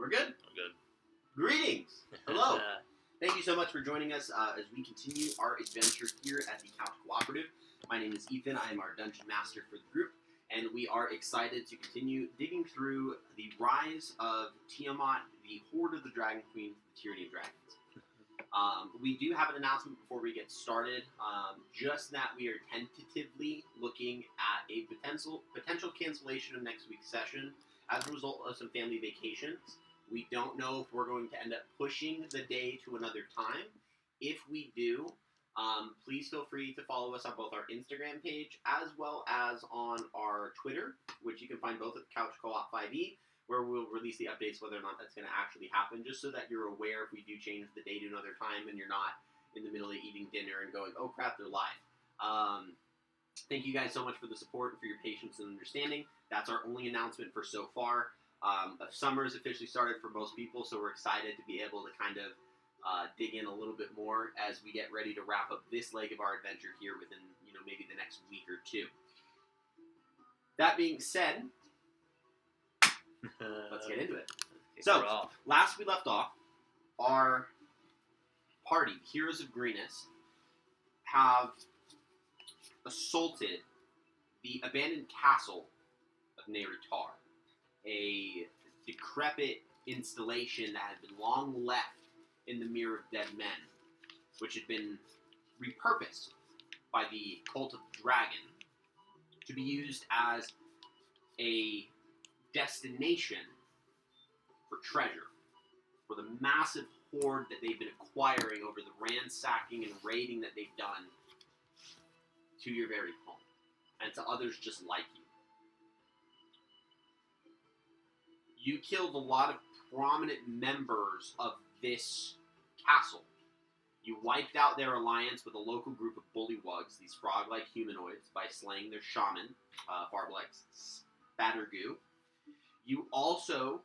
We're good? I'm good. Greetings! Hello! Thank you so much for joining us as we continue our adventure here at the Couch Cooperative. My name is Ethan. I am our Dungeon Master for the group, and we are excited to continue digging through the rise of Tiamat, the Hoard of the Dragon Queen, the Tyranny of Dragons. We do have an announcement before we get started, just that we are tentatively looking at a potential cancellation of next week's session as a result of some family vacations. We don't know if we're going to end up pushing the day to another time. If we do, please feel free to follow us on both our Instagram page as well as on our Twitter, which you can find both at Couch Co-op 5e, where we'll release the updates whether or not that's going to actually happen, just so that you're aware if we do change the day to another time and you're not in the middle of eating dinner and going, oh crap, they're live. Thank you guys so much for the support and for your patience and understanding. That's our only announcement for so far. Summer has officially started for most people, so we're excited to be able to kind of dig in a little bit more as we get ready to wrap up this leg of our adventure here within, maybe the next week or two. That being said, let's get into it. So, last we left off, our party, Heroes of Greenest, have assaulted the abandoned castle of Neritar, a decrepit installation that had been long left in the Mirror of Dead Men, which had been repurposed by the Cult of Dragon to be used as a destination for treasure, for the massive hoard that they've been acquiring over the ransacking and raiding that they've done to your very home, and to others just like you. You killed a lot of prominent members of this castle. You wiped out their alliance with a local group of bullywugs, these frog-like humanoids, by slaying their shaman, Farblike Spattergoo. You also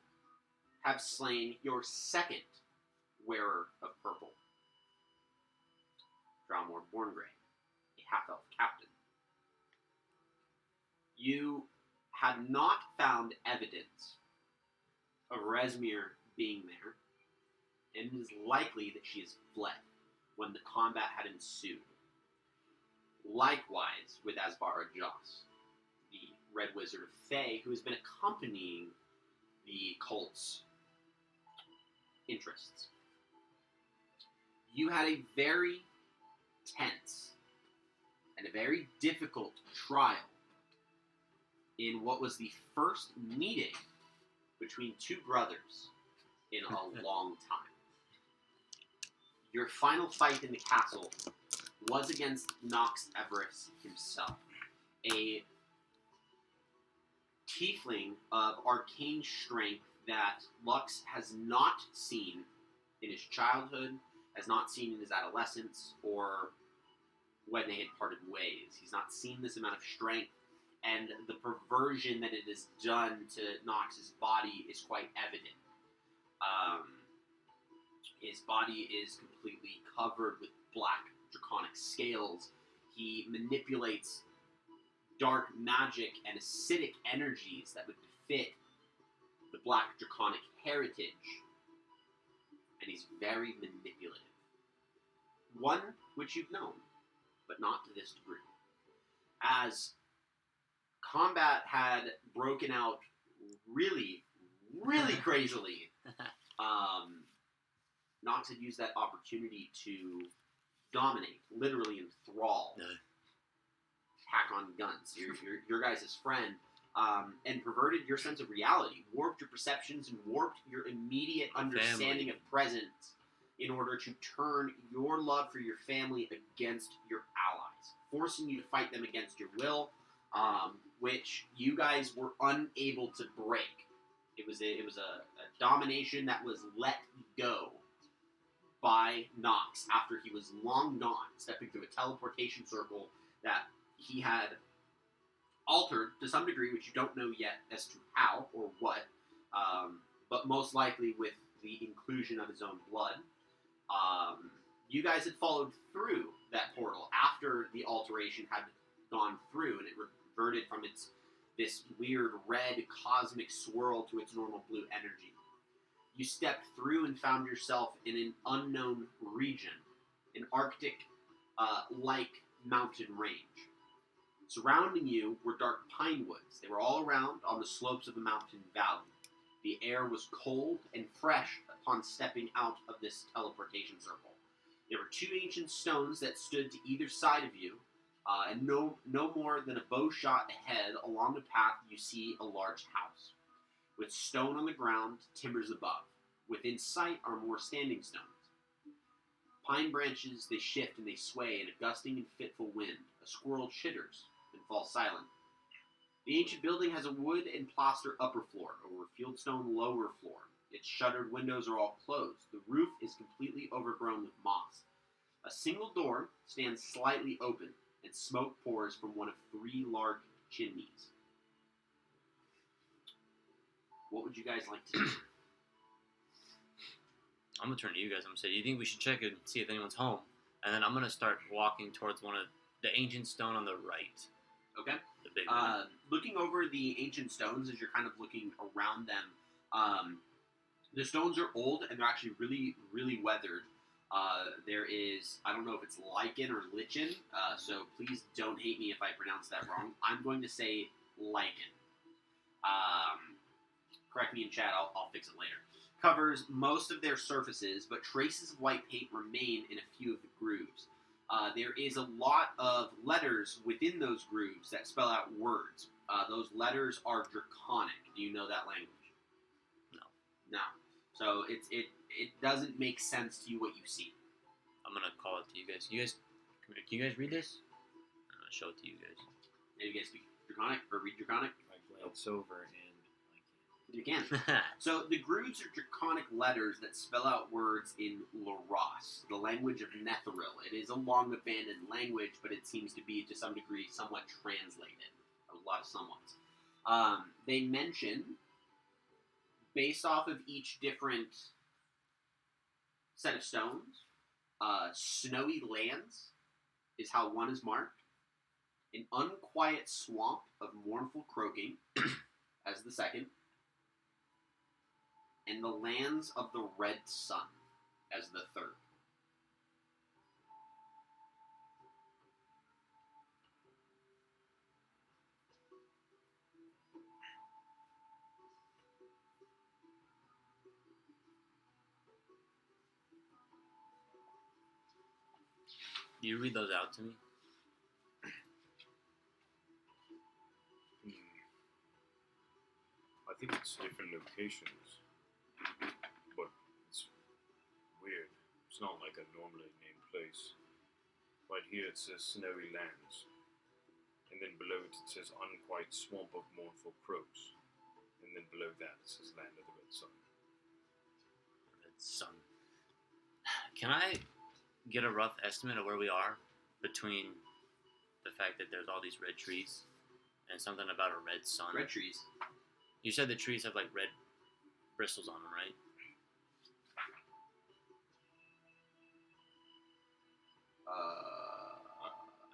have slain your second wearer of purple, Dromore Borngray, a half-elf captain. You had not found evidence of Resmir being there, and it is likely that she has fled when the combat had ensued. Likewise with Asbara Joss, the Red Wizard of Thay, who has been accompanying the cult's interests. You had a very tense and a very difficult trial in what was the first meeting between two brothers in a long time. Your final fight in the castle was against Nox Everest himself, a tiefling of arcane strength that Lux has not seen in his childhood, has not seen in his adolescence, or when they had parted ways. He's not seen this amount of strength, and the perversion that it has done to Nox's body is quite evident. His body is completely covered with black draconic scales. He manipulates dark magic and acidic energies that would befit the black draconic heritage. And he's very manipulative. One which you've known, but not to this degree. As combat had broken out really, really crazily, Nox had used that opportunity to dominate, literally enthrall, hack on guns, your guys' friend, and perverted your sense of reality, warped your perceptions, and warped your immediate understanding of presence in order to turn your love for your family against your allies, forcing you to fight them against your will, which you guys were unable to break. It was a domination that was let go by Nox after he was long gone, stepping through a teleportation circle that he had altered to some degree, which you don't know yet as to how or what, but most likely with the inclusion of his own blood. You guys had followed through that portal after the alteration had gone through, and it reverted from this weird red cosmic swirl to its normal blue energy. You stepped through and found yourself in an unknown region, an Arctic-like mountain range. Surrounding you were dark pine woods. They were all around on the slopes of a mountain valley. The air was cold and fresh upon stepping out of this teleportation circle. There were 2 ancient stones that stood to either side of you, and no more than a bow shot ahead along the path you see a large house, with stone on the ground, timbers above. Within sight are more standing stones. Pine branches, they shift and they sway in a gusting and fitful wind. A squirrel chitters and falls silent. The ancient building has a wood and plaster upper floor over a fieldstone lower floor. Its shuttered windows are all closed. The roof is completely overgrown with moss. A single door stands slightly open, and smoke pours from one of 3 large chimneys. What would you guys like to do? I'm going to turn to you guys. I'm going to say, do you think we should check and see if anyone's home? And then I'm going to start walking towards one of the ancient stone on the right. Okay. The big one. Looking over the ancient stones as you're kind of looking around them, the stones are old and they're actually really, really weathered. There is, I don't know if it's lichen or lichen, so please don't hate me if I pronounce that wrong. I'm going to say lichen. Correct me in chat, I'll fix it later. Covers most of their surfaces, but traces of white paint remain in a few of the grooves. There is a lot of letters within those grooves that spell out words. Those letters are Draconic. Do you know that language? No. So it doesn't make sense to you what you see. I'm gonna call it to you guys. Can you guys read this? I'm gonna show it to you guys. Maybe you guys speak Draconic or read Draconic? I glance over and You can. So the grooves are Draconic letters that spell out words in Laros, the language of Netheril. It is a long abandoned language, but it seems to be, to some degree, somewhat translated. A lot of somewhats. They mention, based off of each different set of stones, snowy lands is how one is marked. An unquiet swamp of mournful croaking as the second. And the lands of the red sun as the third. Do you read those out to me? I think it's different locations, but it's weird. It's not like a normally named place. Right here it says snowy lands, and then below it says unquiet swamp of mournful crows, and then below that it says land of the red sun. Red sun. Can I get a rough estimate of where we are between the fact that there's all these red trees and something about a red sun? Red trees. You said the trees have like red bristles on them, right?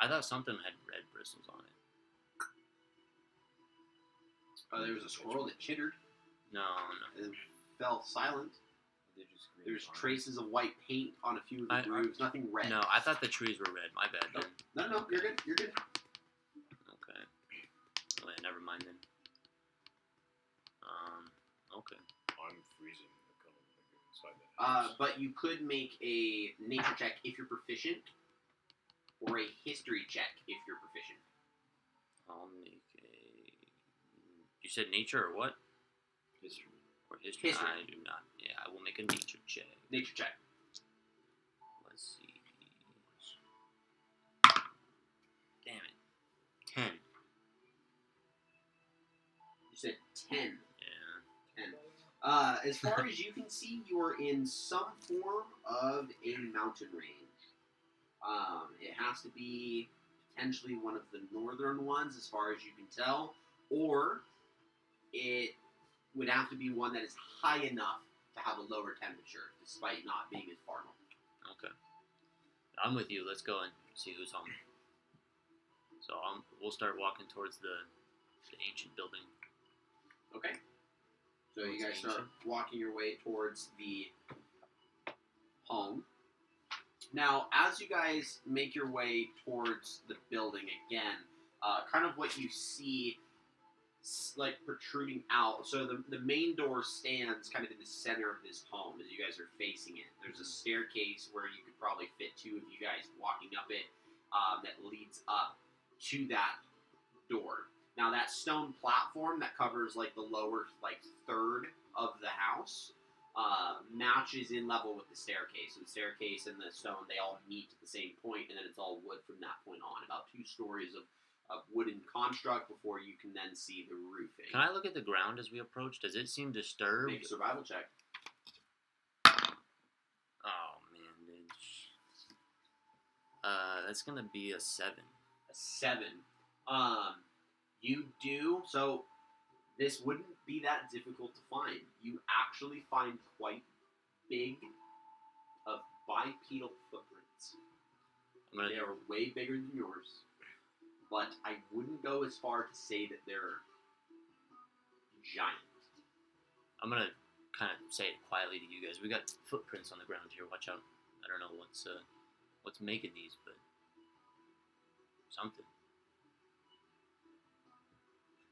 I thought something had red bristles on it. There was a squirrel that chittered No. and fell silent. There's traces of white paint on a few of the grooves. Nothing red. No, I thought the trees were red. My bad then. No, you're good. You're good. Okay. Oh, yeah, never mind then. Okay. I'm freezing the color when I go inside that house. But you could make a nature check if you're proficient, or a history check if you're proficient. I'll make a... You said nature or what? History. Or history? History. I do not. Yeah, I will make a nature check. Nature check. Let's see. Damn it. 10. You said 10. Yeah. 10. As far as you can see, you are in some form of a mountain range. It has to be potentially one of the northern ones, as far as you can tell, or it would have to be one that is high enough to have a lower temperature, despite not being as far north. Okay. I'm with you. Let's go and see who's home. So we'll start walking towards the ancient building. Okay. So you guys start walking your way towards the home. Now, as you guys make your way towards the building again, kind of what you see, like protruding out. So the main door stands kind of in the center of this home as you guys are facing it. There's a staircase where you could probably fit two of you guys walking up it that leads up to that door. Now that stone platform that covers like the lower like third of the house matches in level with the staircase. So the staircase and the stone, they all meet at the same point, and then it's all wood from that point on. About 2 stories of wooden construct before you can then see the roofing. Can I look at the ground as we approach? Does it seem disturbed? Make a survival check. Oh man, dude. That's gonna be a 7. A 7. You do, so this wouldn't be that difficult to find. You actually find quite big of bipedal footprints. They are way bigger than yours, but I wouldn't go as far to say that they're giant. I'm gonna kind of say it quietly to you guys. We got footprints on the ground here. Watch out. I don't know what's making these, but something.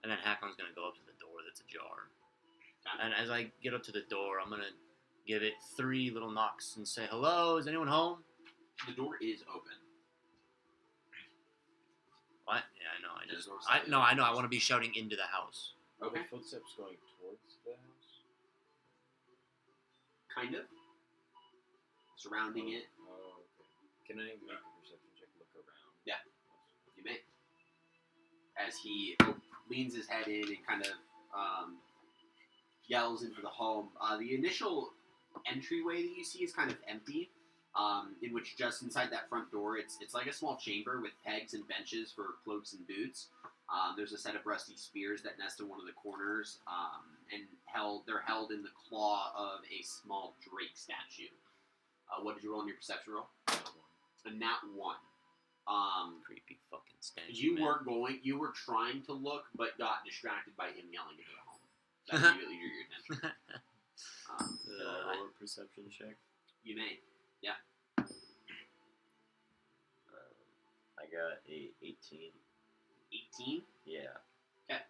And then Hakon's gonna go up to the door that's ajar. Okay. And as I get up to the door, I'm gonna give it 3 little knocks and say, "Hello, is anyone home?" The door is open. What? Yeah, I know. I I want to be shouting into the house. Okay. Are the footsteps going towards the house? Kind of. Surrounding it. Oh, okay. Can I make a perception check? Look around. Yeah. You may. As he leans his head in and kind of yells into the home. The initial entryway that you see is kind of empty, in which just inside that front door, it's like a small chamber with pegs and benches for cloaks and boots. There's a set of rusty spears that nest in one of the corners, and they're held in the claw of a small drake statue. What did you roll on your perception roll? A nat 1. Creepy fucking stench. You were trying to look, but got distracted by him yelling into the home. That immediately drew your attention. Can I roll a perception check? You may. Yeah. I got a 18. 18? Yeah. Okay.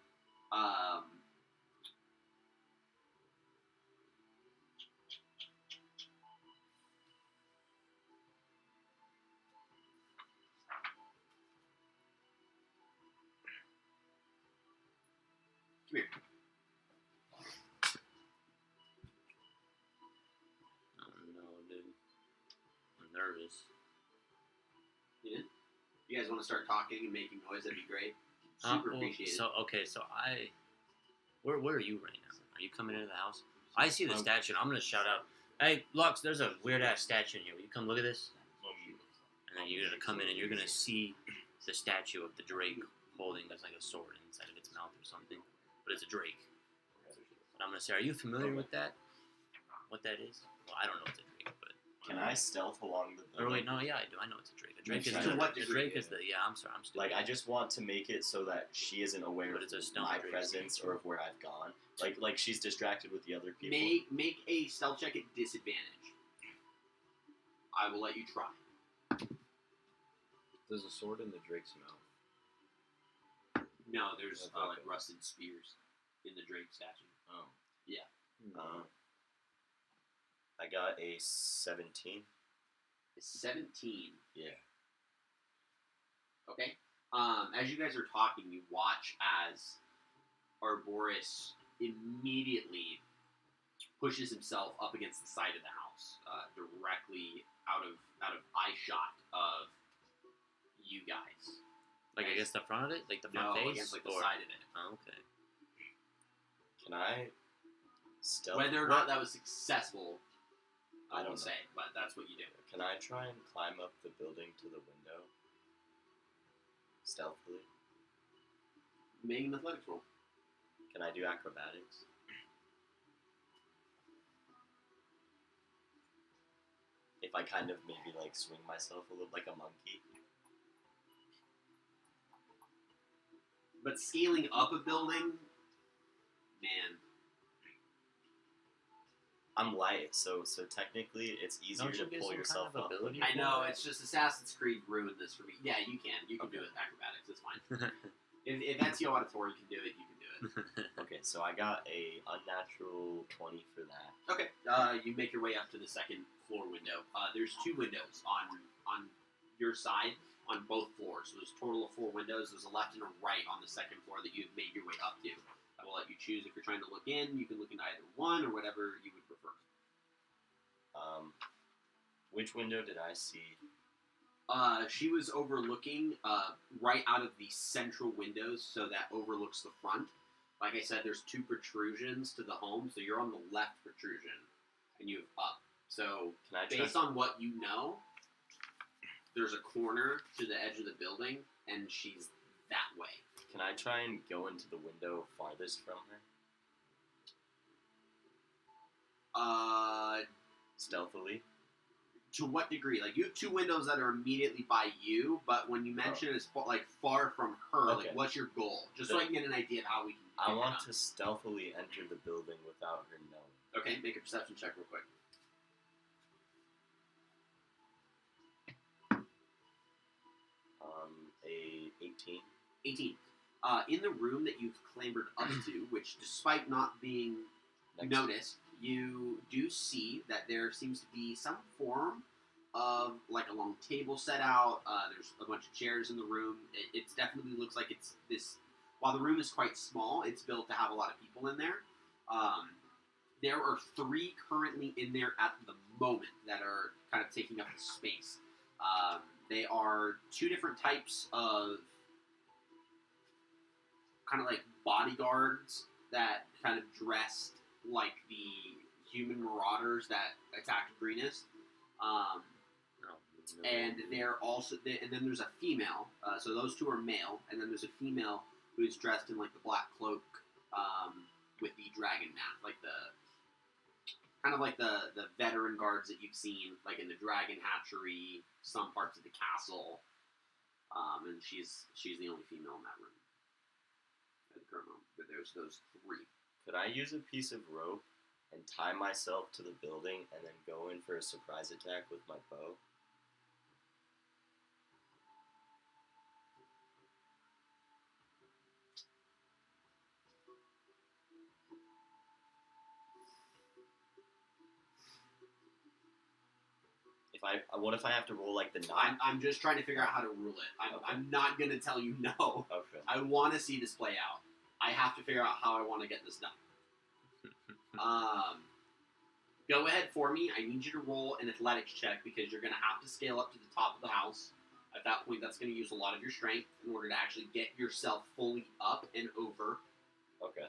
Come here. Oh no, dude. I'm nervous. Yeah. You guys want to start talking and making noise? That'd be great. Super appreciate it. So where are you right now? Are you coming into the house? I see the statue, and I'm gonna shout out, "Hey, Lux, there's a weird ass statue in here. Will you come look at this?" And then you're gonna come in, and you're gonna see the statue of the drake holding that's like a sword inside of its mouth or something, but it's a drake. And I'm gonna say, "Are you familiar with that? What that is?" Well, I don't know what's a drake, but. Can I stealth along the building? Or wait, no, yeah, I do. I know it's a drake. A drake is To what a drake is the. Yeah, I'm sorry, I'm stupid. Like, I just want to make it so that she isn't aware But of it's a stone my drake. presence or of where I've gone. Like she's distracted with the other people. Make a stealth check at disadvantage. I will let you try. There's a sword in the drake's mouth. No, there's Okay. like rusted spears in the drake statue. Oh. Yeah. I got a 17. 17. Yeah. Okay. As you guys are talking, you watch as Arboris immediately pushes himself up against the side of the house, directly out of eye shot of you guys. Like against the front of it, like the front face, against like the or side of it. oh, okay. Can I stealth? Whether or not that was successful, I don't don't know. say, but that's what you do. Can I try and climb up the building to the window? Stealthily? Make an athletics roll. Can I do acrobatics? If I kind of maybe like swing myself a little like a monkey. But scaling up a building, man, I'm light, so technically it's easier Don't you to get pull some yourself kind of up. ability? I know, it's just Assassin's Creed ruined this for me. Yeah, you can. You can do it with acrobatics. It's fine. If Ezio Auditore can do it, you can do it. Okay, so I got a unnatural 20 for that. Okay. You make your way up to the second floor window. There's 2 windows on your side on both floors. So there's a total of 4 windows. There's a left and a right on the second floor that you've made your way up to. I will let you choose if you're trying to look in. You can look into either one or whatever you would prefer. Which window did I see? She was overlooking right out of the central windows, so that overlooks the front. Like I said, there's 2 protrusions to the home, so you're on the left protrusion, and you have up. So Can I based on what you know, there's a corner to the edge of the building, and she's that way. Can I try and go into the window farthest from her? Stealthily? To what degree? Like, you have 2 windows that are immediately by you, but when you mention it's far from her, Okay. like, what's your goal? Just so I can get an idea of how we can. I want to stealthily enter the building without her knowing. Okay, make a perception check real quick. A 18. 18. In the room that you've clambered up to, which despite not being Next. noticed, you do see that there seems to be some form of like a long table set out. There's a bunch of chairs in the room. It definitely looks like it's this. While the room is quite small, it's built to have a lot of people in there. There are 3 currently in there at the moment that are kind of taking up the space. They are 2 different types of kind of like bodyguards that kind of dressed like the human marauders that attacked Greenest. And they're also, and then there's a female. So those 2 are male, and then there's a female who is dressed in like the black cloak with the dragon mask, like the kind of like the veteran guards that you've seen, like in the dragon hatchery, some parts of the castle. And she's the only female in that room at the current moment. But there's those 3. Could I use a piece of rope and tie myself to the building and then go in for a surprise attack with my bow? What if I have to roll like the 9? I'm just trying to figure out how to rule it. I'm not going to tell you no. Okay. I want to see this play out. I have to figure out how I want to get this done. Go ahead for me. I need you to roll an athletics check because you're going to have to scale up to the top of the house. At that point, that's going to use a lot of your strength in order to actually get yourself fully up and over. Okay.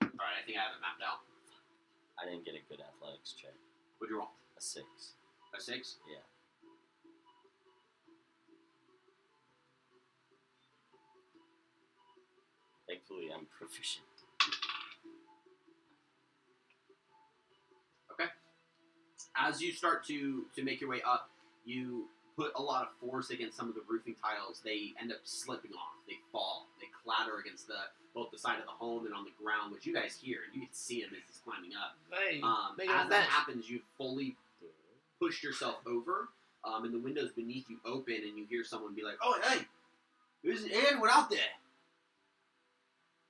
Alright, I think I have it mapped out. I didn't get a good athletics check. What'd you roll? A 6. A 6? Yeah. Thankfully, I'm proficient. Okay. As you start to make your way up, you put a lot of force against some of the roofing tiles. They end up slipping off. They fall. They clatter against both the side of the home and on the ground, which you guys hear, and you can see him as he's climbing up. Hey, As that happens, you fully push yourself over, and the windows beneath you open, and you hear someone be like, "Oh, hey, there's anyone out there?"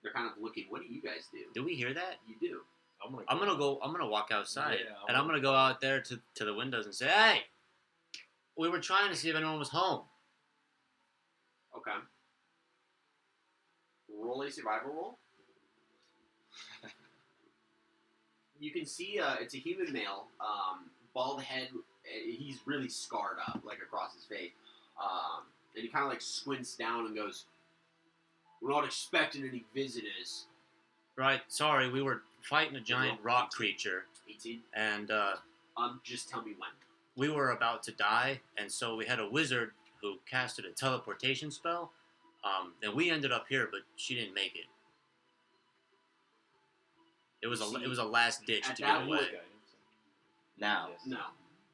They're kind of looking. What do you guys do? Do we hear that? You do. I'm gonna walk outside, Yeah, and I'm gonna go out there to the windows and say, "Hey, we were trying to see if anyone was home." Okay. Roll a survival roll. You can see it's a human male, bald head. He's really scarred up, like across his face, and he kind of like squints down and goes, "We're not expecting any visitors." Right. Sorry, we were fighting a giant rock creature, 18. and Just tell me when. we were about to die, and so we had a wizard who casted a teleportation spell. And we ended up here, but she didn't make it. It was a last ditch At to that get away. Now. No.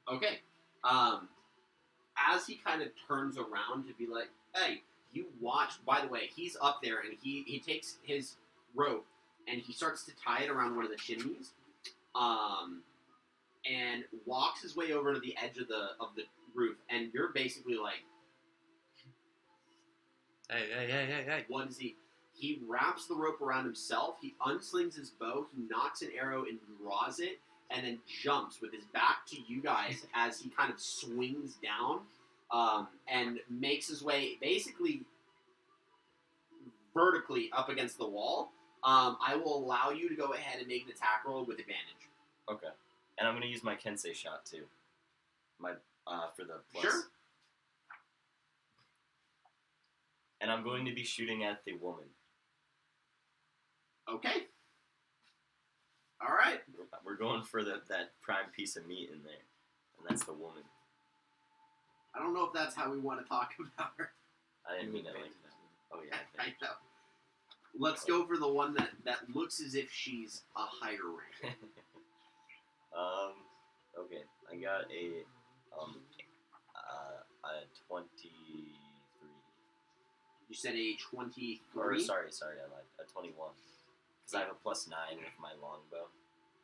Okay. As he kind of turns around to be like, "Hey, you watched." By the way, he's up there and he takes his rope and he starts to tie it around one of the chimneys, and walks his way over to the edge of the roof, and you're basically like, Hey. what is he? He wraps the rope around himself, he unslings his bow, he knocks an arrow and draws it, and then jumps with his back to you guys as he kind of swings down, and makes his way basically vertically up against the wall. I will allow you to go ahead and make an attack roll with advantage. Okay. And I'm going to use my Kensei shot, too. For the plus. Sure. And I'm going to be shooting at the woman. Okay. All right. We're going for that prime piece of meat in there. And that's the woman. I don't know if that's how we want to talk about her. I didn't mean it like that. Oh, yeah. I know. Let's go for the one that looks as if she's a higher rank. Okay. I got a 23. You said a 23? Or, sorry, I lied. A 21. Because I have a +9 with my longbow.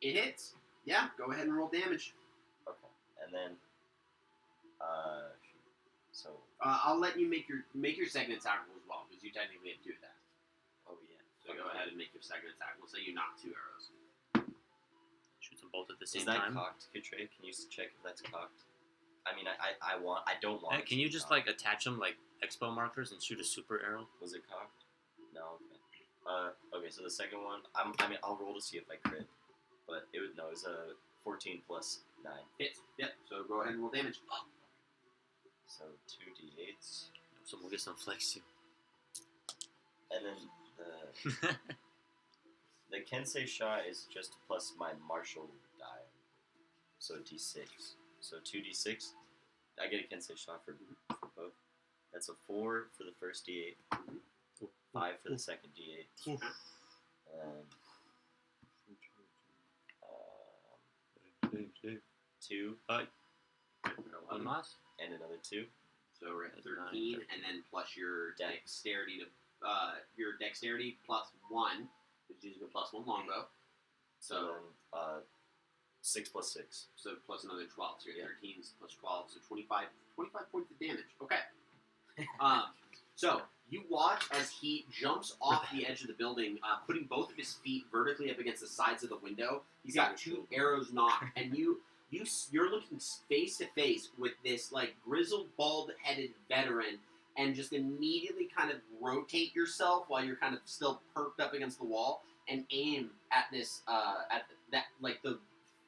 It hits. Yeah, go ahead and roll damage. Okay. And then, so... I'll let you make your second attack roll as well, because you technically have 2 attacks. Oh, yeah. So go ahead and make your second attack. We'll say you knock 2 arrows. Shoot them both at the same Is that time. cocked, Katre? Can you check if that's cocked? I mean, I don't want it Can to you be just cocked. like attach them like expo markers and shoot a super arrow? Was it cocked? No, okay. Okay, so the second one, I'll roll to see if I crit. But it was a 14 plus 9. Hits. Yep. So go ahead and roll damage. So 2d8s. So we'll get some flex too. And then the Kensei shot is just plus my martial die. So d6. So 2d6. I get a Kensei shot for both. That's a 4 for the first d8. 5 for the second d8. And 2 One más. and another 2. So we're at That's 13, 9, 13. and then plus your Dex. dexterity your dexterity plus 1, which is using a plus 1 longbow. So then 6 plus 6. So plus another 12. So you're Yeah. 13 plus 12, so 25 points of damage. Okay. So you watch as he jumps off the edge of the building, putting both of his feet vertically up against the sides of the window. He's got 2 arrows knocked, and you're looking face to face with this like grizzled, bald-headed veteran, and just immediately kind of rotate yourself while you're kind of still perked up against the wall and aim at this the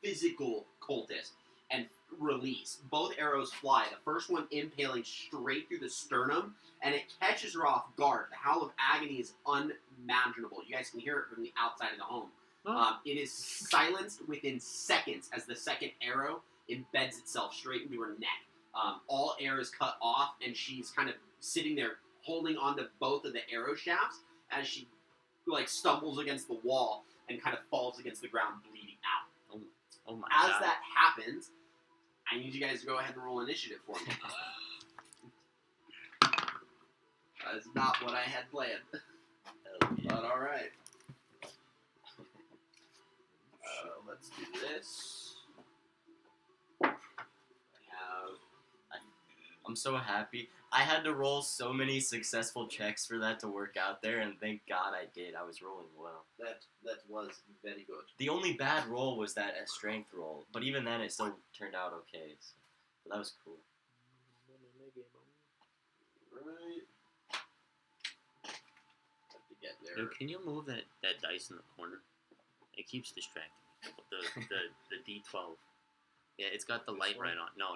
physical cultist and release. Both arrows fly. The first one impaling straight through the sternum, and it catches her off guard. The howl of agony is unimaginable. You guys can hear it from the outside of the home. It is silenced within seconds as the second arrow embeds itself straight into her neck. All air is cut off, and she's kind of sitting there holding onto both of the arrow shafts as she stumbles against the wall and kind of falls against the ground, bleeding out. Oh my As god. that happens, I need you guys to go ahead and roll initiative for me. That is not what I had planned. Hell yeah. But alright. Let's do this. I'm so happy. I had to roll so many successful checks for that to work out there, and thank God I did. I was rolling well. That was very good. The only bad roll was that strength roll, but even then it still turned out okay. So, but that was cool. Alright. Have to get there. Dude, can you move that dice in the corner? It keeps distracting me. The D12. Yeah, it's got the light right on. No.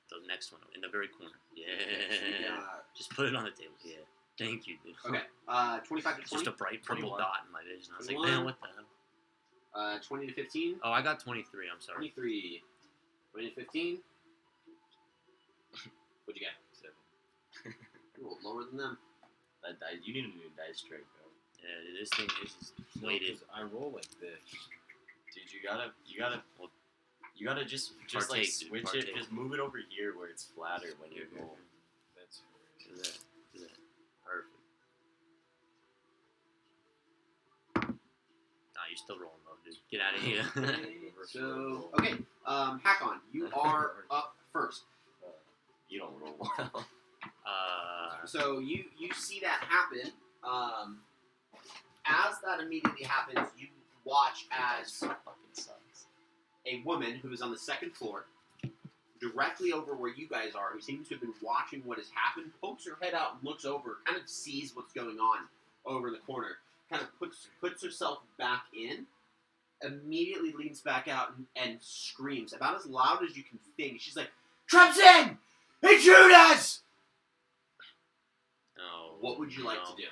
The next one in the very corner. Yeah. Just put it on the table. Yeah. Thank you, dude. Okay. 25 to It's 20. just a bright purple 21. dot in my vision. I was like, 21. man, what the hell? 20 to 15. Oh, I got 23. I'm sorry. 23. 20 to 15. What'd you get? 7. You rolled lower than them. You need a new dice tray, bro. Yeah, this thing is just weighted. I roll like this. Dude, you gotta just Partake, like dude, switch partake. it. Just move it over here where it's flatter when you roll. That's Do that. Perfect. you're still rolling low, dude. Get out of here. So, okay, Hakon, you are up first. You don't roll well. So you see that happen. As that immediately happens, you watch as fucking sucks. a woman who is on the second floor, directly over where you guys are, who seems to have been watching what has happened, pokes her head out and looks over, kind of sees what's going on over in the corner, kind of puts herself back in, immediately leans back out and screams about as loud as you can think. She's like, "Trumson! Intruders!" Oh, What would you like to do?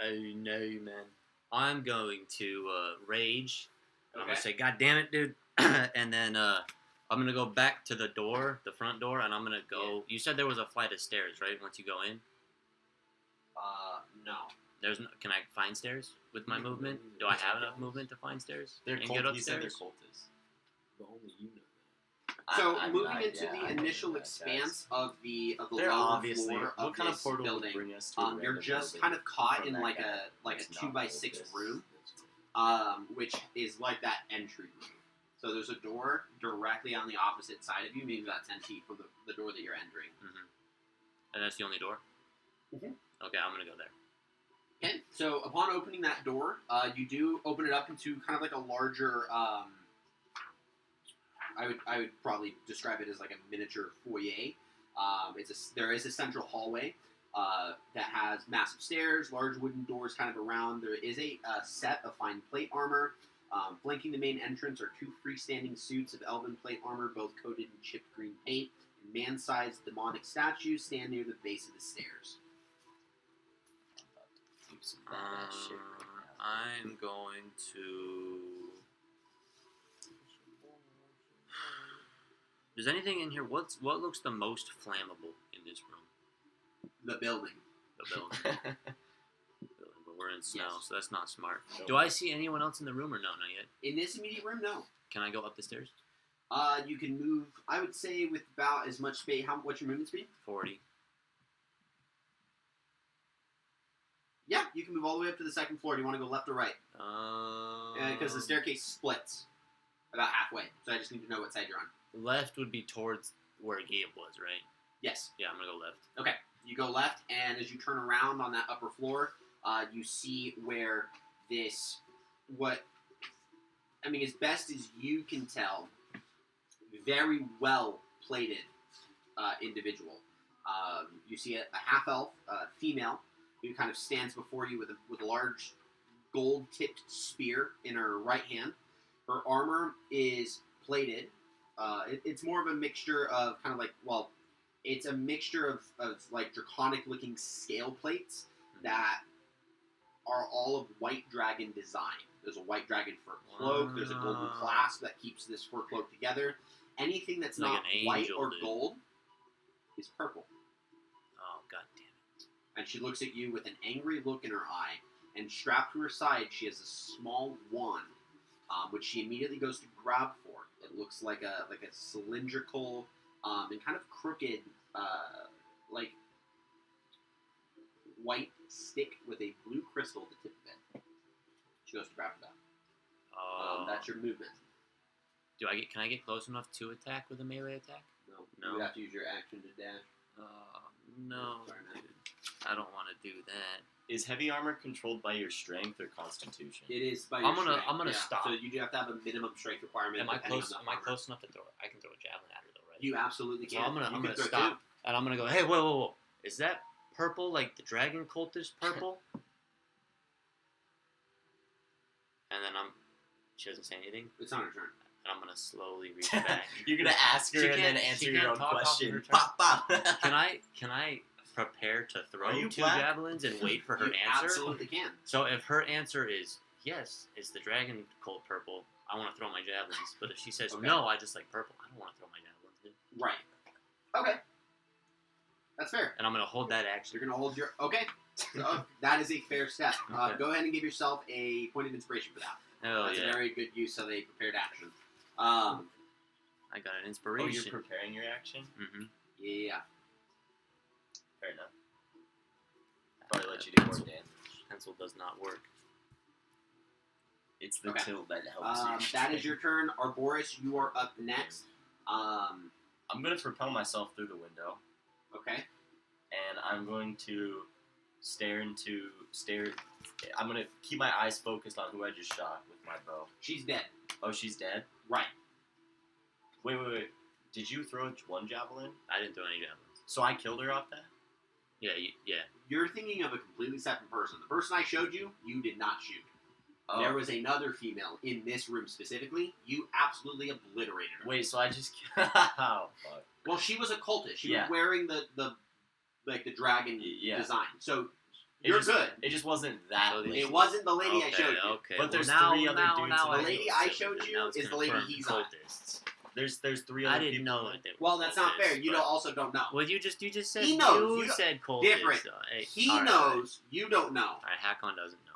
Oh no, man. I'm going to rage. I'm Okay. gonna say, "God damn it, dude!" And then I'm gonna go back to the front door, and I'm gonna go. Yeah. You said there was a flight of stairs, right? Once you go in, No. there's no. Can I find stairs with my movement? Do I have enough movement to find stairs They're and cult- get you said they're upstairs? cultists. But only you know that. So I mean, moving into yeah, the I initial know that, guys. expanse of the They're lower obviously. floor of What kind of this portal would building, bring us to a you're random just building kind of caught from in that like guy a that's 2x6 not room, That's which is like that entry room. So there's a door directly on the opposite side of you, maybe about 10 feet from the door that you're entering. And that's the only door. Mhm. Okay, I'm gonna go there. Okay, so upon opening that door, you do open it up into kind of like a larger. I would probably describe it as like a miniature foyer. There is a central hallway that has massive stairs, large wooden doors kind of around. There is a set of fine plate armor. Flanking the main entrance are 2 freestanding suits of elven plate armor, both coated in chipped green paint. And man-sized demonic statues stand near the base of the stairs. Do some badass shit right now. I'm going to. There's anything in here? What looks the most flammable in this room? The building. The building. But we're in snow, Yes. so that's not smart. Nope. Do I see anyone else in the room or no? Not yet. In this immediate room, no. Can I go up the stairs? You can move, I would say, with about as much space. What's your movement speed? 40. Yeah, you can move all the way up to the second floor. Do you want to go left or right? Because the staircase splits about halfway. So I just need to know what side you're on. Left would be towards where Gabe was, right? Yes. Yeah, I'm gonna go left. Okay. You go left, and as you turn around on that upper floor, you see where this, as best as you can tell, very well plated individual. You see a half elf female who kind of stands before you with a large gold tipped spear in her right hand. Her armor is plated. It's more of a mixture of kind of like, it's a mixture of like draconic looking scale plates that are all of white dragon design. There's a white dragon fur cloak. There's a golden clasp that keeps this fur cloak together. Anything that's Like not an white angel, or dude. gold is purple. Oh, god damn it. And she looks at you with an angry look in her eye. And strapped to her side, she has a small wand, which she immediately goes to grab for. It looks like a cylindrical and kind of crooked, like white stick with a blue crystal at the tip of it. She goes to grab for that. That's your movement. Can I get close enough to attack with a melee attack? No, No. you have to use your action to dash. No, Sorry, man. dude. I don't want to do that. Is heavy armor controlled by your strength or constitution? It is by I'm your gonna- strength, I'm gonna yeah. stop. So you do have to have a minimum strength requirement. Am I depending close? on Am the I armor. close enough to throw? I can throw a javelin at her though, right? You absolutely So can. I'm You gonna can throw stop, two. and I'm gonna go. Hey, whoa! Is that purple like the dragon cultist purple? And then she doesn't say anything, It's not her turn. and I'm gonna slowly reach back. You're gonna ask her She and then can't- answer she your can't own talk off of her question. turn. Pop, pop. Can I prepare to throw Are you 2 black? javelins and wait for her You answer? absolutely can. So if her answer is yes, it's the dragon cult purple, I want to throw my javelins. But if she says Okay. no, I just like purple, I don't want to throw my javelins, dude. Right. Okay. That's fair. And I'm gonna hold that action. You're going to hold your... Okay. So, that is a fair step. Okay. Go ahead and give yourself a point of inspiration for that. Oh That's yeah, a very good use of a prepared action. I got an Oh, inspiration. you're preparing your action? Mm-hmm. Yeah. Fair enough. Probably let you do more damage. Pencil does not work. It's the Okay. tilt that helps you. That is your turn. Arboris, you are up next. I'm gonna propel myself through the window, Okay. and I'm going to stare. I'm gonna keep my eyes focused on who I just shot with my bow. She's dead. Oh, she's dead. Right. Wait. Did you throw one javelin? I didn't throw any javelins. So I killed her off that? Yeah, yeah. You're thinking of a completely separate person. The person I showed you, you did not shoot. Oh. There was another female in this room specifically. You absolutely obliterated her. Wait, so I just... oh, fuck. Well, she was a cultist. She Yeah. was wearing the dragon Yeah. design. So It you're just- good. It just wasn't that So lady. It wasn't the lady I showed you. Okay. But there's now, three other now, dudes now in The the lady feel I silly showed that you now it's is the lady confirmed he's on. cultists. There's three other I didn't people. know that they were Well, that's not fair. cultists, You but- also don't know. Well, you just said He knows. You You don't- said cultists. Different. So, hey, He all right, knows. You don't know. All right, Hakon doesn't know.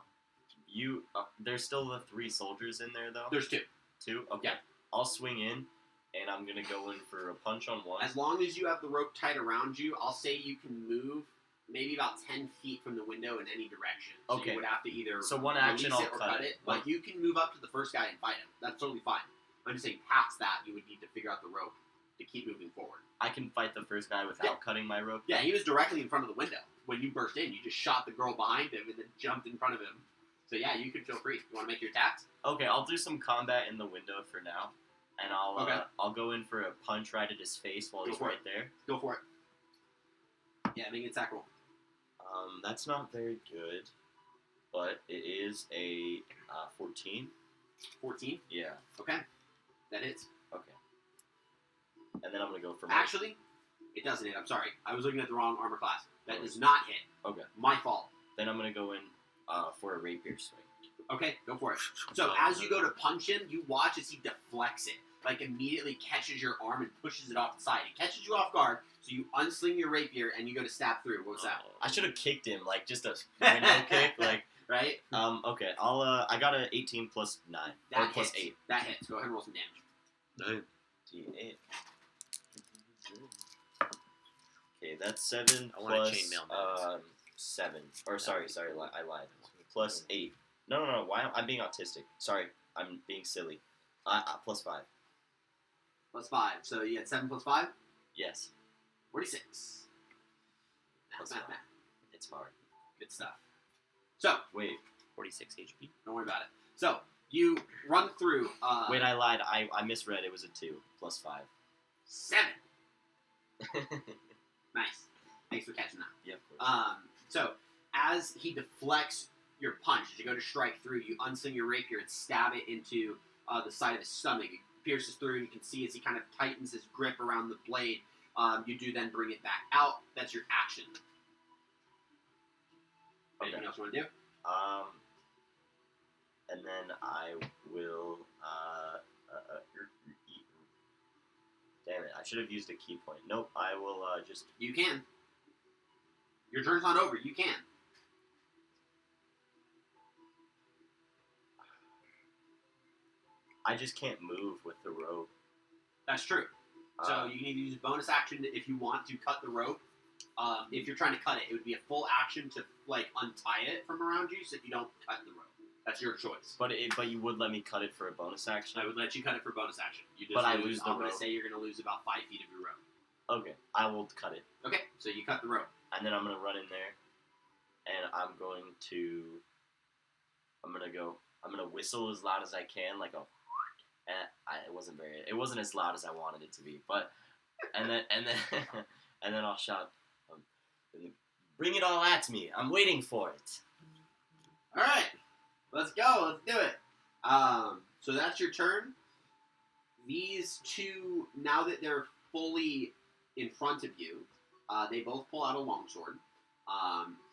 There's still the 3 soldiers in there, though? There's 2. 2? Okay. Yeah. I'll swing in, and I'm going to go in for a punch on one. As long as you have the rope tied around you, I'll say you can move maybe about 10 feet from the window in any direction. So Okay. you would have to either So one action, release I'll it or cut it. Like, you can move up to the first guy and fight him. That's totally fine. I'm just saying past that, you would need to figure out the rope to keep moving forward. I can fight the first guy without Yeah. cutting my rope. Yeah, he was directly in front of the window. When you burst in, you just shot the girl behind him and then jumped in front of him. So yeah, you can feel free. You want to make your attacks? Okay, I'll do some combat in the window for now, and Okay. I'll go in for a punch right at his face while Go he's for right there. Go for it. Yeah, make an attack roll. That's not very good, but it is a 14. 14. Yeah. Okay. That hits. Okay. And then I'm gonna go for Actually, it doesn't hit. I'm sorry. I was looking at the wrong armor class. That Oh. does not hit. Okay. My fault. Then I'm gonna go in for a rapier swing. Okay, go for it. So as you go to punch him, you watch as he deflects it. Like immediately catches your arm and pushes it off the side. It catches you off guard, so you unsling your rapier and you go to stab through. What's that? I should have kicked him, like just a window kick, like. Right? Okay. I got an 18 plus 9 or That plus hits. 8. That hits. Go ahead and roll some damage. D8. Okay, that's 7 I want a plus chainmail 7. Or sorry, I lied. Plus 8. No. Why I'm being autistic? Sorry, I'm being silly. Plus 5. Plus 5. So you had 7 plus 5? Yes, 46. Plus Math, 5. math. It's hard. Good stuff. So, Wait, 46 HP. don't worry about it. So, you run through. wait, I lied. I misread. It was a 2 plus 5. 7. Nice. Thanks for catching that. Yeah, of course. So as he deflects your punch, as you go to strike through, you unsling your rapier and stab it into the side of his stomach. It pierces through, and you can see as he kind of tightens his grip around the blade. You do then bring it back out. That's your action. Anything else you want to do? And then I will. Damn it! I should have used a key point. Nope. I will just. You can. Your turn's not over. You can. I just can't move with the rope. That's true. So Uh, you can either use bonus action if you want to cut the rope. If you're trying to cut it, it would be a full action to like untie it from around you, so you don't cut the rope. That's your choice. but you would let me cut it for a bonus action. I would let you cut it for bonus action. You just But I lose the I'm going to rope. say you're going to lose about 5 feet of your rope. Okay, I will cut it, Okay, so you cut the rope. and then I'm gonna run in there, and I'm gonna whistle as loud as I can, like a. It wasn't as loud as I wanted it to be, but, and then and then I'll shout, "Bring it all at me! I'm waiting for it." All right, let's go. Let's do it. So that's your turn. These two, now that they're fully in front of you, they both pull out a longsword,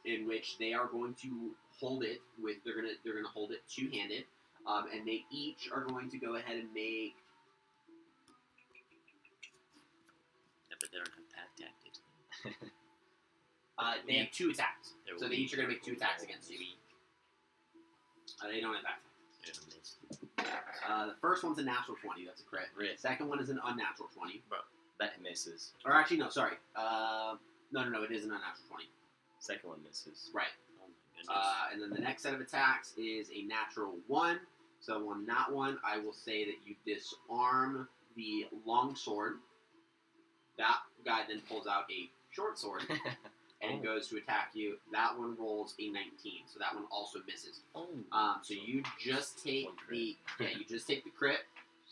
in which they are going to hold it with. They're gonna hold it two-handed, and they each are going to go ahead and make. Yeah, but they don't have path tactics. They have 2 attacks, They're so they weak. each are gonna make 2 attacks against you. They don't have attack. They're gonna miss. The first one's a natural 20. That's a crit. Crit. Second one is an unnatural 20. That misses. Or actually, no, sorry. No, it is an unnatural 20. Second one misses. Right. Oh my goodness. And then the next set of attacks is a natural 1. So on that one, I will say that you disarm the long sword. That guy then pulls out a short sword and goes to attack you. That one rolls a 19, so that one also misses. So you just take the crit.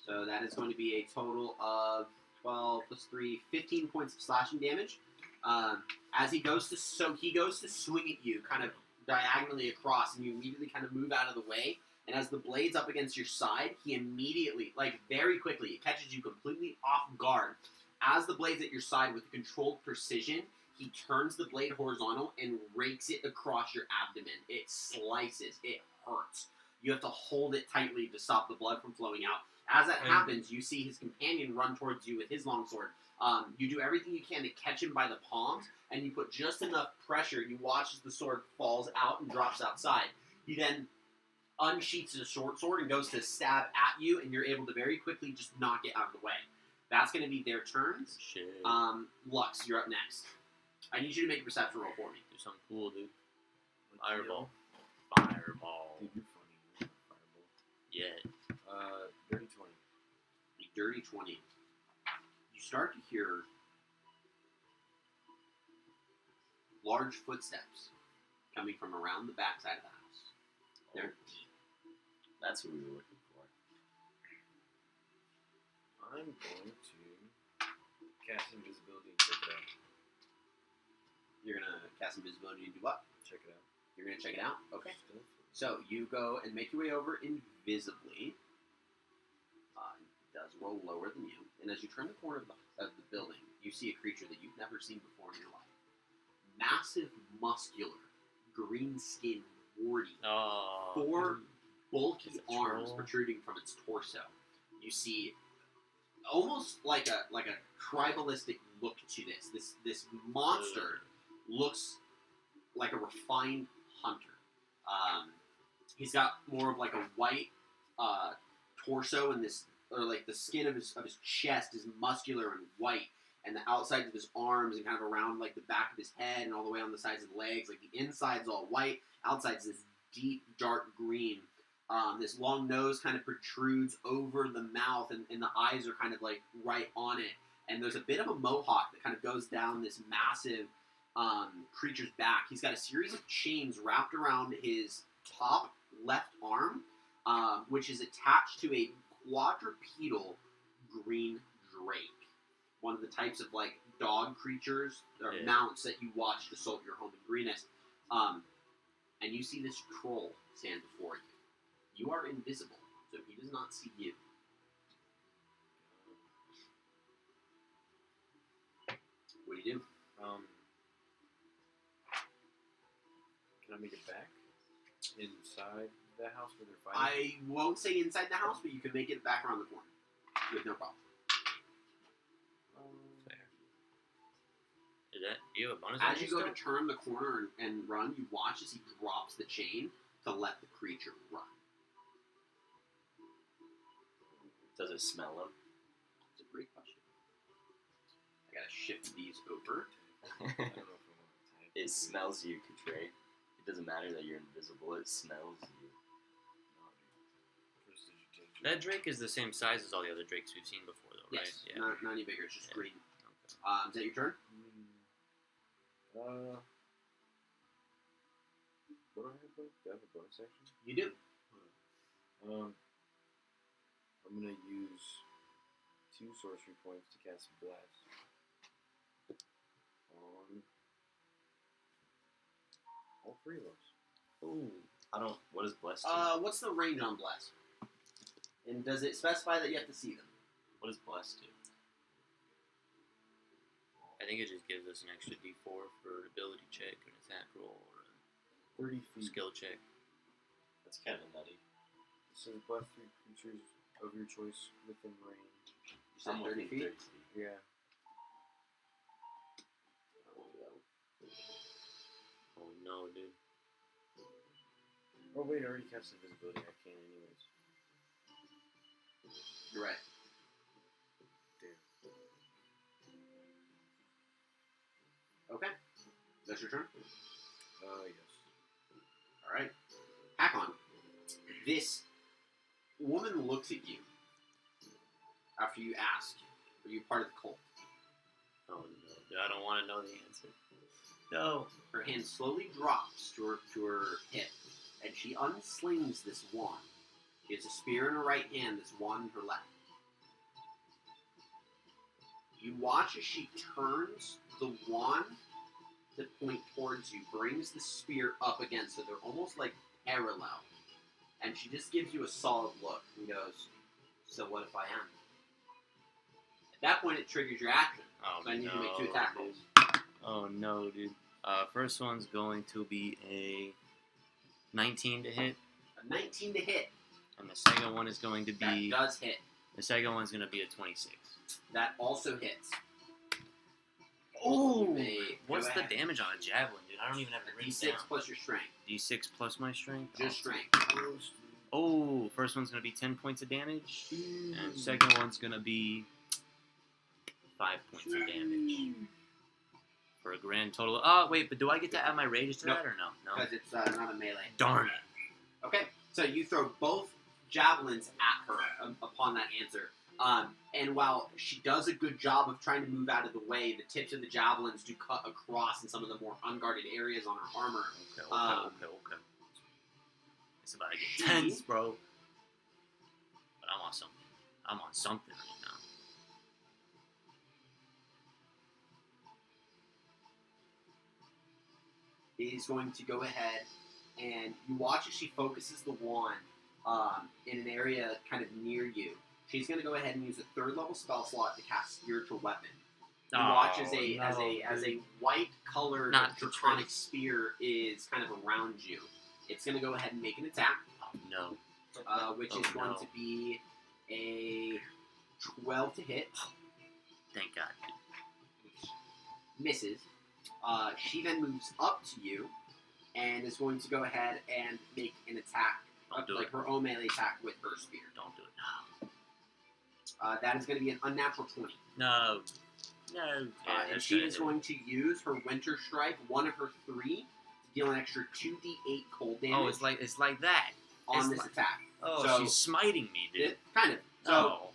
So that is going to be a total of 12 plus 3, 15 points of slashing damage. As he goes to swing at you, kind of diagonally across, and you immediately kind of move out of the way. And as the blade's up against your side, he immediately, very quickly, it catches you completely off guard. As the blade's at your side with controlled precision, he turns the blade horizontal and rakes it across your abdomen. It slices. It hurts. You have to hold it tightly to stop the blood from flowing out. As that happens, you see his companion run towards you with his longsword. You do everything you can to catch him by the palms, and you put just enough pressure. You watch as the sword falls out and drops outside. He then unsheaths his short sword and goes to stab at you, and you're able to very quickly just knock it out of the way. That's going to be their turns. Shit. Lux, you're up next. I need you to make a perception roll for me. Do something cool, dude. Fireball. Fireball. Dude, you're funny. Fireball. Yeah. Dirty 20. A dirty 20. You start to hear large footsteps coming from around the backside of the house. They're deep. That's what we were looking for. I'm going to cast invisibility and check it out. You're going to cast invisibility and do what? Check it out. You're going to check it out? Okay. Stealth. So you go and make your way over invisibly. It does roll lower than you. And as you turn the corner of the building, you see a creature that you've never seen before in your life. Massive, muscular, green-skinned, warty. Oh. 4 bulky Is it arms troll? protruding from its torso. You see almost like a tribalistic look to this. This monster looks like a refined hunter. He's got more of like a white torso, and the skin of his chest is muscular and white, and the outsides of his arms and kind of around like the back of his head and all the way on the sides of the legs. Like the inside's all white, outside's this deep dark green. This long nose kind of protrudes over the mouth, and the eyes are kind of like right on it. And there's a bit of a mohawk that kind of goes down this massive creature's back. He's got a series of chains wrapped around his top left arm, which is attached to a quadrupedal green drake. One of the types of like dog creatures or mounts that you watch to assault your home in Greenest. And you see this troll stand before you. You are invisible, so he does not see you. What do you do? Can I make it back inside the house where they're fighting? I won't say inside the house, but you can make it back around the corner with no problem. Fair. Do you have a bonus? As you go to turn the corner and run, you watch as he drops the chain to let the creature run. Does it smell him? That's a great question. I gotta shift these over. I don't know if I want to type. It smells you, Katray. It doesn't matter that you're invisible, it smells you. Prestidigitation. That drake is the same size as all the other drakes we've seen before, though, right? Yes, not any bigger, it's just green. Okay. Is that your turn? What do I have? Do I have a bonus action? You do. I'm gonna use 2 sorcery points to cast Blast on all 3 of those. Ooh. What does Bless do? What's the range on Bless? And does it specify that you have to see them? What does Bless do? I think it just gives us an extra D4 for an ability check, an attack roll, or 30 a feet. skill check. That's kind of nutty. So blast 3 creatures of your choice within range. You said I'm 30 within feet? 30 feet. Yeah. Oh no, dude. Oh wait, I already cast invisibility. I can't anyways. You're right. Damn. Okay. That's your turn? Yes. Alright. Hakon. This woman looks at you after you ask, are you part of the cult? Oh no, dude, I don't want to know the answer. No. Her hand slowly drops to her hip, and she unslings this wand. She has a spear in her right hand, this wand in her left. You watch as she turns the wand to point towards you, brings the spear up against her. They're almost like parallel. And she just gives you a solid look and goes, so what if I am? At that point, it triggers your action. Oh, So I need no, you to make 2 attack rolls. Oh no, dude. First one's going to be a 19 to hit, A 19 to hit. and the second one is going to That be does hit. the second one's going to be a 26. That also hits. Oh, You may what's go the ahead. damage on a javelin, dude? I don't even have it written D6 down. plus your strength. D6 plus my strength. Just strength. Oh, first one's going to be 10 points of damage, and second one's going to be 5 points of damage. For a grand total. Oh, wait, but do I get to add my rage to Nope. that or no? No. Because it's not a melee. Darn it. Okay, so you throw both javelins at her upon that answer. And while she does a good job of trying to move out of the way, the tips of the javelins do cut across in some of the more unguarded areas on her armor. Okay. It's about to get tense, bro. But I'm on something. I'm on something right now. Is going to go ahead and you watch as she focuses the wand in an area kind of near you. She's going to go ahead and use a 3rd level spell slot to cast Spiritual Weapon. You watch as a white colored Not draconic Patrice. spear is kind of around you. It's going to go ahead and make an attack, Oh no. which Oh, is going no. to be a 12 to hit, Thank God. which misses. She then moves up to you and is going to go ahead and make an attack, Don't do like it. her own melee attack with her spear. Don't do it. That is going to be an unnatural 20. No. No. and that's she gonna is hit. going to use her Winter Strike, one of her 3, to deal an extra 2d8 cold damage Oh, it's like that. on it's this like- attack. Oh, So- she's smiting me, dude. Kind of. So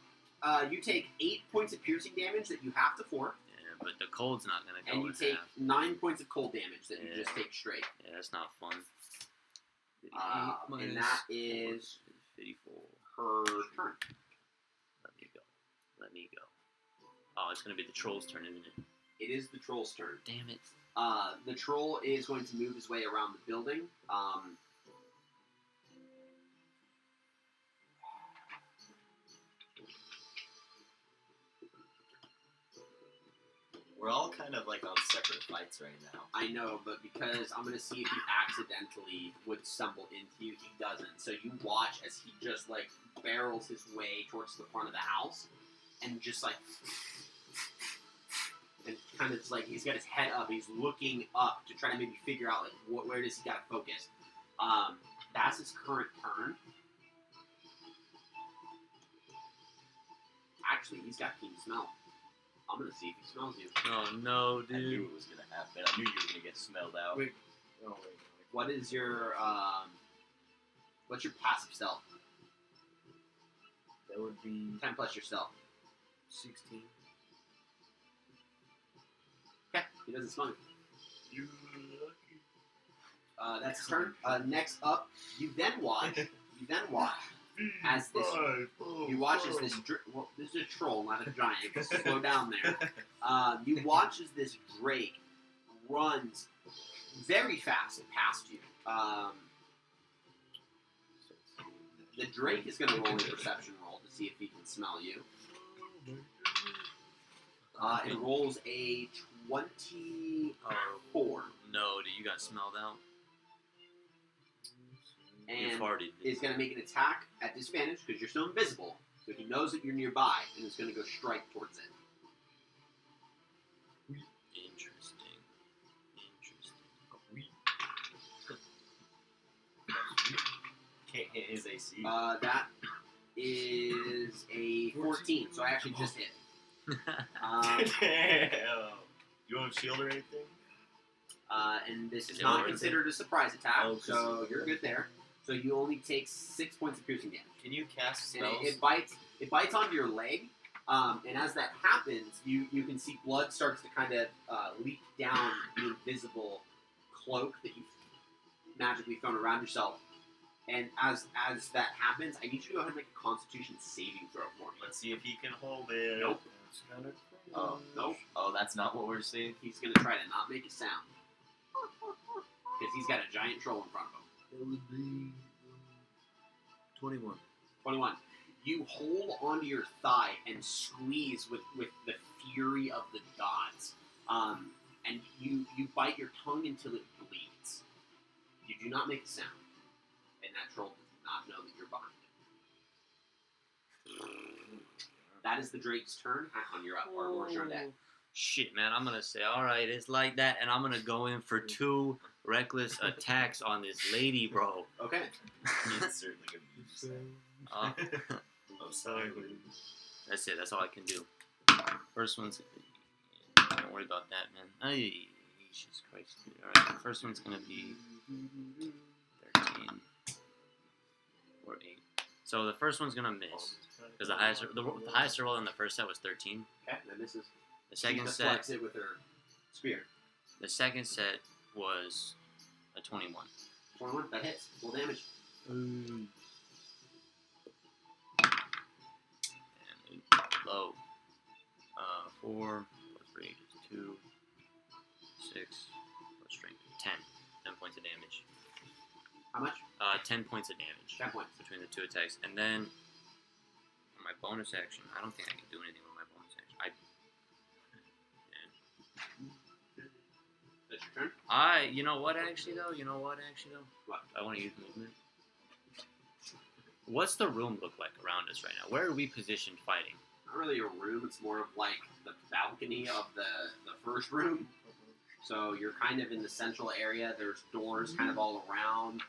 Oh. you take 8 points of piercing damage that you have to fork, Yeah, but the cold's not gonna go and you in take half. 9 points of cold damage that you Yeah. just take straight. Yeah, that's not fun. And that is 54. her turn. Let me go. Oh, it's gonna be the troll's turn, isn't it? It is the troll's turn. Damn it. The troll is going to move his way around the building. We're all kind of like on separate fights right now. I know, but because I'm going to see if he accidentally would stumble into you, he doesn't. So you watch as he just, like, barrels his way towards the front of the house, and just, like, and kind of, like, he's got his head up, he's looking up to try to maybe figure out, like, where does he got to focus. That's his current turn. Actually, he's got keen smell. I'm going to see if he smells you. Oh no, I knew dude. it was gonna happen. I knew you were gonna get smelled out. Wait. Oh, wait. What is your, what's your passive stealth? That would be 10 plus your stealth. 16. Okay, he doesn't smell you. You lucky. That's his turn. Next up, you then watch as this. You watch as this. Well, this is a troll, not a giant. Slow down there. You watch as this drake runs very fast past you. The drake is going to roll a perception roll to see if he can smell you. It rolls a 24. No, dude, you got smelled out. You And farted. is going to make an attack at disadvantage because you're still invisible. So he knows that you're nearby and is going to go strike towards it. Interesting. Can't hit his AC. That is a 14, so I actually just hit. Damn. You don't have shield or anything? And this is Is it not worth it? considered a surprise attack, Oh, 'cause so of- you're good there. So you only take 6 points of piercing damage. Can you cast And spells? it bites onto your leg, and as that happens, you can see blood starts to kind of leak down the invisible cloak that you've magically thrown around yourself. And as that happens, I need you to go ahead and make a Constitution saving throw for me. Let's see if he can hold it. Nope. That's kind of Oh, Nope. Oh, that's not what we're seeing. He's going to try to not make a sound. Because he's got a giant troll in front of him. It would be 21. 21. You hold onto your thigh and squeeze with the fury of the gods. And you bite your tongue until it bleeds. You do not make a sound. And that troll does not know that you're behind him. That is the Drake's turn. Hakon, you're up. Or your deck. Shit, man, I'm gonna say, alright, it's like that, and I'm gonna go in for 2 reckless attacks on this lady, bro. Okay. It's certainly going to be the Uh, I'm sorry. that's it, that's all I can do. First one's... Don't worry about that, man. Ay, Jesus Christ. Alright, first one's gonna be 13. Or 8. So the first one's gonna miss. Because the highest roll in the first set was 13. Okay, that misses. The second She set... deflects it with her spear. The second set was a 21. 21, that hits. Full damage. And low. 4 plus rage is 2. 6 plus strength 10. 10 points of damage. How much? 10 points of damage 10 points. between the 2 attacks. And then on my bonus action, I don't think I can do anything with my bonus action. That's your turn. You know what actually though? What? I want to use movement. What's the room look like around us right now? Where are we positioned fighting? Not really a room, it's more of like the balcony of the first room. So you're kind of in the central area. There's doors kind of all around.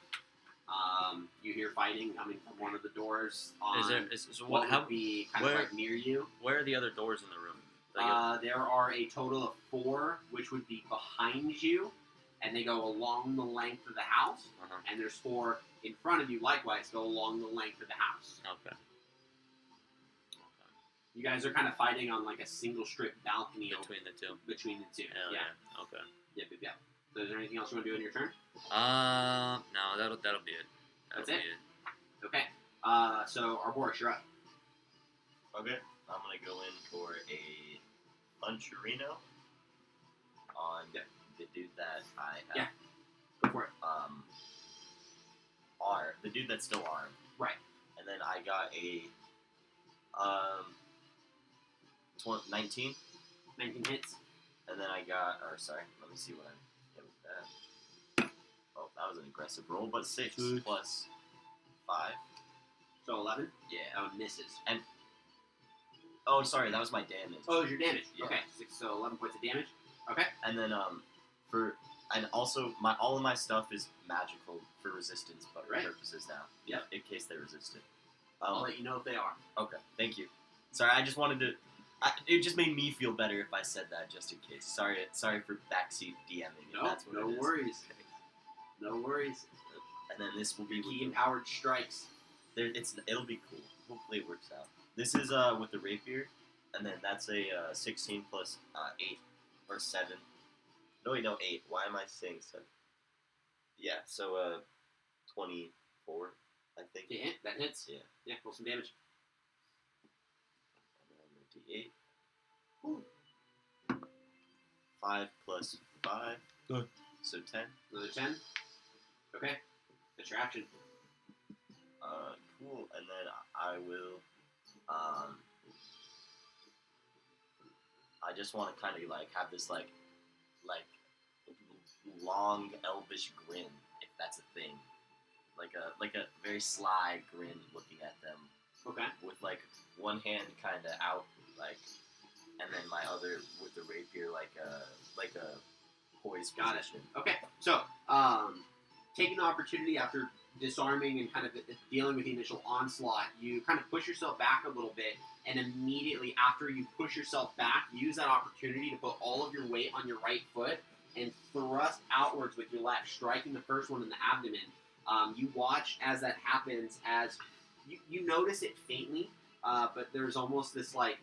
You hear fighting coming from one of the doors. What would be kind of like near you? Where are the other doors in the room? There are a total of 4, which would be behind you, and they go along the length of the house. Uh-huh. And there's 4 in front of you, likewise, go along the length of the house. Okay. You guys are kind of fighting on like a single strip balcony Between the two. between the two. Hell Yeah. yeah. Okay. Yeah. So is there anything else you want to do in your turn? No, that'll be it. That's be it? Okay. So Arboris, you're up. Okay, I'm going to go in for a Puncherino on the dude that I have. Yeah. Go for it. The dude that's still armed. Right. And then I got a 19. 19 hits. And then I got, let me see what I get with that. Oh, that was an aggressive roll, but 6 plus 5. So 11. Yeah. That one misses. Oh, sorry, that was my damage. Oh, it was your damage. Yeah. Okay. 6, so 11 points of damage. Okay. And then also all of my stuff is magical for resistance purposes now. Yep. In case they resist it. I'll let you know if they are. Okay, thank you. Sorry, I just wanted to. It just made me feel better if I said that, just in case. Sorry for backseat DMing. No, no worries. No worries. And then this will be Key empowered strikes. It'll be cool. Hopefully it works out. This is with the rapier, and then that's a 16 plus 8 or 7. No, wait, no, 8. Why am I saying 7? Yeah, so 24, I think. Yeah, that hits. Yeah. Yeah, roll some damage. D8. Ooh. 5 plus 5. Good. So 10. Another 10. Okay. That's your action. Cool. And then I will. I just want to kind of like have this like long elvish grin, if that's a thing. Like a very sly grin, looking at them. Okay. With like one hand kind of out, like, and then my other with the rapier, like a poised Got it. position. Okay. So, taking the opportunity after disarming and kind of dealing with the initial onslaught, you kind of push yourself back a little bit, and immediately after you push yourself back, use that opportunity to put all of your weight on your right foot and thrust outwards with your left, striking the first one in the abdomen. You watch as that happens, as you notice it faintly, but there's almost this like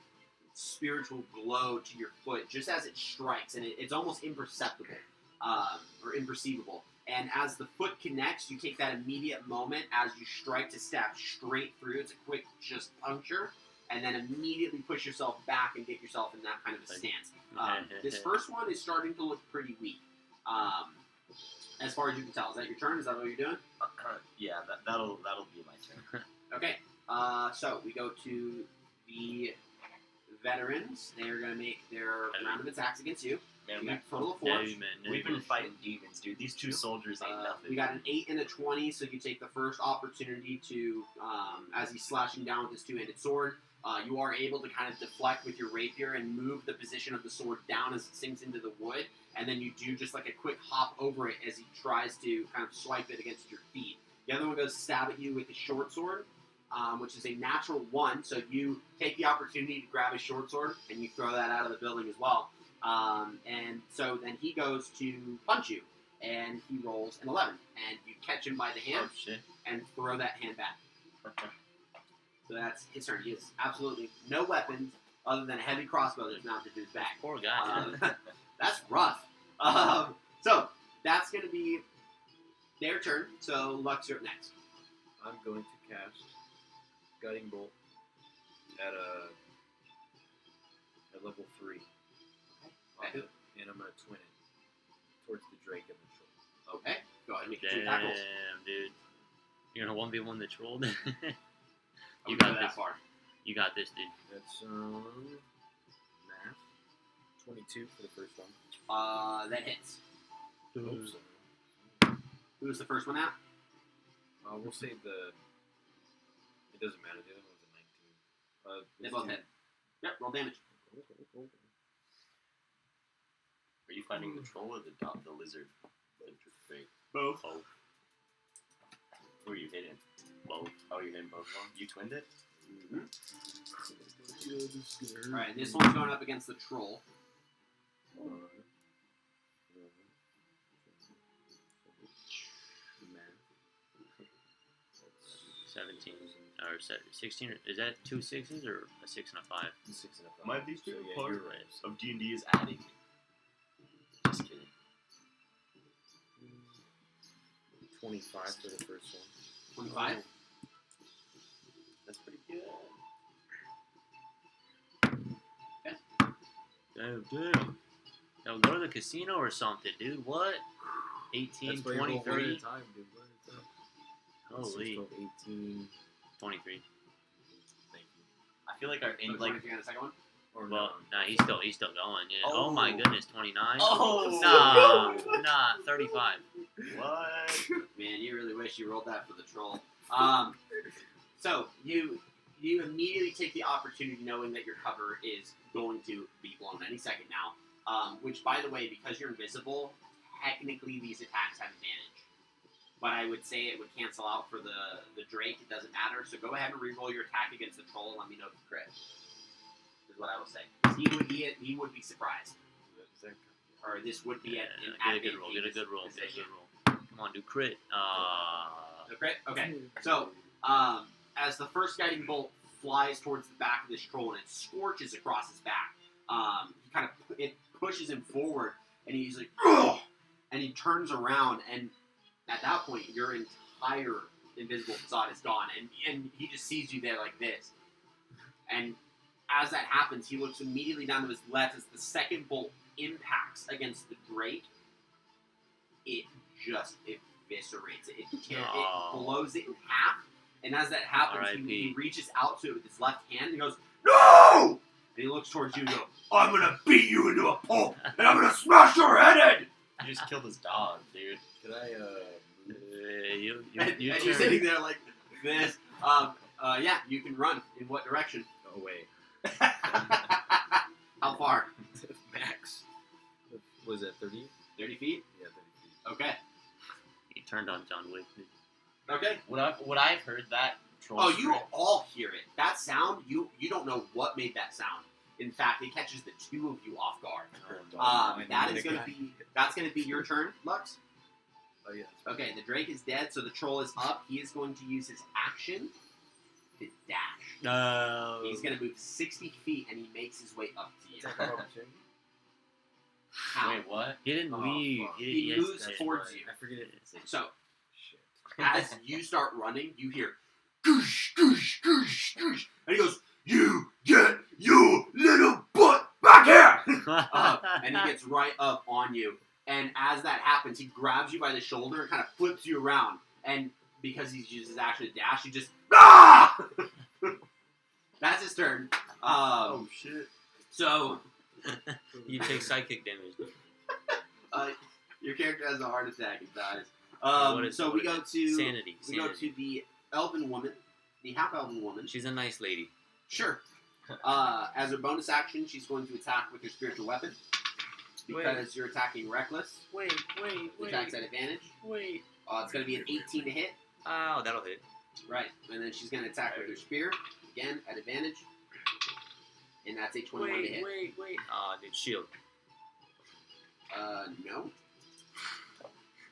spiritual glow to your foot just as it strikes, and it's almost imperceptible or imperceivable. And as the foot connects, you take that immediate moment as you strike to stab straight through. It's a quick just puncture, and then immediately push yourself back and get yourself in that kind of a stance. This first one is starting to look pretty weak. As far as you can tell. Is that your turn? Is that what you're doing? Yeah, that'll be my turn. Okay. So we go to the veterans. They are going to make their round of attacks against you. Man, We got a total of 4. we've been fighting demons, dude. These two soldiers ain't nothing. We got an 8 and a 20, so you take the first opportunity to, as he's slashing down with his two-handed sword, you are able to kind of deflect with your rapier and move the position of the sword down as it sinks into the wood, and then you do just like a quick hop over it as he tries to kind of swipe it against your feet. The other one goes to stab at you with his short sword, which is a natural 1, so you take the opportunity to grab his short sword, and you throw that out of the building as well. And so then he goes to punch you, and he rolls an 11, and you catch him by the hand and throw that hand back. So that's his turn. He has absolutely no weapons other than a heavy crossbow that's mounted to his back. Poor guy. That's rough. So that's going to be their turn. So Lux, you're up next. I'm going to cast Guiding Bolt at level 3. Okay. And I'm going to twin it towards the Drake and the Troll. Okay. Go ahead and make your Damn, two tackles. dude. You're gonna 1v1 the troll. I You wouldn't got go that this. far. You got this, dude. That's math. 22 for the first one. That hits. Oops. Who was the first one out? We'll say it doesn't matter. The other one's a 19. They both hit. Yep, roll damage. Are you fighting the troll or the lizard? Great. Both. Both. Who are you hitting? Both. Oh, you're hitting both of them? You twinned it? Alright, and this one's going up against the troll. 17 or 16. Is that 2 6s or a 6 and a 5? 6 and a 5. My least favorite part you're right. of D&D is adding. Just kidding. 25 for the first one. 25. That's pretty good. Damn. Now go to the casino or something, dude. What? 18, That's why you roll one at a 23. time, dude. One at a time. Holy. 18. 23. Thank you. I feel like our So in like 23 on the second one? Or Well, no. nah, he's still going. Yeah. Oh my Oh. goodness, 29. Oh. Nah, 35. what? Man, you really wish you rolled that for the troll. So you immediately take the opportunity knowing that your cover is going to be blown any second now. Which, by the way, because you're invisible, technically these attacks have advantage. But I would say it would cancel out for the Drake. It doesn't matter. So go ahead and re-roll your attack against the troll and let me know if you crit. Is what I will say. He would be surprised. Or this would be an Get a good roll. Get a good roll. Get a good roll. Come on, do crit. The crit? Okay. So, as the first guiding bolt flies towards the back of this troll and it scorches across his back, it pushes him forward, and he's like, ugh! And he turns around, and at that point, your entire invisible facade is gone, and he just sees you there like this. And as that happens, he looks immediately down to his left as the second bolt impacts against the Drake. It just eviscerates it. It blows it in half. And as that happens, he reaches out to it with his left hand and he goes, "No!" And he looks towards you and goes, "I'm going to beat you into a pulp and I'm going to smash your head in!" You just killed his dog, dude. Could I, You And you're turn. sitting there like this. Yeah, you can run. In what direction? away? How far? Max. Was it 30? 30 feet? Yeah, 30 feet. Okay. He turned on John Wick. Okay. Would I've heard that troll Oh, you scream? all hear it. That sound, you don't know what made that sound. In fact, it catches the two of you off guard. That's gonna be your turn, Lux. Oh yeah. That's Okay, the Drake is dead, so the troll is up. He is going to use his action to dash. No. He's going to move 60 feet, and he makes his way up to you. Attack of opportunity. How? Wait, what? He didn't Oh, leave. fuck. He yes, moves that's towards right. you. I forget it. So, Shit. as you start running, you hear, goosh, goosh, goosh, goosh. And he goes, you get your little butt back here! And he gets right up on you. And as that happens, he grabs you by the shoulder and kind of flips you around. And because he's used his action to dash, he just, ah! That's his turn. Shit. So, You take psychic damage. your character has a heart attack and dies. What is- So what we is go it? to Sanity. we go to the elven woman, the half elven woman. She's a nice lady. Sure. As her bonus action, she's going to attack with her spiritual weapon because you're attacking reckless. Wait. Attacks at advantage. Wait. It's going to be an 18 to hit. Oh, that'll hit. Right, and then she's going to attack with her spear again at advantage, and that's a 21 to hit. Wait. Oh, dude, shield. No.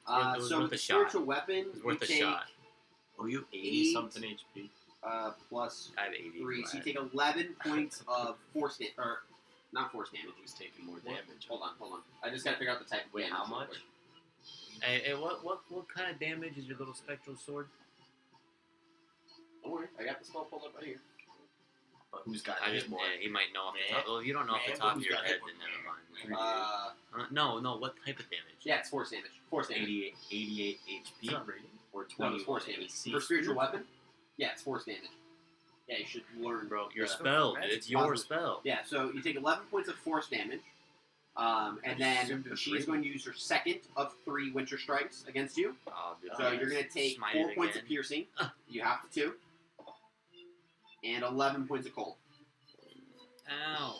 It was So worth with the a shot. spiritual weapon, It was worth you a take shot. Oh, you 80 80 something HP. Plus I have 80. 3, so you right. take 11 points of force damage, or not force damage. He's taking more damage. Hold on. I just gotta figure out the type of Wait, damage. how real much? quick. Hey, what kind of damage is your little spectral sword? Don't worry, I got the spell pulled up right here. But who's got I hit just more? He might know off the Man. top. Well, if you don't know off the Man, top of who's your got head, hit then more? never mind. No, what type of damage? Yeah, it's force damage. Force damage. 88 It's HP not rating. or No, 20 it's force damage. AC. For spiritual weapon? Yeah, it's force damage. Yeah, you should learn. Bro, your the- spell, magic dude. It's your positive. spell. Yeah, so you take 11 points of force damage, and then assumed it was she's rating. going to use her second of 3 winter strikes against you. Oh, dude. So you're going to take Smite 4 it points of again. piercing. You have to 2. And 11 points of cold. Ow.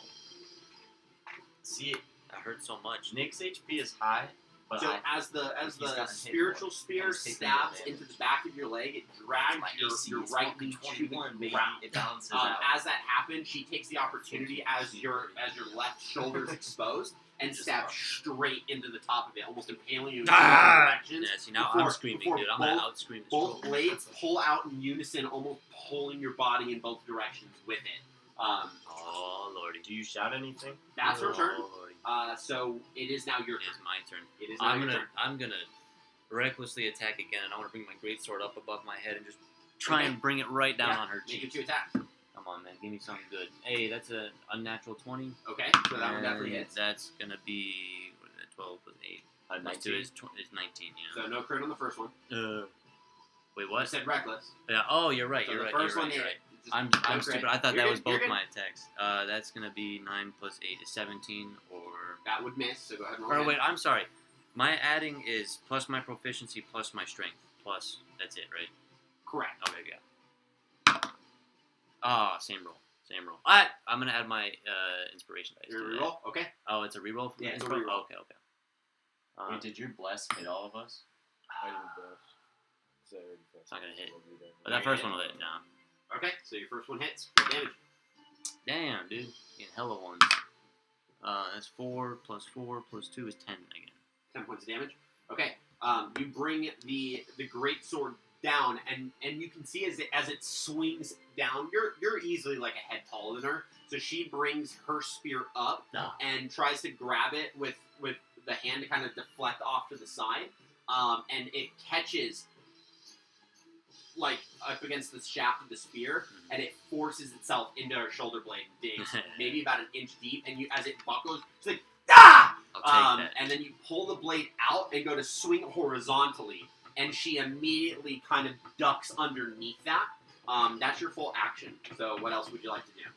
See, That hurt so much. Nick's HP is high, but So I, as the he's gotten hit spiritual more. spear He's taken stabs more damage. into the back of your leg, it drags my your AC is right fucking knee to the 21, baby. ground. It balances out. As that happens, she takes the opportunity as your left shoulder is exposed and Just stabs rush. straight into the top of it, almost impaling you in Ah! both directions. Yeah, see, now Before- I'm screaming, before dude. I'm going to both- out-scream this Both troll. blades pull out in unison, almost pulling your body in both directions with it. Oh, lordy. Do you shout anything? That's her turn. Oh, lordy. So it is now your It turn. is my turn. It is now I'm your gonna turn. recklessly attack again, and I want to bring my great sword up above my head and just try Okay. and bring it right down Yeah, on her Make cheek. it 2 attacks. Come on, man, give me something good. Hey, that's a unnatural 20. Okay, so that one definitely and hits. That's gonna be what is that, 12 plus 8. Plus 2 19. is 19. Yeah. So no crit on the first one. Wait, I what? said reckless. Yeah. Oh, you're right. So you're the right. first you're one right, you're hit. right. Just I'm no crit. stupid. I thought You're that good, was you're both good. my attacks. That's gonna be 9 plus 8 is 17, or. That would miss, so go ahead and roll Or again. wait, I'm sorry. My adding is plus my proficiency plus my strength plus. That's it, right? Correct. Okay, yeah. Ah, same roll. I'm gonna add my inspiration dice. You're to gonna that. reroll? Okay. Oh, it's a reroll. For Yeah, the it's a inspo? reroll. Okay. Wait, did your bless hit all of us? I didn't bless. So I already passed. It's not gonna hit. Lovely there. But that first one will hit. Nah. Okay, so your first one hits. Roll damage. Damn, dude. Getting hella ones. That's 4 plus 4 plus 2 is 10 again. 10 points of damage. Okay. You bring the great sword down, and you can see as it swings down, you're easily like a head taller than her. So she brings her spear up No. and tries to grab it with the hand to kind of deflect off to the side, and it catches like up against the shaft of the spear, and it forces itself into her shoulder blade and digs maybe about an inch deep, and as it buckles, it's like ah! I'll take that. And then you pull the blade out and go to swing horizontally, and she immediately kind of ducks underneath that. That's your full action. So what else would you like to do?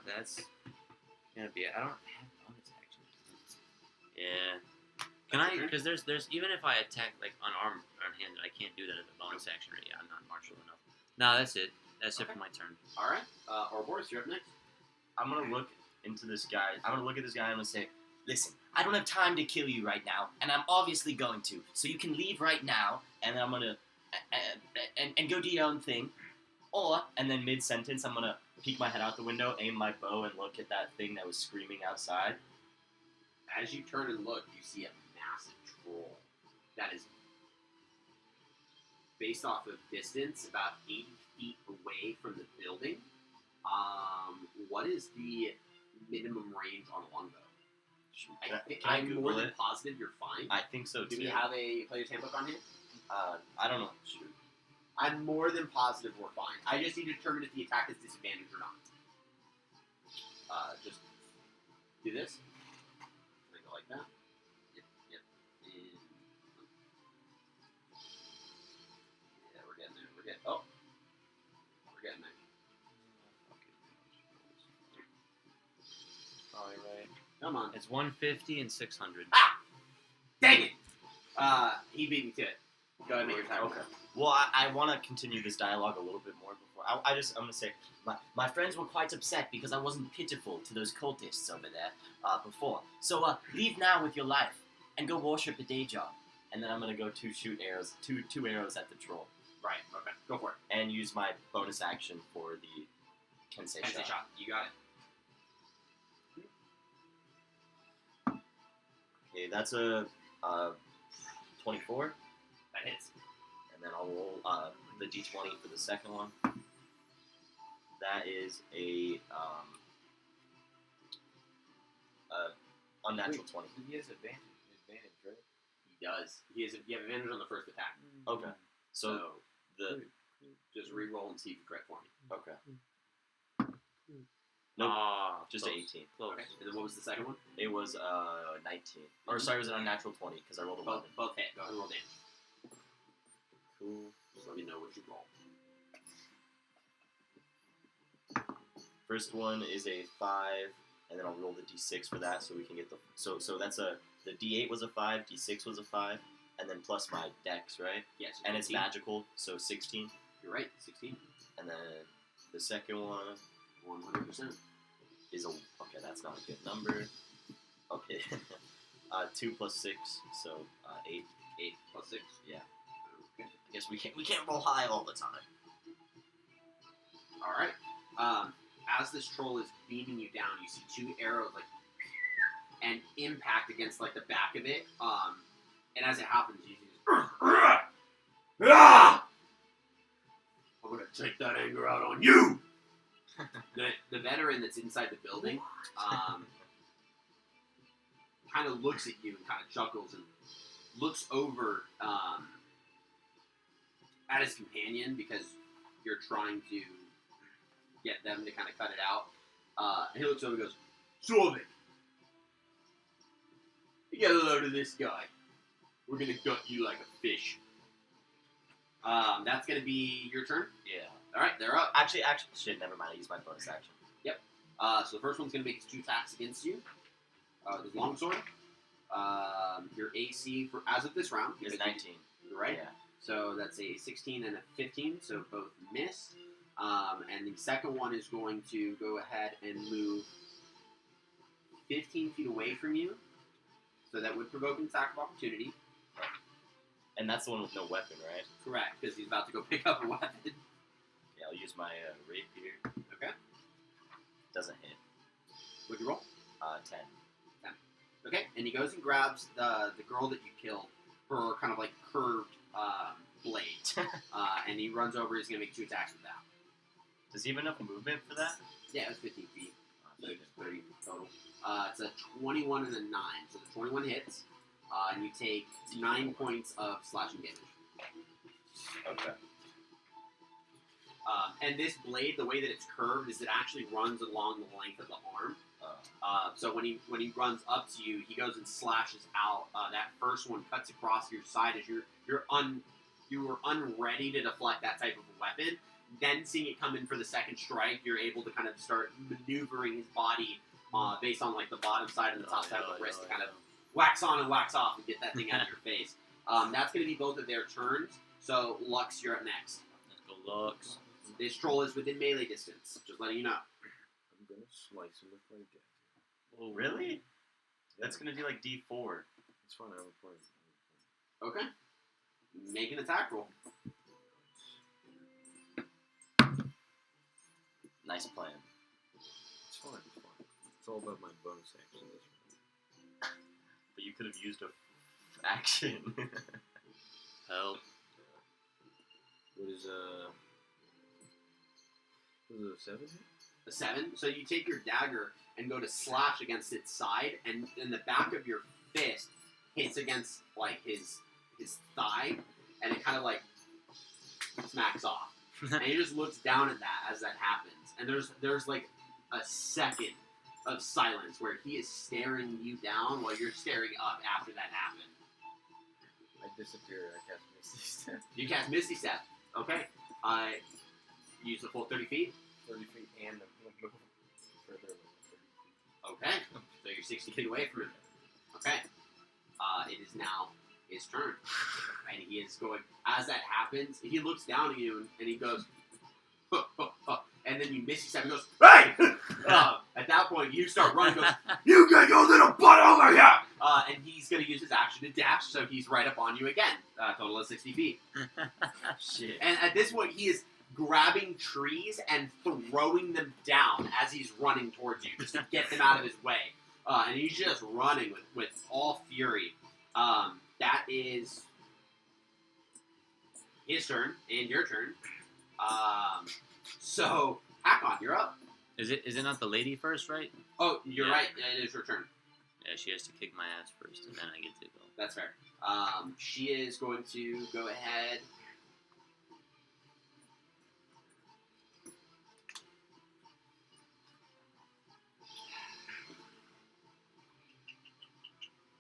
That's gonna be. I don't have bonus action. Yeah. Can I? Because there's even if I attack like unarmed or unhanded, I can't do that as a bonus action. Right? Yeah, I'm not martial enough. No, that's it. That's it Okay. for my turn. All right, Ouroboros, you're up next. I'm gonna look into this guy. I'm gonna look at this guy and I'm gonna say, listen, I don't have time to kill you right now, and I'm obviously going to. So you can leave right now, and then I'm gonna and go do your own thing. Or, and then mid-sentence, I'm gonna peek my head out the window, aim my bow, and look at that thing that was screaming outside. As you turn and look, you see a massive troll that is based off of distance, about 80 feet away from the building. What is the minimum range on a longbow? I'm more than positive you're fine. I think so too. Do we have a player's handbook on hand? I don't know. Shoot. I'm more than positive we're fine. I just need to determine if the attack is disadvantaged or not. Just do this. Can I go like that? Yep. And yeah, we're getting there. We're getting there. Probably right. Come on. It's 150 and 600. Dang it! He beat me to it. Go ahead and make your attack. Okay. Well, I want to continue this dialogue a little bit more before. I'm going to say, my friends were quite upset because I wasn't pitiful to those cultists over there before. So leave now with your life and go worship a day job. And then I'm going to go shoot arrows, two arrows at the troll. Right, okay. Go for it. And use my bonus action for the Kensei shot. You got it. Okay, that's a 24. That hits. And then I'll roll the d20 for the second one. That is a unnatural 20. He has advantage, right? He does. You have advantage on the first attack. Okay. So the just re-roll and see if you correct for me. okay. Nope. Just close. an 18. Close. Okay. And then what was the second one? It was 19. Or sorry, it was an unnatural 20 because I rolled 11. Both hit. Go ahead and roll damage. Cool. Just let me know what you roll. First one is a 5, and then I'll roll the d6 for that so we can get the... So that's the d8 was a 5, d6 was a 5, and then plus my dex, right? Yes. And it's magical, so 16. You're right, 16. And then the second one 100%. is a... Okay, that's not a good number. Okay. 2 plus 6, so 8. 8 plus 6? Yeah. Okay. I guess we can't roll high all the time. Alright. As this troll is beaming you down, you see 2 arrows, and impact against, the back of it. And as it happens, you see this, I'm gonna take that anger out on you! The veteran that's inside the building, kind of looks at you and kind of chuckles and looks over, at his companion because you're trying to get them to kind of cut it out. And he looks over and goes, Sorvik, you get a load of this guy. We're going to gut you like a fish. That's going to be your turn. Yeah. Alright, they're up. Actually, shit, never mind. I use my bonus action. Yep. So the first one's going to make his 2 attacks against you. With his longsword. Your AC, for as of this round, It's 19. You're right? Yeah. So that's a 16 and a 15, so both miss. And the second one is going to go ahead and move 15 feet away from you. So that would provoke an attack of opportunity. And that's the one with no weapon, right? Correct, because he's about to go pick up a weapon. Okay, I'll use my rapier. Okay. Doesn't hit. What'd you roll? 10. Okay, and he goes and grabs the girl that you killed, her kind of curved blade. And he runs over, he's going to make 2 attacks with that. Does he have enough movement for that? Yeah, it was 15 feet. So just 30 total. It's a 21 and a 9. So the 21 hits, and you take 9 points of slashing damage. Okay. And this blade, the way that it's curved, is it actually runs along the length of the arm. So when he runs up to you, he goes and slashes out. That first one cuts across your side as you were unready to deflect that type of a weapon. Then seeing it come in for the second strike, you're able to kind of start maneuvering his body based on the bottom side and the top side of the wrist to kind of wax on and wax off and get that thing out of your face. That's going to be both of their turns. So Lux, you're up next. Let's go, Lux. This troll is within melee distance. Just letting you know. I'm gonna slice him with my deck. Oh, really? That's gonna be like D4. It's fine, I have a plan. Okay. Make an attack roll. Nice plan. It's fine, it's fine. It's all about my bonus action this round. But you could have used a action. Help. What is a 7? A 7. So you take your dagger and go to slash against its side, and in the back of your fist hits against like his thigh, and it kind of like smacks off. And he just looks down at that as that happens, and there's like a second of silence where he is staring you down while you're staring up after that happened. I disappear. I cast Misty Step. You cast Misty Step. Okay. Use the full 30 feet. 30 feet and move further away. 30 feet. Okay. So you're 60 feet away from him. Okay. It is now his turn. And he is going, as that happens, he looks down at you and he goes, huh, huh, huh. And then you miss his step and goes, hey! At that point, you start running, goes, you get your little butt over here! And he's going to use his action to dash, so he's right up on you again. Total of 60 feet. Shit. And at this point, he is grabbing trees and throwing them down as he's running towards you, just to get them out of his way. And he's just running with all fury. That is his turn and your turn. So, Hakon, you're up. Is it not the lady first, right? Oh, you're Yeah. right. It is your turn. Yeah, she has to kick my ass first, and then I get to go. That's fair. She is going to go ahead.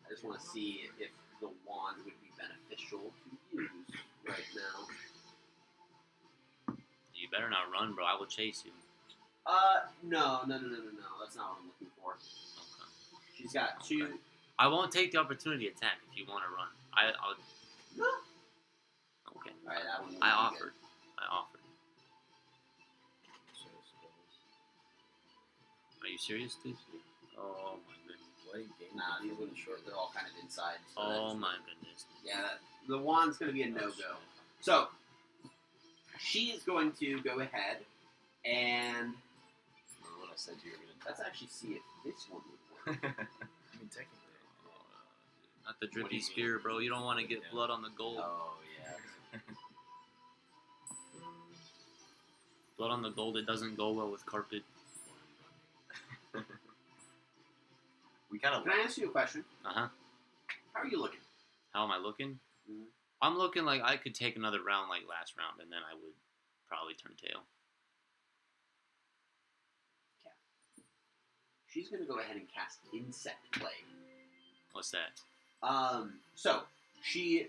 I just want to see if the wand would be beneficial to use right now. You better not run, bro. I will chase you. No. That's not what I'm looking for. Okay. She's got 2. Okay. I won't take the opportunity attack if you want to run. I'll. No. Okay. All right, that one. I offered. Are you serious, dude? Oh my goodness. What game? Nah, these ones short. They're all kind of inside. So Oh that's- my goodness. Yeah, the wand's going to be a no-go. So, she is going to go ahead and When I said you were gonna. let's actually see if this one would work. I mean, technically. Not the What do drippy you spear, mean? bro. You don't want to get Yeah. blood on the gold. Oh yeah. Blood on the gold, it doesn't go well with carpet. We kind of. Can I ask you a question? Uh-huh. How are you looking? How am I looking? Mhm. I'm looking like I could take another round like last round, and then I would probably turn tail. She's going to go ahead and cast Insect Plague. What's that? So she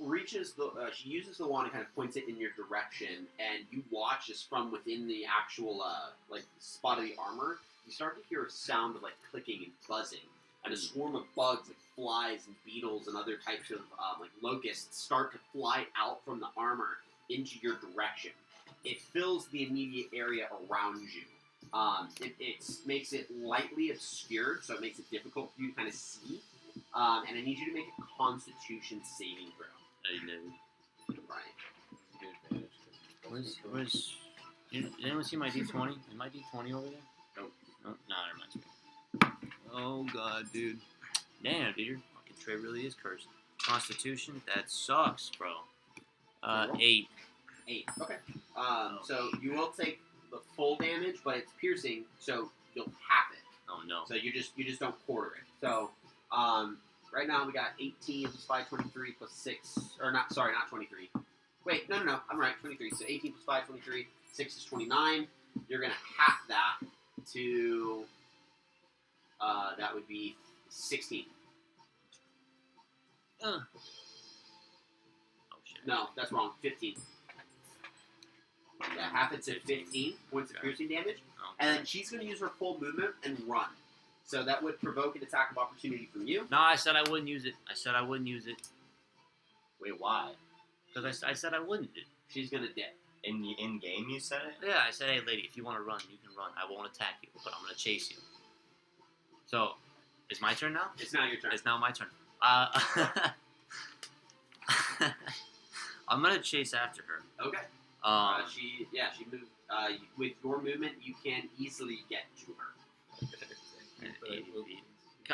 reaches she uses the wand and kind of points it in your direction, and you watch as from within the actual like spot of the armor, you start to hear a sound of like clicking and buzzing, and a swarm of bugs like flies and beetles and other types of like locusts start to fly out from the armor into your direction. It fills the immediate area around you. It makes it lightly obscured, so it makes it difficult for you to kind of see. And I need you to make a Constitution saving throw. I know. Right. Where's? Did anyone see my D20? Is my D20 over there? Nope. Nope. Nah, never mind. Oh god, dude. Damn, dude. Fucking Trey really is cursed. Constitution? That sucks, bro. 8. 8. Okay. So you will take the full damage, but it's piercing, so you'll half it. Oh no. So you just don't quarter it. So right now we got 18 plus 5, 23 plus 6, or not? Sorry, not 23. Wait, no, I'm right. 23. So 18 plus 5, 23. 6 is 29. You're gonna half that to that would be 16. Oh shit. No, that's wrong. 15. Yeah, half it to 15 points of Okay. piercing damage. Oh, And then she's going to use her full movement and run. So that would provoke an attack of opportunity from you. no, I said I wouldn't use it. Wait, why? Because I said I wouldn't. She's going to dip. In game you said it? Yeah, I said, hey, lady, if you want to run, you can run. I won't attack you, but I'm going to chase you. So, it's my turn now? It's now your turn. It's now my turn. I'm going to chase after her. Okay. She moved. With your movement, you can easily get to her. 80 feet.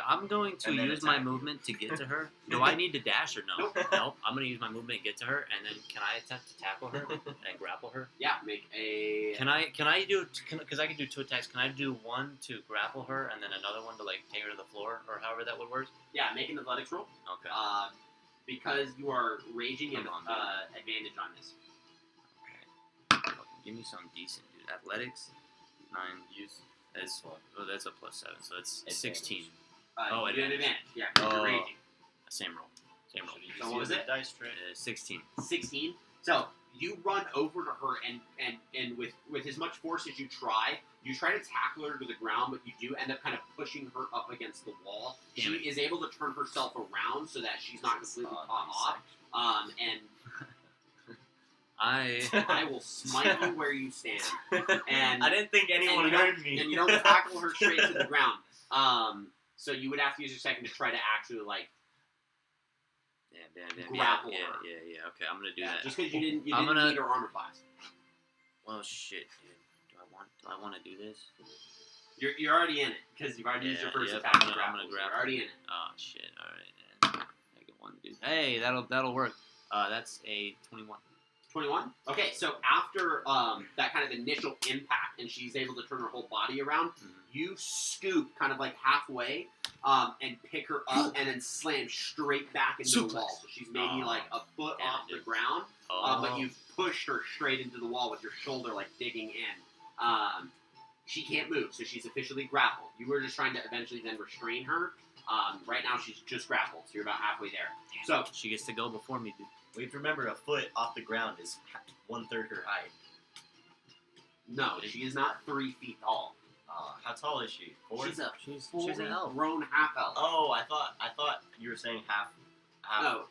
I'm going to And then use my attack you. movement to get to her. Do I need to dash or no? Nope. I'm going to use my movement to get to her, and then can I attempt to tackle her and grapple her? Yeah, make a. Can I do because I can do 2 attacks? Can I do one to grapple her and then another one to like take her to the floor or however that would work? Yeah, make an athletics roll. Okay. Because you are raging, you have Come on, advantage on this. Okay. Give me some decent, dude. Athletics, 9. Use That's this one. that's a +7, so that's Advantage. 16. Oh, you have advantage. advantage. Yeah, 'cause you're Oh. raging. Same roll. Same roll. Should you So just what was use a it? dice tray? 16. 16. So you run over to her and with as much force as you try to tackle her to the ground, but you do end up kind of pushing her up against the wall. Damn She it. is able to turn herself around so that she's not completely caught off. And I I will smite you where you stand. And I didn't think anyone and you don't- heard me. And you don't tackle her straight to the ground. So you would have to use your second to try to actually like damn. grapple Yeah. her. Okay, I'm gonna do that. just because you didn't I'm gonna- need her armor class. Well, shit, dude. Do I want to do this? You're already in it because you've already used your first yep, attack. I'm to gonna grapple, so grapple. You're already in it. Oh shit! All right, then. I get one, dude. Hey, that'll work. That's a 21. 21? Okay, so after that kind of initial impact and she's able to turn her whole body around, you scoop kind of like halfway and pick her up and then slam straight back into the wall. So she's maybe like a foot Damn it, off the dude. ground, Oh, but you've pushed her straight into the wall with your shoulder like digging in. She can't move, so she's officially grappled. You were just trying to eventually then restrain her. Right now she's just grappled, so you're about halfway there. So she gets to go before me, dude. We have to remember a foot off the ground is 1/3 her height. no, she is not 3 feet tall. How tall is she? 4? She's a She's fully an elf. grown half elf. Oh, I thought you were saying half. No,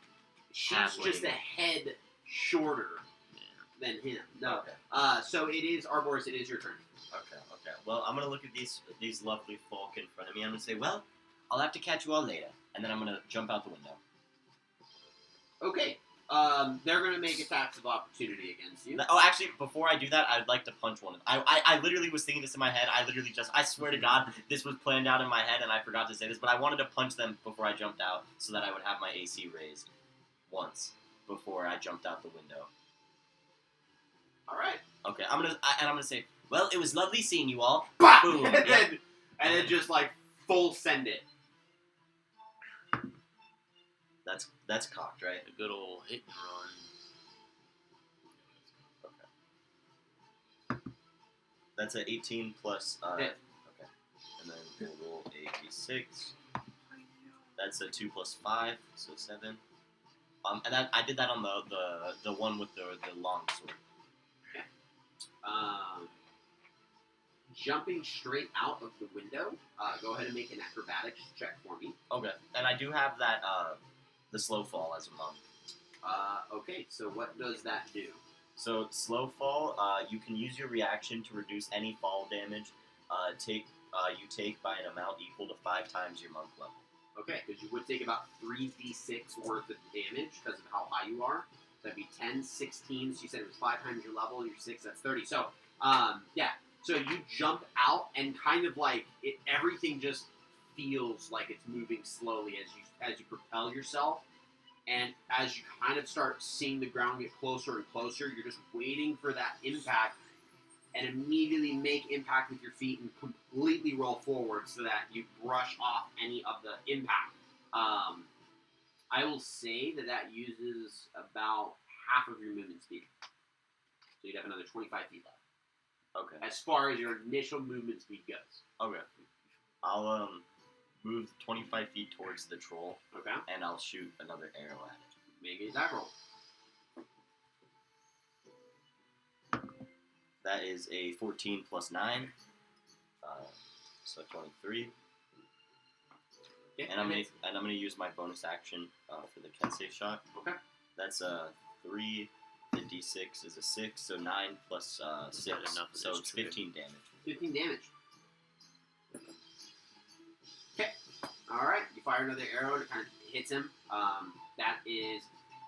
she's halfway. just a head shorter than him. No. Okay. So it is Arboris. It is your turn. Okay. Well, I'm gonna look at these lovely folk in front of me. I'm gonna say, well, I'll have to catch you all later, and then I'm gonna jump out the window. Okay. They're gonna make attacks of opportunity against you. Oh, actually, before I do that, I'd like to punch one. I literally was thinking this in my head. I swear to God, this was planned out in my head, and I forgot to say this. But I wanted to punch them before I jumped out, so that I would have my AC raised once before I jumped out the window. All right. Okay, I'm gonna say, well, it was lovely seeing you all. Bah! Boom. and then just like full send it. That's cocked, right? A good old hit and run. That's an 18 plus. Hit. Okay, and then we'll roll a d6. That's a 2 plus 5, so 7. And I did that on the one with the long sword. Jumping straight out of the window. Go ahead and make an acrobatics check for me. Okay, and I do have that the slow fall as a monk. Okay. So what does that do? So slow fall, you can use your reaction to reduce any fall damage. You take by an amount equal to 5 times your monk level. Okay, because you would take about 3d6 worth of damage because of how high you are. So that'd be 10, 16. So you said it was 5 times your level. You're 6. That's 30. So yeah. So you jump out and kind of like everything just feels like it's moving slowly as you propel yourself. And as you kind of start seeing the ground get closer and closer, you're just waiting for that impact and immediately make impact with your feet and completely roll forward so that you brush off any of the impact. I will say that uses about half of your movement speed. So you'd have another 25 feet left. Okay. As far as your initial movement speed goes. Okay. I'll move 25 feet towards the troll, Okay? and I'll shoot another arrow at it. Make an attack roll. That is a 14 plus 9, so 23. Yeah, And I'm gonna use my bonus action for the Kensei shot. Okay. That's a 3. The d6 is a 6, so 9 plus 6, enough of so this it's trigger? 15 damage. 15 damage. Okay. Alright, you fire another arrow and it kind of hits him. That is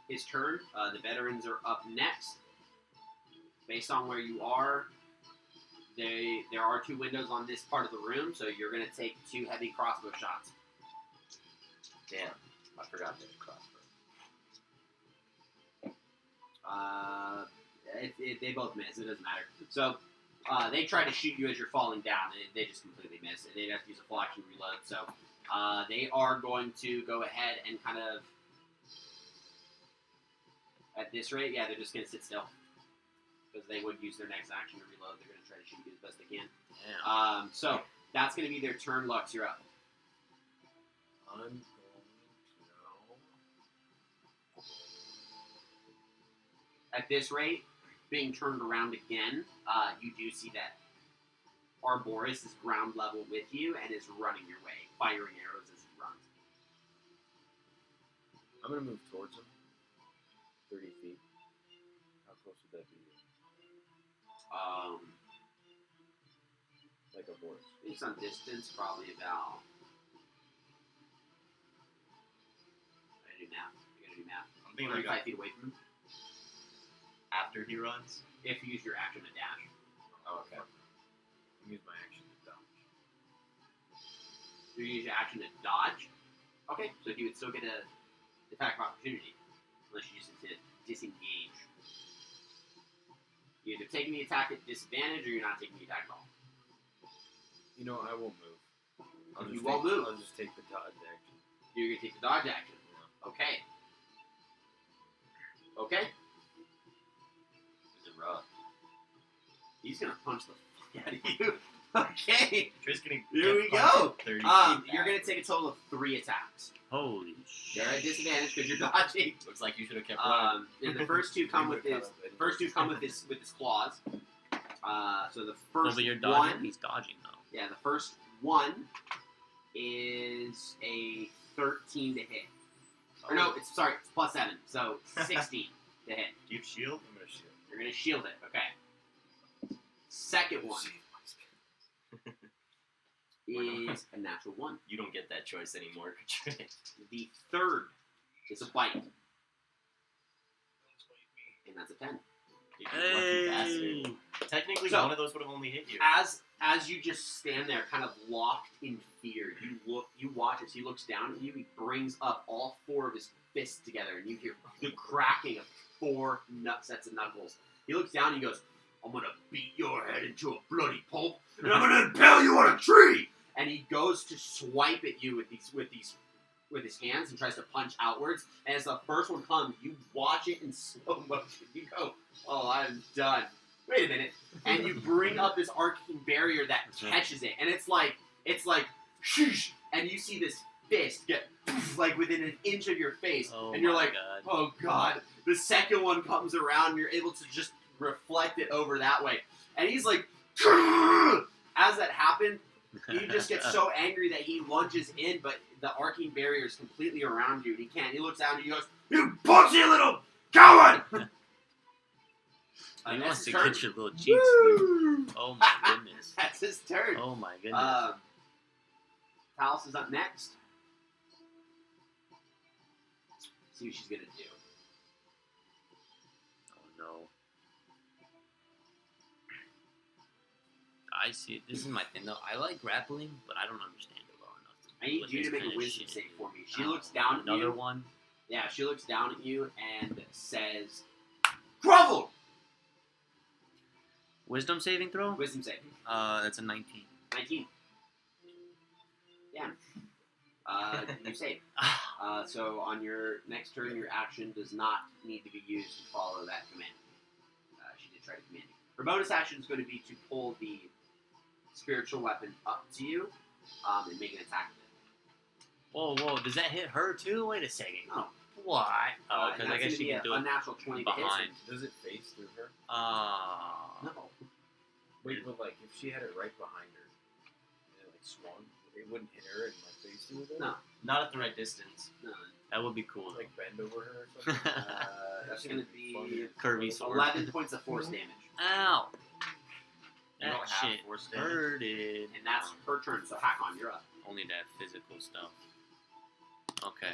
his turn. The veterans are up next. Based on where you are, there are 2 windows on this part of the room, so you're going to take 2 heavy crossbow shots. Damn, I forgot they had crossbow. They both miss. It doesn't matter. So they try to shoot you as you're falling down. They just completely miss. They'd have to use a full action reload. So they are going to go ahead and kind of, at this rate, yeah, they're just going to sit still. Because they would use their next action to reload. They're going to try to shoot you as best they can. Damn. So that's going to be their turn. Lux, you're up. I'm going to At this rate, being turned around again, you do see that Arboris is ground level with you and is running your way, firing arrows as he runs. I'm gonna move towards him. 30 feet. How close would that be? Like a horse. Based on distance, probably about. I gotta do math. I'm thinking like 35 feet away from him. after he runs. If you use your action to dash. Oh, okay. Use my action to dodge. You use your action to dodge. Okay, so he would still get a attack of opportunity, unless you use it to disengage. You're either taking the attack at disadvantage, or you're not taking the attack at all. You know, I won't move. You won't move? I'll just take the dodge action. You're gonna take the dodge action. Yeah. Okay. Okay. Is it rough? He's gonna punch the fuck out of you. Okay. Trish getting Here we punched go. 30 feet You're back. gonna take a total of 3 attacks. Holy shit. They're at disadvantage because you're dodging. Looks like you should have kept running. And the first two come with his claws. So the No, first but you're dodging. one, He's dodging though. yeah, the first one is a 13 to hit. Or no, it's plus 7, so 16 to hit. Do you have shield? I'm gonna shield. You're gonna shield it, okay. Second one is a natural 1. You don't get that choice anymore, Trish. The third is a bite, and that's a 10. You lucky bastard. Technically, So- one of those would have only hit you. As you just stand there, kind of locked in fear, you watch as he looks down at you. He brings up all 4 of his fists together, and you hear the cracking of 4 sets of knuckles. He looks down and he goes, "I'm gonna beat your head into a bloody pulp, and I'm gonna impale you on a tree." And he goes to swipe at you with his hands and tries to punch outwards. And as the first one comes, you watch it in slow motion. You go, "Oh, I'm done." Wait a minute. And you bring up this arcane barrier that catches it. And it's like, shoosh, and you see this fist get, like, within an inch of your face. Oh and you're my like, God. "Oh, God." The second one comes around, and you're able to just reflect it over that way. And he's like, as that happened, he just gets so angry that he lunges in, but the arcane barrier is completely around you, and he can't. He looks down and he goes, "You pussy little coward!" He That's wants his to turn. get your little cheeks, dude. Woo! Oh my goodness. That's his turn. Oh my goodness. Talis is up next. See what she's gonna do. Oh no. I see. This is my thing though. I like grappling, but I don't understand it well enough. I need with you to this make kind a of wisdom shit. save for me. She Oh, looks down at you. Another one. Yeah, she looks down at you and says, "Grovel!" Wisdom saving throw. Wisdom save. That's a 19. 19. Yeah. You save. So on your next turn, your action does not need to be used to follow that command. She did try to command you. Her bonus action is going to be to pull the spiritual weapon up to you and make an attack with it. Whoa! Does that hit her too? Wait a second. No. Why? Oh, And because I that's guess gonna she be can do a it natural 20 to hit. behind. Does it face through her? No. Wait, but like if she had it right behind her, and it like swung, it wouldn't hit her and like face through her. No. Not at the right distance. No. That would be cool. Like bend over her or something. That's going to be Curvy sword. 11 points of force damage. Ow! You don't That have shit force damage. hurted. And that's her turn, so Hakon, you're up. Only that physical stuff. Okay.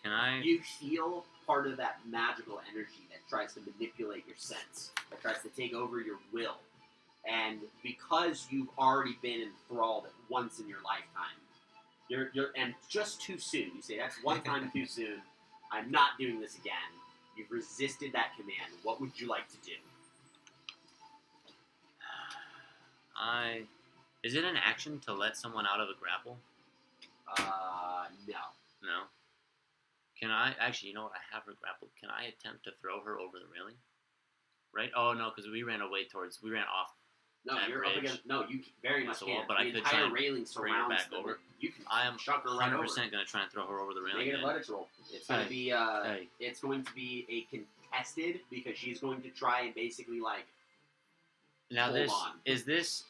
Can I? You feel part of that magical energy that tries to manipulate your sense, that tries to take over your will. And because you've already been enthralled once in your lifetime, You're and just too soon. You say that's one time too soon. I'm not doing this again. You've resisted that command. What would you like to do? Is it an action to let someone out of a grapple? No. No. Can I actually? You know what? I have her grappled. Can I attempt to throw her over the railing? Right? Oh no, because we ran off. No, That you're up bridge. against. No, you very much So, can. but I the could try entire and railing bring her surrounds back them. over. You can I am chuck her right 100% over. gonna try and throw her over the railing. Make an then. athletics roll. It's going to be Hey. it's going to be a contested because she's going to try and basically like Now hold this on. is this.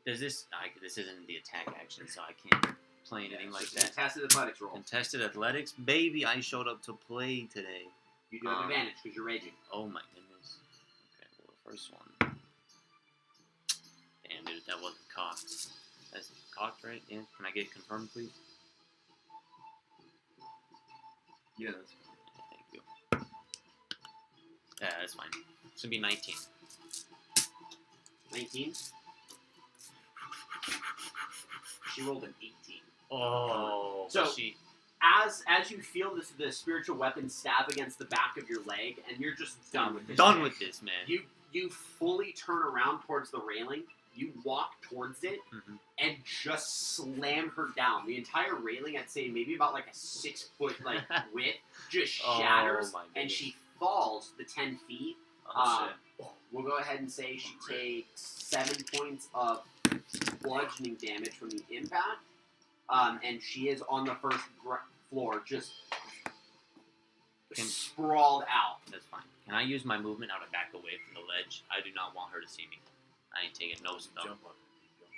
Does this? This isn't the attack action, so I can't play anything like It's a that. contested athletics roll. Contested athletics, baby. I showed up to play today. You do have advantage because you're raging. Oh my goodness. Okay, well the first one. Damn, dude, that wasn't cocked. That's cocked, right? Yeah. Can I get it confirmed, please? Yeah, that's Thank you. Yeah, that's fine. It's gonna be 19. 19. She rolled an 18. Oh, So- she. As you feel the spiritual weapon stab against the back of your leg, and you're just done with this. Done with this, man. You fully turn around towards the railing. You walk towards it Mhm. and just slam her down. The entire railing, I'd say maybe about like a 6 foot like width, just Oh, shatters, my and goodness. she falls the 10 feet. Oh, shit. We'll go ahead and say she takes 7 points of bludgeoning damage from the impact, and she is on the first floor, just Can- sprawled out. That's fine. Can I use my movement now to back away from the ledge? I do not want her to see me. I ain't taking no stuff. jump on it.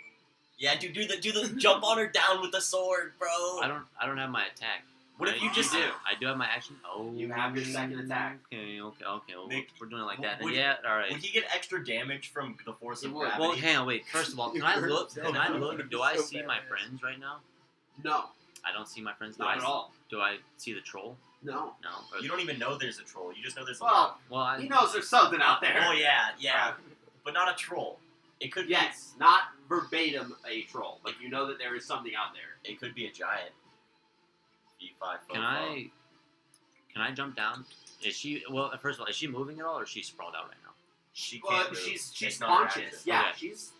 Yeah, dude, do the jump on her down with the sword, bro. I don't have my attack. What if Right? you just- I do have my action. Oh, You have your second attack. Okay. Well, Nick, we're doing it like that. Then would- yeah, all right. Would he get extra damage from the force He of would. gravity? Well, hang on, wait. First of all, can I look? So Can I bad. look? Do I So see my badass. friends right now? No, I don't see my friends. not at all. Do I see the troll? No. No. Or- You don't even know there's a troll. You just know there's a Well, well, he knows there's something out there. Oh yeah, but not a troll. It could Yes, not verbatim a troll, but you know that there is something out there. be. It could be a giant. E5. Can I jump down? Is she? Well, first of all, is she moving at all, or is she sprawled out right now? She Well, can't move. she's It's not her conscious. action. Yeah, Okay. she's.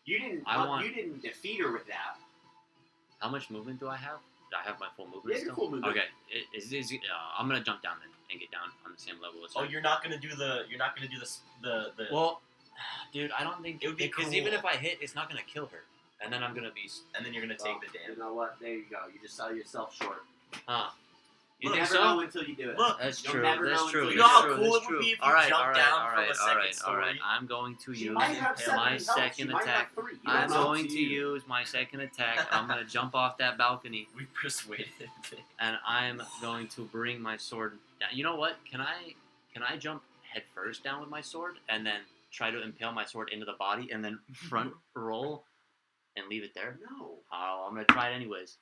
You didn't. I you didn't defeat her with that. How much movement do I have? Do I have my full movement Yeah, still? your full movement. Okay. I'm gonna jump down then and get down on the same level as her. Oh, you're not gonna do the. Well, dude, I don't think It would be because cool. even if I hit, it's not gonna kill her, and then I'm gonna be. And then you're gonna take the You damage. know what? There you go. You just sell yourself short. Huh? You You'll think never know so? until you do it. Look, That's You'll true. never That's know true. until you That's know how true. cool That's it would true. be if you all right, jumped all right, down all from right, a second all right. story. I'm going to She use might have my 7 my health. second She might attack. have 3. You I'm don't know. going to use my second attack. I'm gonna jump off that balcony, We persuaded. and I'm going to bring my sword down. You know what? Can I jump head first down with my sword, and then try to impale my sword into the body, and then front roll, and leave it there? No. Oh, I'm gonna try it anyways.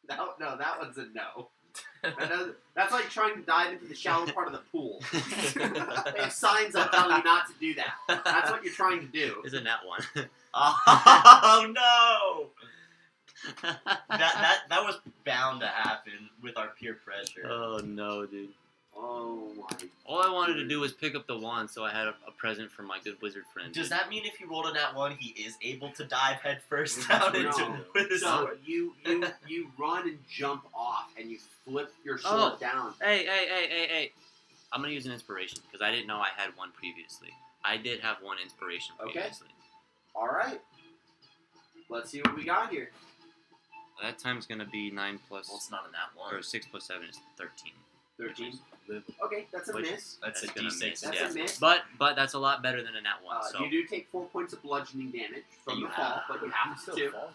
No, that one's a no. That's like trying to dive into the shallow part of the pool. They have signs up telling you not to do that. That's what you're trying to do. Isn't that one? Oh no! That was bound to happen with our peer pressure. Oh no, dude. Oh my. All I wanted to do was pick up the wand, so I had a present for my good wizard friend. Does that mean if he rolled a nat 1, he is able to dive head first No. down into with his So sword? you run and jump off and you flip your sword Oh. down. Hey! I'm gonna use an inspiration because I didn't know I had one previously. I did have one inspiration Okay. previously. All right. Let's see what we got here. That time's gonna be 9 plus Well, it's not a nat 1. or 6 plus 7 is 13. 13. Live. Okay, that's a Which- miss. That's a That's gonna D6. miss, That's yeah. a miss. But that's a lot better than a nat 1. So You do take 4 points of bludgeoning damage from You the fall, but you have still to. falls on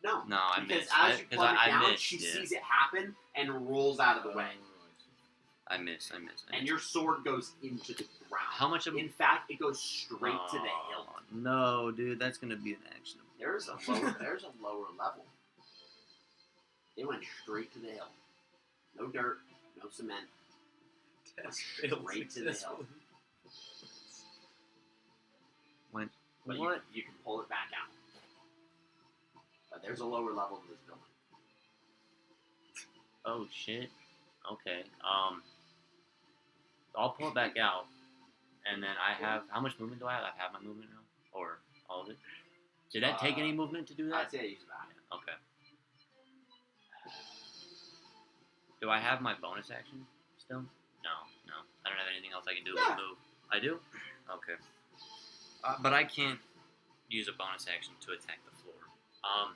No, no, I because missed. as you Because plug it down, I missed. she Yeah. sees it happen and rolls out of it, the way, I missed. and your sword goes into the ground. How much of In fact, it goes straight to the hilt. No, dude, that's gonna be an action. There's a lower level. It went straight to the hilt. No dirt, no cement. Test Straight to the hilt. Went But what? you can pull it back out. there's a lower level to this building. Oh shit. Okay. I'll pull it back out, and then I have how much movement do I have? I have my movement now, or all of it? Did that take any movement to do that? I'd say I use that. Okay. Do I have my bonus action still? No. I don't have anything else I can do with Yeah. the move. I do? Okay. But I can't use a bonus action to attack the floor.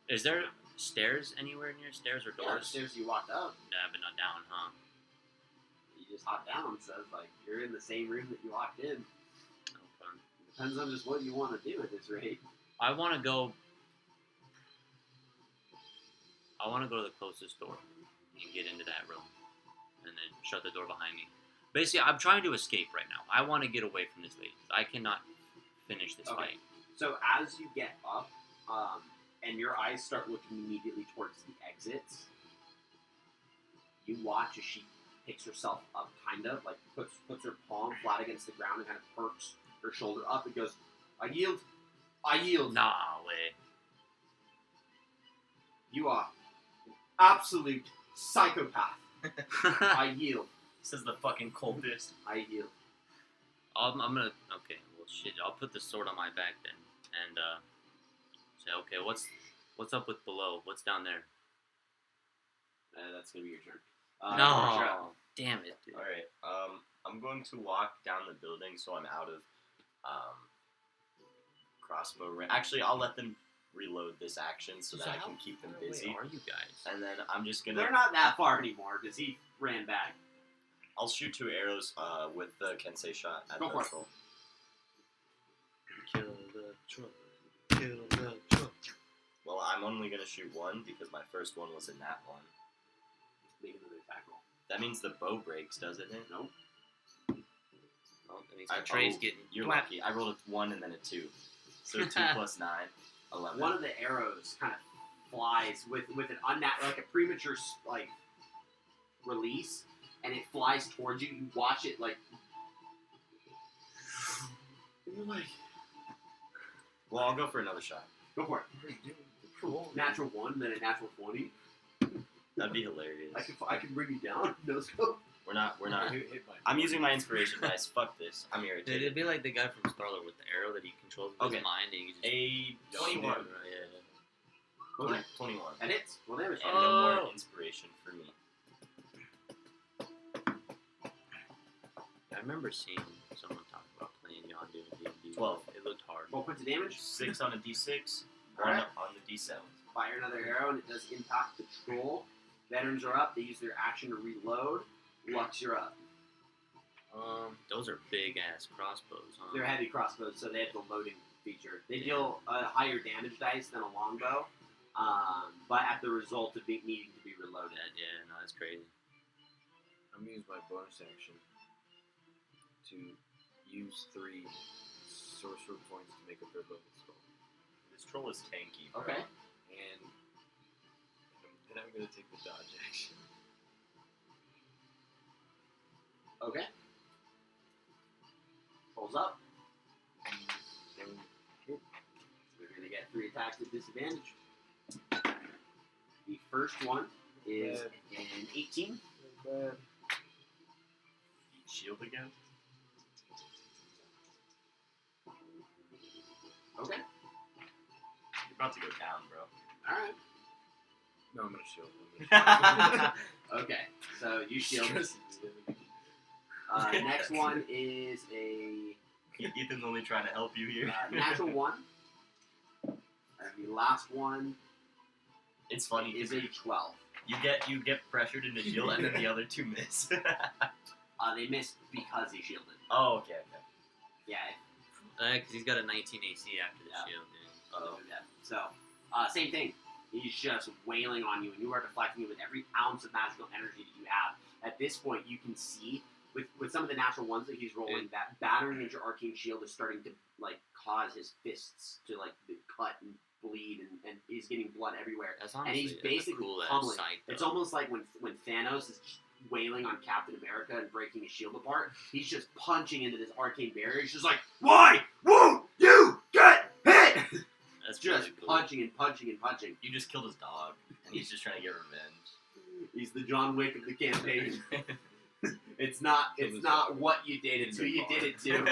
Is there stairs anywhere near? Stairs or Yeah, the doors? stairs you walked up, Nah, but not down, huh? you just hop down. So it's like you're in the same room that you walked in. Okay. Depends on just what you want to do at this rate. I want to go to the closest door and get into that room, and then shut the door behind me. Basically, I'm trying to escape right now. I want to get away from this lady. I cannot finish this Okay. fight. So as you get up, and your eyes start looking immediately towards the exits, you watch as she picks herself up, kind of like puts her palm flat against the ground and kind of perks her shoulder up and goes, "I yield. I yield. Nah, way. You are an absolute psychopath. I yield. Says the fucking cultist. I yield." I'm gonna. Okay, well, shit. I'll put the sword on my back then, and say, okay, what's up with below? What's down there? That's gonna be your turn. No, damn it, dude. All right. I'm going to walk down the building so I'm out of crossbow range. Actually, I'll let them reload this action so that I can keep them busy. Where are you guys? And then I'm just gonna. They're not that far anymore because he ran back. I'll shoot 2 arrows with the Kensei shot at Go the for it. troll. Kill the troll. Kill the troll. Well, I'm only gonna shoot 1 because my first one was in that one. Make another attack roll. That means the bow breaks, doesn't it? Nope. Well, that means Trey's getting. You're lucky. I rolled a 1 and then a 2. So 2 plus 9, 11. One of the arrows kind of flies with an unnatural, like a premature release, and it flies towards you. You watch it and you're like, Well, I'll go for another shot. go for it. Natural 1, then a natural 20. That'd be hilarious. I can bring you down. No scope. We're not. Hit my- I'm using my inspiration dice. Fuck this. I'm Dude, irritated. it'd be like the guy from Starlord with the arrow that he controls with Okay. his mind, and he can just. A Oh, 21. Yeah. Okay. 21. That hits. Well, there we And go. no Oh. more inspiration for me. I remember seeing someone talk about playing Yon doing D&D. 12. It looked hard. 12 points of damage. 6 on a d6, 1 Alright. on the d7. Fire another arrow, and it does impact the troll. Veterans are up. They use their action to reload. Lux, you're up. Those are big ass crossbows, huh? They're heavy crossbows, so they have the loading feature. They deal a higher damage dice than a longbow, but at the result of needing to be reloaded. Yeah, no, that's crazy. I'm gonna use my bonus action to use 3 sorcerer points to make a 3rd level spell, This troll is tanky, bro. Okay. and then I'm gonna take the dodge action. Okay. Rolls up. And So we're going to get 3 attacks at disadvantage. The first one is an 18. Shield again? Okay. You're about to go down, bro. Alright. no, I'm gonna shield. Okay. So you shield. Next one is a Ethan's only trying to help you here. natural 1. And the last one It's funny. is a 12. You get pressured into shield, and then the other 2 miss. They missed because he shielded. Oh, okay. Yeah. Because he's got a 19 AC after the Yeah. shield, dude. Oh. Yeah. So, same thing. He's just wailing on you, and you are deflecting it with every ounce of magical energy that you have. At this point, you can see with some of the natural ones that he's rolling, that battering into your arcane shield is starting to cause his fists to cut and bleed, and he's getting blood everywhere. That's And honestly he's that's a basically cool ass pummeling. sight, It's though. almost like when Thanos is wailing on Captain America and breaking his shield apart. He's just punching into this arcane barrier. He's just like, "Why won't you get hit?" That's just really cool. punching and punching and punching. You just killed his dog, and he's just trying to get revenge. He's the John Wick of the campaign. It's not what you did, it's who you did it to.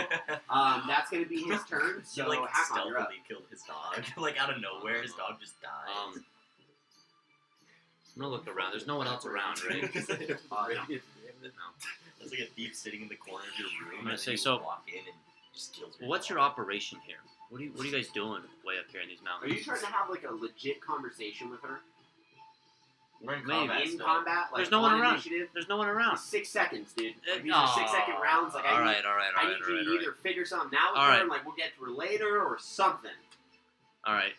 That's gonna be his turn. So So like Hakon, you're up. stealthily killed his dog, like out of nowhere. His dog just died. I'm gonna look around. There's no one else around, right? No. No. It's like a thief sitting in the corner of your room. I'm gonna and say, then you so- walk in and just kills your What's your dog. operation here? What are you guys doing way up here in these Are mountains? you trying to have like a legit conversation with her? We're in Maybe. combat. In still. combat? Like There's no one on around. initiative? There's no one around. It's 6 seconds, dude. Like, these Aw. are 6 second rounds. Like I need, I need you to either figure something out with All her right. and like we'll get to her later or something. All right.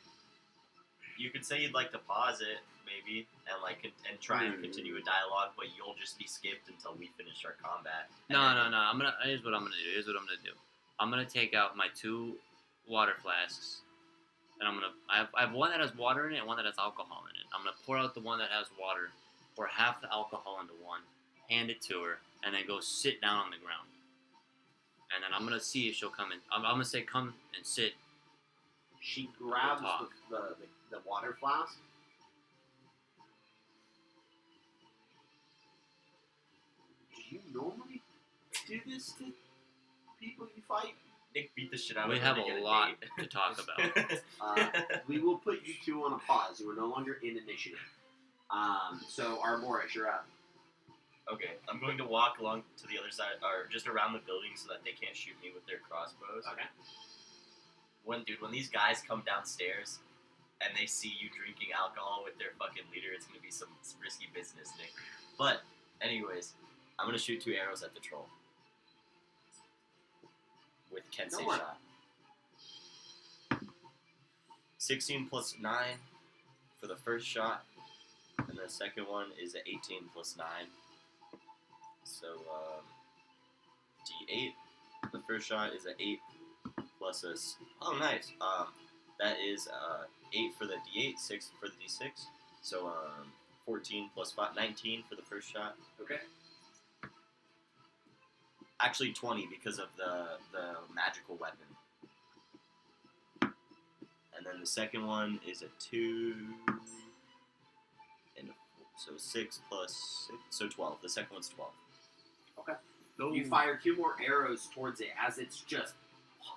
You could say you'd like to pause it, maybe, and like and try and continue a dialogue, but you'll just be skipped until we finish our combat. And No. then- Here's what I'm gonna do. I'm gonna take out my 2 water flasks, and I have one that has water in it and one that has alcohol in it. I'm gonna pour out the one that has water, pour half the alcohol into one, hand it to her, and then go sit down on the ground. And then I'm gonna see if she'll come in. I'm gonna say, come and sit. She grabs talk. the water flask. Do you normally do this to people you fight? Nick beat the shit out We of her have to get a lot date. to talk about. We will put you 2 on a pause. You are no longer in initiative. So Arboris, you're up. Okay, I'm going to walk along to the other side, or just around the building so that they can't shoot me with their crossbows. Okay. When these guys come downstairs and they see you drinking alcohol with their fucking leader, it's gonna be some risky business, Nick. But, anyways, I'm gonna shoot 2 arrows at the troll. With Kensei Go on. shot. 16 plus 9 for the first shot, and the second one is an 18 plus 9. So, D8. The first shot is an 8 plus a. Oh, nice. That is 8 for the D8, 6 for the D6. So, 14 plus 5, 19 for the first shot. Okay. Actually, 20 because of the magical weapon. And then the second one is a 2 and a 4. So 6 plus 6, so 12. The second one's 12. You fire 2 more arrows towards it as it's just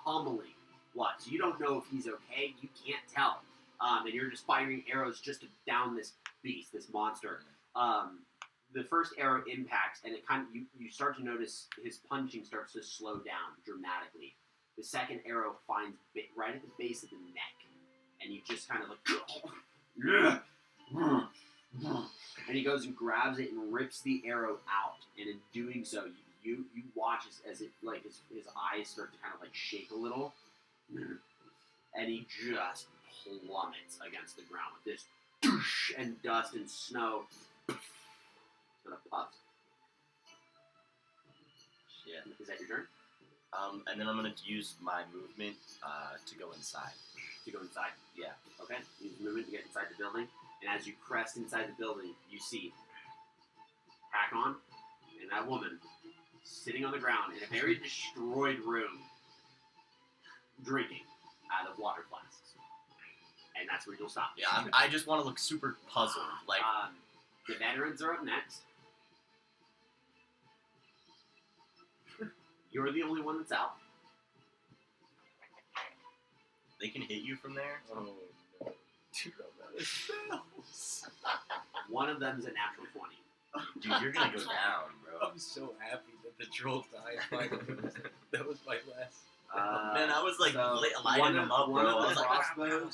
pummeling blood. So you don't know if he's okay. You can't tell. And you're just firing arrows just to down this beast, this monster. The first arrow impacts, and it kind of you start to notice his punching starts to slow down dramatically. The second arrow finds right at the base of the neck, and you just kind of like, and he goes and grabs it and rips the arrow out. And in doing so, you watch as it like his eyes start to kind of like shake a little, and he just plummets against the ground with this and dust and snow. Sort of puffs. Yeah. Is that your turn? And then I'm going to use my movement to go inside. To go inside? Yeah. Okay. Use movement to get inside the building. And as you crest inside the building, you see Hakon and that woman sitting on the ground in a very destroyed room, drinking out of water flasks. And that's where you'll stop. Yeah, I just want to look super puzzled. Like, The veterans are up next. You're the only one that's out. they can hit you from there? Oh no. Dude, I'm out of spells. One of them's a natural 20. Dude, you're going to go down, bro. I'm so happy that the troll died finally. That was my last. Man, I was like so lighting them up, bro. I was like,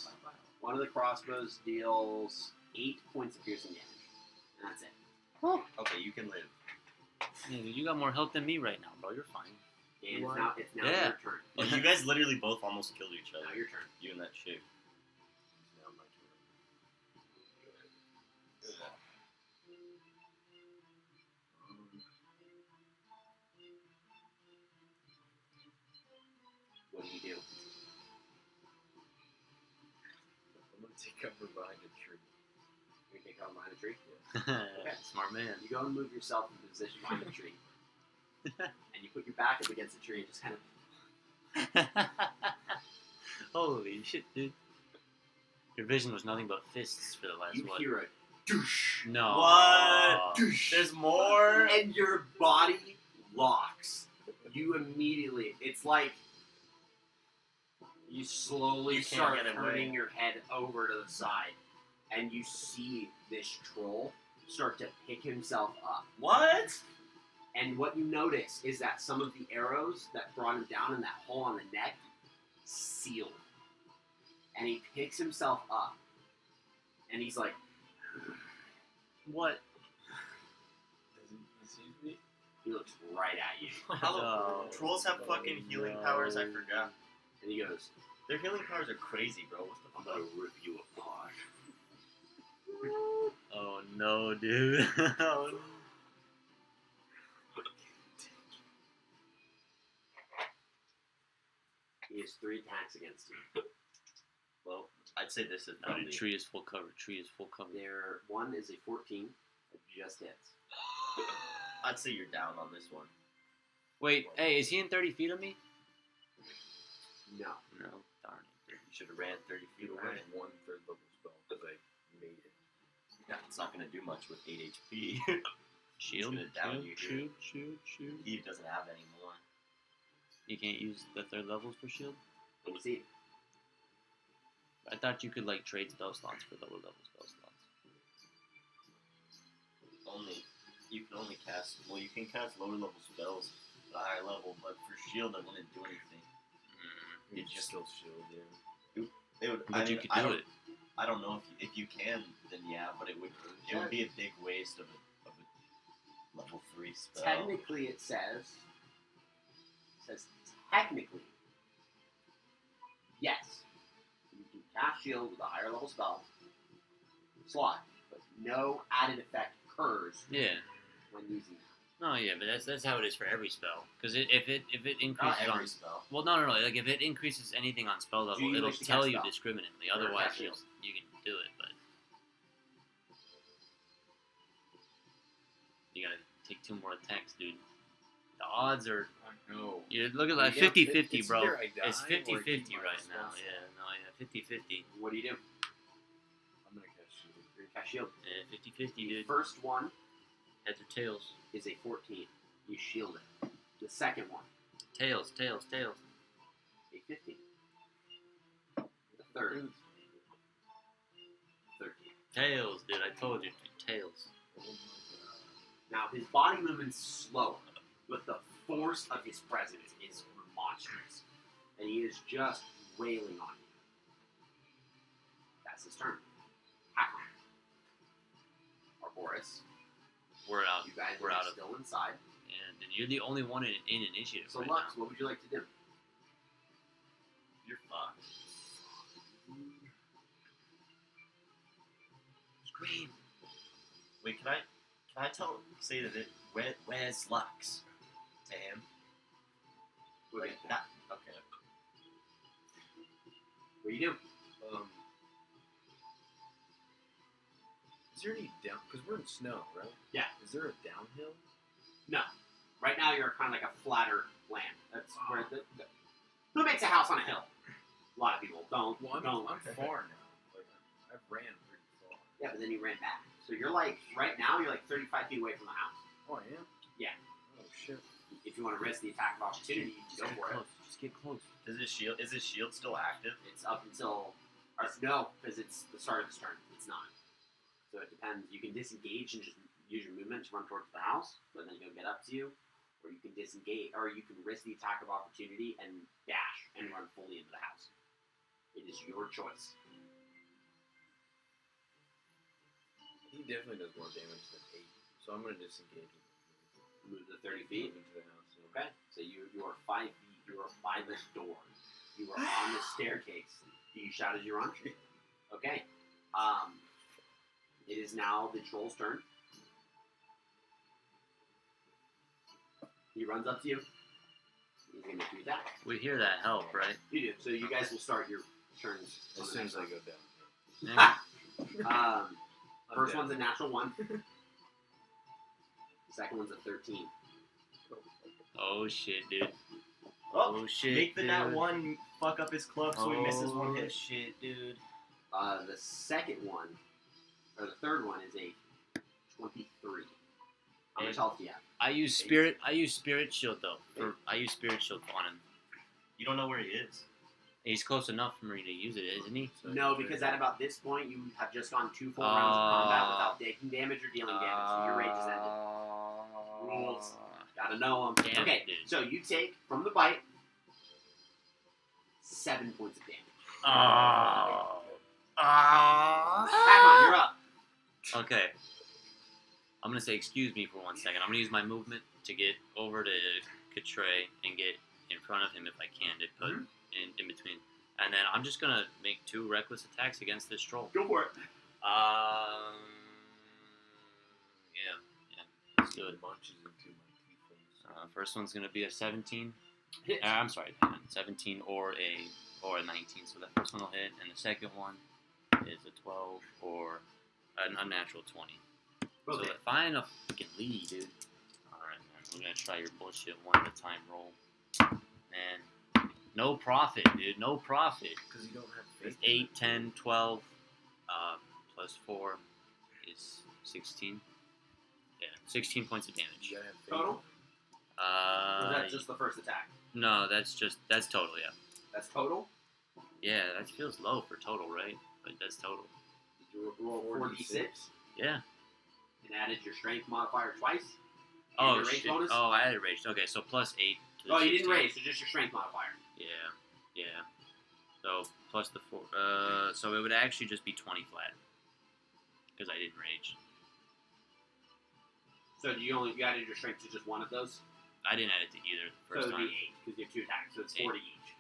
one of the crossbows deals 8 points of piercing damage. And that's it. okay, you can live. Yeah, dude, you got more health than me right now, bro. You're fine. And it's now Yeah. your turn. Oh, you guys literally both almost killed each Now other. your turn. You and that chick. Now my turn. What do you do? I'm gonna take cover behind a tree. You take out behind a tree. Smart man. You go and move yourself into position behind the tree. And you put your back up against the tree and just kind of... Holy shit, dude. Your vision was nothing but fists for the last You what? hear a douche, No. What? douche, There's more. and your body locks. You immediately, it's like you slowly You can't start get away. turning your head over to the side, and you see this troll start to pick himself up. What? And what you notice is that some of the arrows that brought him down in that hole on the neck sealed. And he picks himself up, and he's like, What? Does he see me? he looks right at you, How No. trolls have fucking healing powers? I forgot. and he goes, Their healing powers are crazy, bro. What the I'm fuck? gonna rip you apart. Oh no, dude. Oh, no. He has 3 attacks against you. Well, I'd say this is No, probably. dude, tree is full cover. Tree is full cover. There, one is a 14 that just hits. I'd say you're down on this one. Wait, hey, is he in 30 feet of me? No. No, darn it. You should have ran 30 feet You away. had one third level spell because I made it. Yeah, it's not gonna do much with 8 HP. Shield, gonna down you here. shield. He doesn't have any more. You can't use the third levels for shield? Let me see. I thought you could like trade spell slots for lower level spell slots. You can only cast. Well, you can cast lower level spells at a higher level, but for shield, it wouldn't do anything. You It just still shield, yeah. It would. But you could I do don't, it. I don't know if you can, then yeah, but it would be a big waste of a level 3 spell. Technically, it says technically, yes, you can cast shield with a higher level spell slot, but no added effect occurs Yeah. when using that. No, yeah, but that's how it is for every spell. Because if it Not increases every on spell. well, no, like if it increases anything on spell level, you it'll wish to tell cast you spell? discriminately. Or Otherwise, cast shield? you can do it, but you gotta take 2 more attacks, dude. The odds are I know. you look at Well, like yeah, 50-50, it's bro. either I die It's or 50-50 keep my right now. spell Yeah, no, yeah, 50-50. What do you do? I'm gonna cast shield. You're gonna cast shield. Yeah, 50-50, The dude. first one Heads or tails? is a 14. You shield it. The second one, Tails. a 15. The third, 13. Tails, dude. I told you, dude. Tails. Oh my god. Now, his body movement's slow, but the force of his presence is monstrous. And he is just wailing on you. That's his turn. Hacker. Boris, We're out. you guys We're are out of. still inside. And you're the only one in initiative. So, right Lux, now. what would you like to do? You're fucked. Scream. Wait, can I say that it where's Lux to him? What Like that? Okay. do you do? Is there any down? Because we're in snow, right? Yeah. Is there a downhill? No. Right now, you're kind of like a flatter land. That's where who makes a house on a hill? A lot of people don't. Well, don't. I'm far now. Like I've ran pretty far. Yeah, but then you ran back. So you're like, right now, you're like 35 feet away from the house. Oh, I am. Yeah. Oh shit. If you want to risk the attack of opportunity, you go for it. Just get close. Is his shield still active? It's up until, or no, because it's the start of his turn. It's not. So it depends. You can disengage and just use your movement to run towards the house, but then he'll get up to you, or you can disengage, or you can risk the attack of opportunity and dash and run fully into the house. It is your choice. He definitely does more damage than 8, so I'm gonna disengage him. Move to 30 feet. Move into the house. Yeah. Okay, so you are 5 feet. You are by this door. You are on the staircase. Do you shout as you run? Okay. It is now the troll's turn. He runs up to you. He's gonna do that. We hear that help, right? You do. So you guys will start your turns. As soon as I go down. Yeah. First down. one's a natural 1. Second one's a 13. Oh shit, dude. Oh, Oh shit. make the dude. nat 1 fuck up his club so he misses one Oh hit. shit, dude. The second one, or the third one, is a 23. How much health do you have? I use spirit shield though. I use spirit shield on him. You don't know where he is. He's close enough for me to use it, isn't he? No, because at about this point, you have just gone 2 full rounds of combat without taking damage or dealing damage, so your rage is ended. Rules. Gotta know them. Damn, Okay, dude. so you take, from the bite, 7 points of damage. Pac-Man, you're up. Okay. I'm gonna say excuse me for 1 second. I'm gonna use my movement to get over to Katray and get in front of him if I can to put in between. And then I'm just gonna make 2 reckless attacks against this troll. Go for it. Yeah, let's do it. Munches into my teeth. First one's gonna be a 17. Hit. I'm sorry, 17 or a 19. So the first one will hit, and the second one is a 12 or an unnatural 20. So Okay. find a freaking lead, dude. Alright, man. We're gonna try your bullshit one at a time roll. And no profit, dude. No profit. Because you don't have faith. 8, 10, 12, plus 4 is 16. Yeah, 16 points of You damage. gotta have faith. Total? Or is that just the first attack? No, that's total, yeah. That's total? Yeah, that feels low for total, right? But that's total. Did you roll 4d6? Yeah. And added your strength modifier twice? And Oh, your rage shit. bonus? Oh, I added rage. Okay, so plus 8 to the Oh, you didn't 16. rage, so just your strength modifier. Yeah. So plus the 4. So it would actually just be 20 flat. Because I didn't rage. So you added your strength to just one of those? I didn't add it to either the So first it would time. be 8, because you have 2 attacks, so it's 8. 40 each.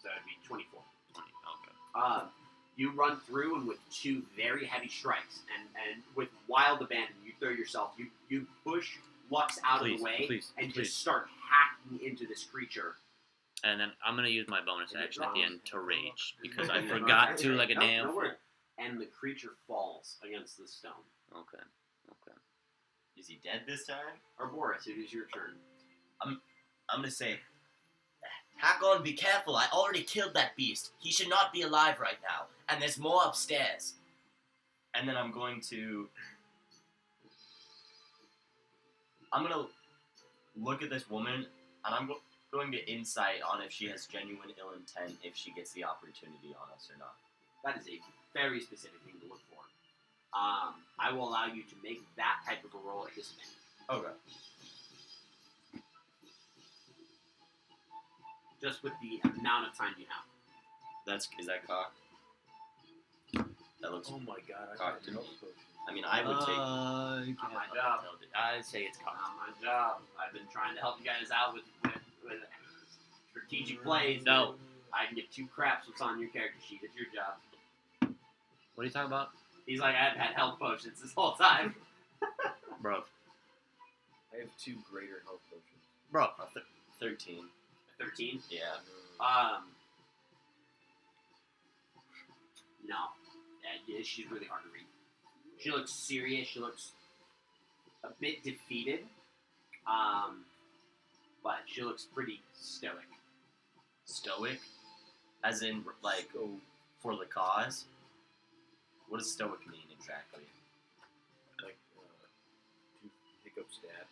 So it would be 24. 20. Okay. You run through and with 2 very heavy strikes, and with wild abandon, you throw yourself, you push Lux out of the way, and just start hacking into this creature. And then I'm going to use my bonus And it action at the end to drops. rage. Because I Okay. forgot to like a No, damn no fool. worries. And the creature falls against the stone. Okay. Is he dead this time? Or Boris, it is your turn. I'm gonna say, Hakon, be careful. I already killed that beast. He should not be alive right now. And there's more upstairs. And then I'm going to look at this woman, and I'm going to insight on if she has genuine ill intent, if she gets the opportunity on us or not. That is a very specific thing to look for. I will allow you to make that type of a roll at disadvantage. Okay. Just with the amount of time you have. Is that cocked? That looks. Oh my god, I Cocked got to health me. potions. I mean, I would take. Not my job. I'd say it's cocked. Not my job. I've been trying to help you guys out with strategic plays. No. I can give 2 craps what's on your character sheet. It's your job. What are you talking about? He's like, I've had health potions this whole time. Bro. I have 2 greater health potions. Bro. 13. 13? Yeah. No. Yeah, she's really hard to read. She looks serious. She looks a bit defeated. But she looks pretty stoic. Stoic? As in, like, So, for the cause? What does stoic mean exactly? like, 2 hiccups dad.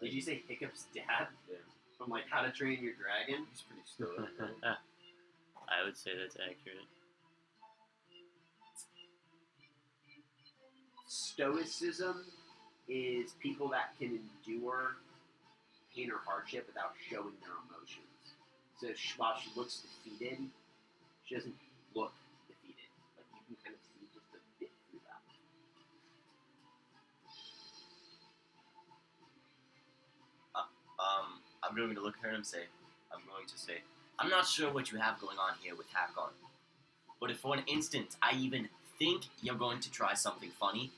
Did you say Hiccup's dad? Yeah. From like How to Train Your Dragon? He's pretty stoic. I would say that's accurate. Stoicism is people that can endure pain or hardship without showing their emotions. So while she looks defeated, she doesn't look defeated. Like you can kind of see just a bit through that. I'm going to look at her and say, I'm not sure what you have going on here with Hakon. But if for an instant I even think you're going to try something funny,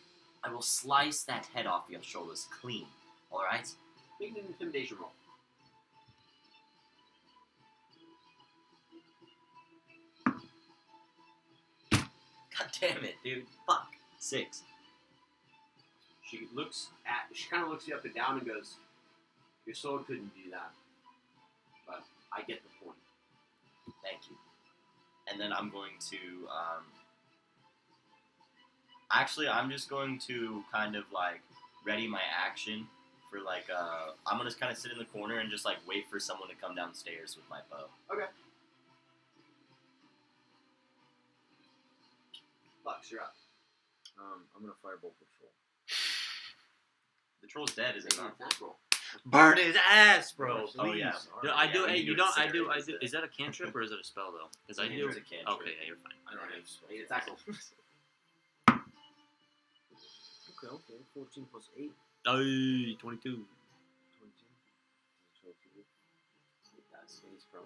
I will slice that head off your shoulders clean. Alright? Make an intimidation roll. God damn it, dude. Fuck. 6. She kind of looks you up and down and goes, "Your sword couldn't do that, but I get the point." Thank you. and then I'm going to. Actually, I'm just going to kind of like ready my action for like. I'm gonna kind of sit in the corner and just like wait for someone to come downstairs with my bow. Lux, you're up. I'm gonna firebolt patrol. The troll's dead, is it not? Natural. Burn his ass, bro. Oh yeah. Do I do? Yeah, Hey, you you do don't. I incinerate do. I do. instead. Is that a cantrip or is it a spell though? Because I do. It's a cantrip. Okay, yeah, you're fine. I don't have spells. It's actual. Okay. 14 plus 8. Ay, 22. 22. He's prone.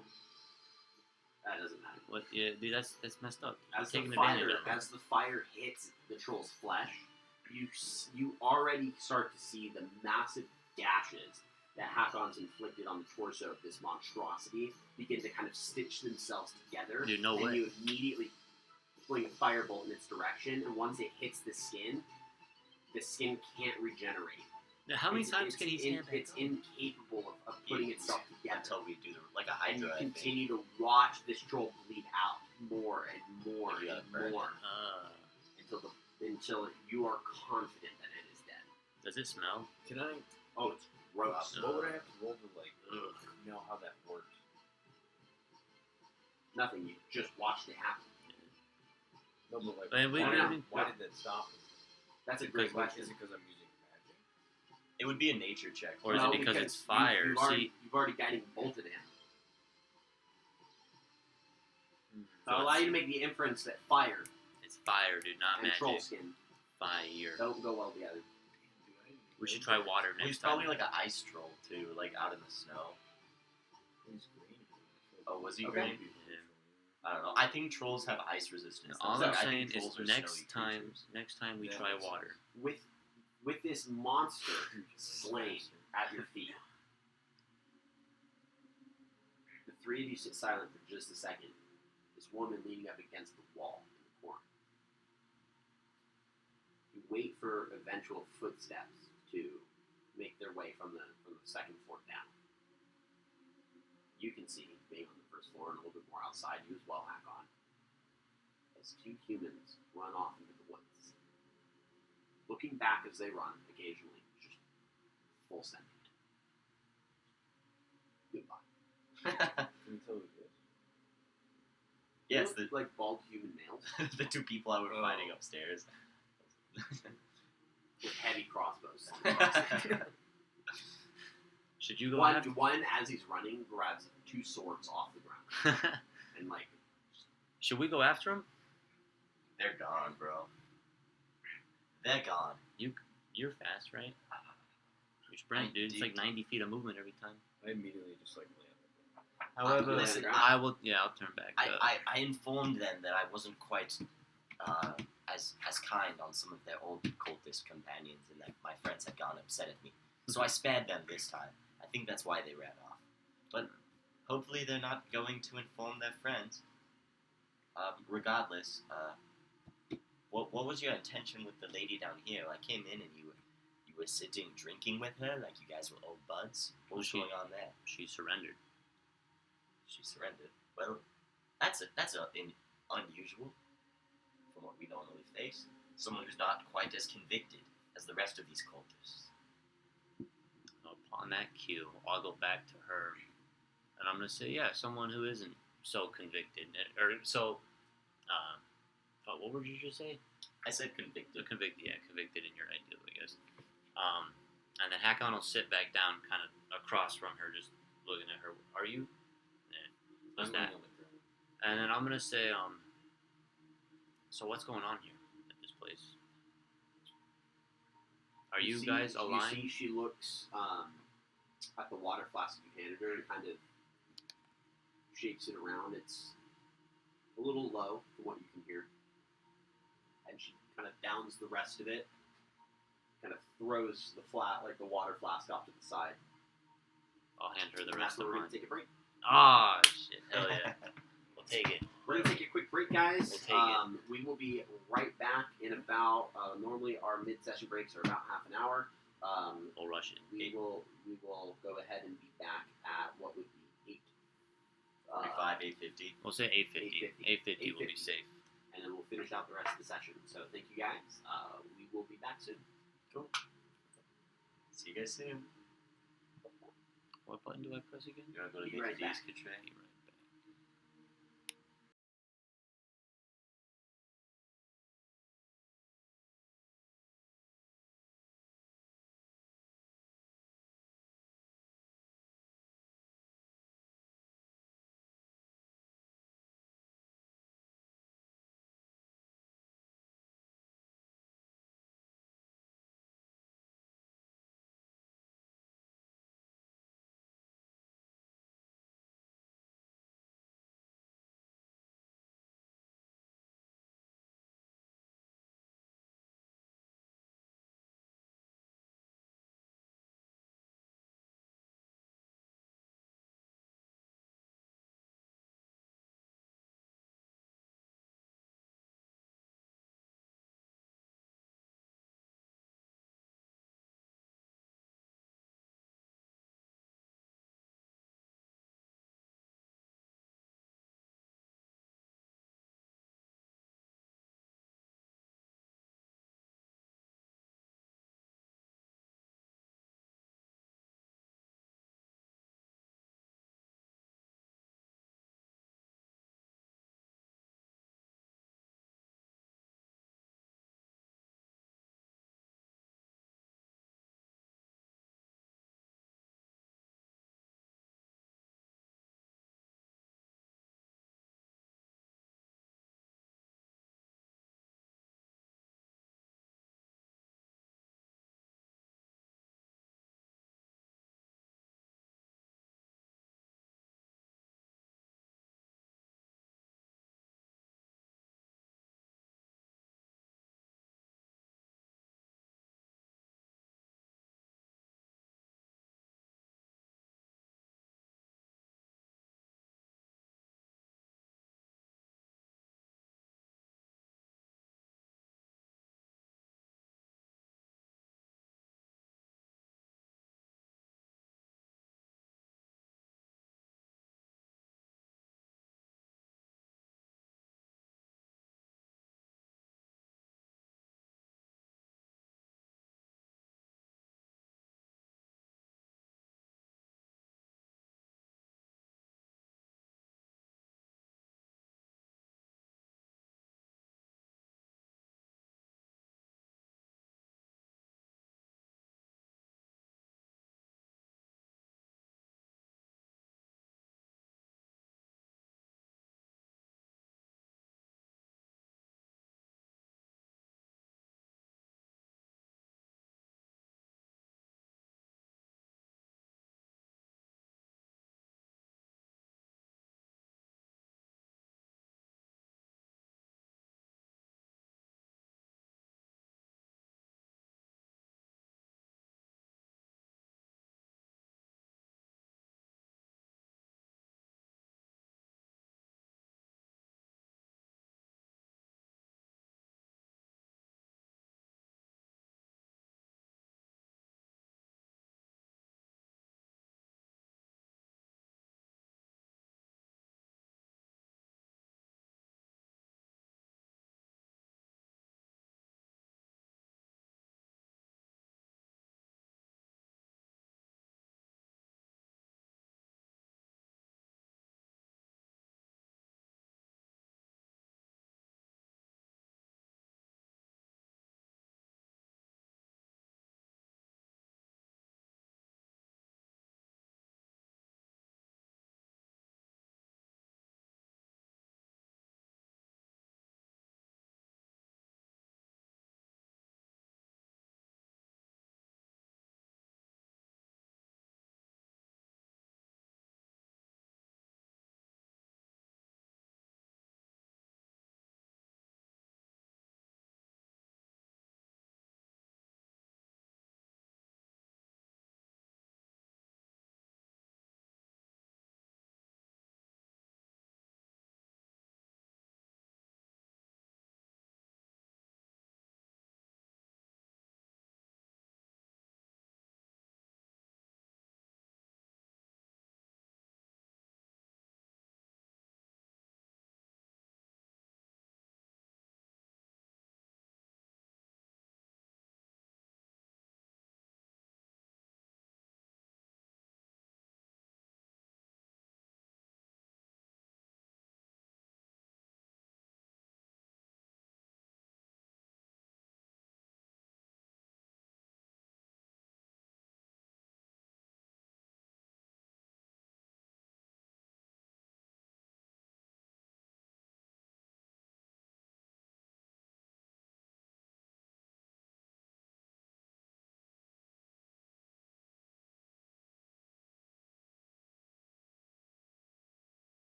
That doesn't matter. What? Yeah, dude, that's messed up. You're As the taking fire, advantage of it. as the fire hits the troll's flesh, you already start to see the massive gashes that Hakon's inflicted on the torso of this monstrosity begin to kind of stitch themselves together. Dude, no and way. you immediately fling a firebolt in its direction, and once it hits the skin can't regenerate. Now, how many It's- times it's can he in- stand back It's up? incapable of putting itself together. Until we do like a And you hydra. I think. continue to watch this troll bleed out more and more You gotta and burn more until you are confident that it is dead. Does it smell? Can I? Oh, it's gross. What would I have to roll to like Ugh. know how that works? Nothing. You just watched it happen. No, but like, Man, we- why, we- why did that stop? That's a great Because- question. Is it because I'm using magic? It would be a nature check. Or is No, it because it's you- fire? You've already guiding bolted him. Hmm. I'll allow you to make the inference that fire It's fire, dude, not and troll magic. skin Fire. don't go well together. We should try water He's next time. probably like an ice troll too, like out in the snow. He's green. Oh, was he Okay. green? Yeah. I don't know. I think trolls have ice resistance. All Like, I'm I saying think is trolls are next snowy time creatures. we That try makes water. With this monster slain at your feet, the three of you sit silent for just a second. This woman leaning up against the wall in the corner. You wait for eventual footsteps to make their way from the second floor down. You can see, being on the first floor and a little bit more outside, you as well, Hakon, as two humans run off into the woods. Looking back as they run, occasionally, just full sentiment. Goodbye. Can you tell who it is? Yes, They look like bald human males the two people I were Oh. fighting upstairs. with heavy crossbows. Should you go one, after? one, as he's running, grabs two swords off the ground and like Should we go after him? They're gone, bro. They're gone. You're fast, right? You sprint, dude. It's like 90 feet of movement every time. I immediately just like land. However, listen, I will. Yeah, I'll turn back. I informed them that I wasn't quite as kind on some of their old cultist companions, and that my friends had gone upset at me. So I spared them this time. I think that's why they ran off. But hopefully they're not going to inform their friends. Regardless, what was your intention with the lady down here? I came in and you were sitting drinking with her like you guys were old buds. What was going on there? She surrendered. She surrendered. Well, that's unusual from what we normally face. Someone who's not quite as convicted as the rest of these cultists. Upon that cue, I'll go back to her, and I'm gonna say, yeah, someone who isn't so convicted, or so. What would you just say? I said convicted. Convicted, yeah, convicted in your ideal, I guess. And then Hakon will sit back down, kind of across from her, just looking at her. Are you? What's that? on the ground. And then I'm gonna say, so what's going on here at this place? Are you guys aligned? You see she looks at the water flask you handed her and kind of shakes it around. It's a little low from what you can hear. And she kind of downs the rest of it, kind of throws the water flask off to the side. I'll hand her the And rest that's where of we're mine. going to take a break. Ah, shit, hell yeah. We'll take it. We're going to take a quick break, guys. We'll take it. We will be right back in about, normally our mid-session breaks are about half an hour. We'll rush it. We will go ahead and be back at what would be 8. 45. 8:50. We'll say 8:50. 8:50 will be 8:50. safe. And then we'll finish out the rest of the session. So thank you guys. We will be back soon. See you guys soon. What button do I press again? You wanna go to Be right Major D's back. Katray? Be right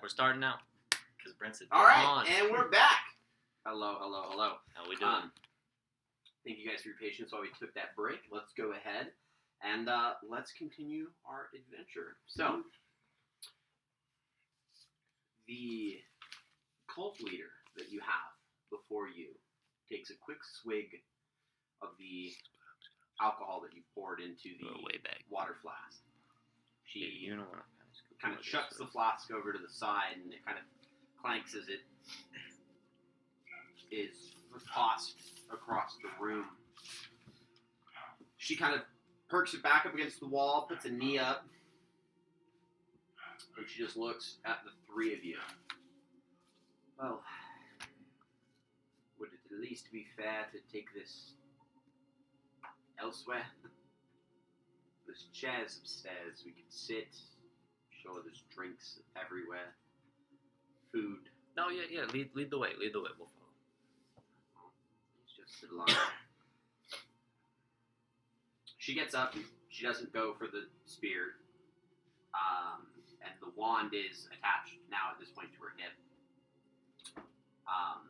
We're starting now. Because Brent said, All right, on. and we're back. Hello. How we doing? Thank you guys for your patience while we took that break. Let's go ahead and let's continue our adventure. So, the cult leader that you have before you takes a quick swig of the alcohol that you poured into the Way back. water flask. She You don't want to kind of shuts the flask over to the side, and it kind of clanks as it is tossed across the room. She kind of perks it back up against the wall, puts a knee up, and she just looks at the three of you. Well, would it at least be fair to take this elsewhere? There's chairs upstairs. We could sit. Sure, there's drinks everywhere. Food. No, yeah. Lead the way. We'll follow. It's just a line. She gets up. She doesn't go for the spear. And the wand is attached now at this point to her hip.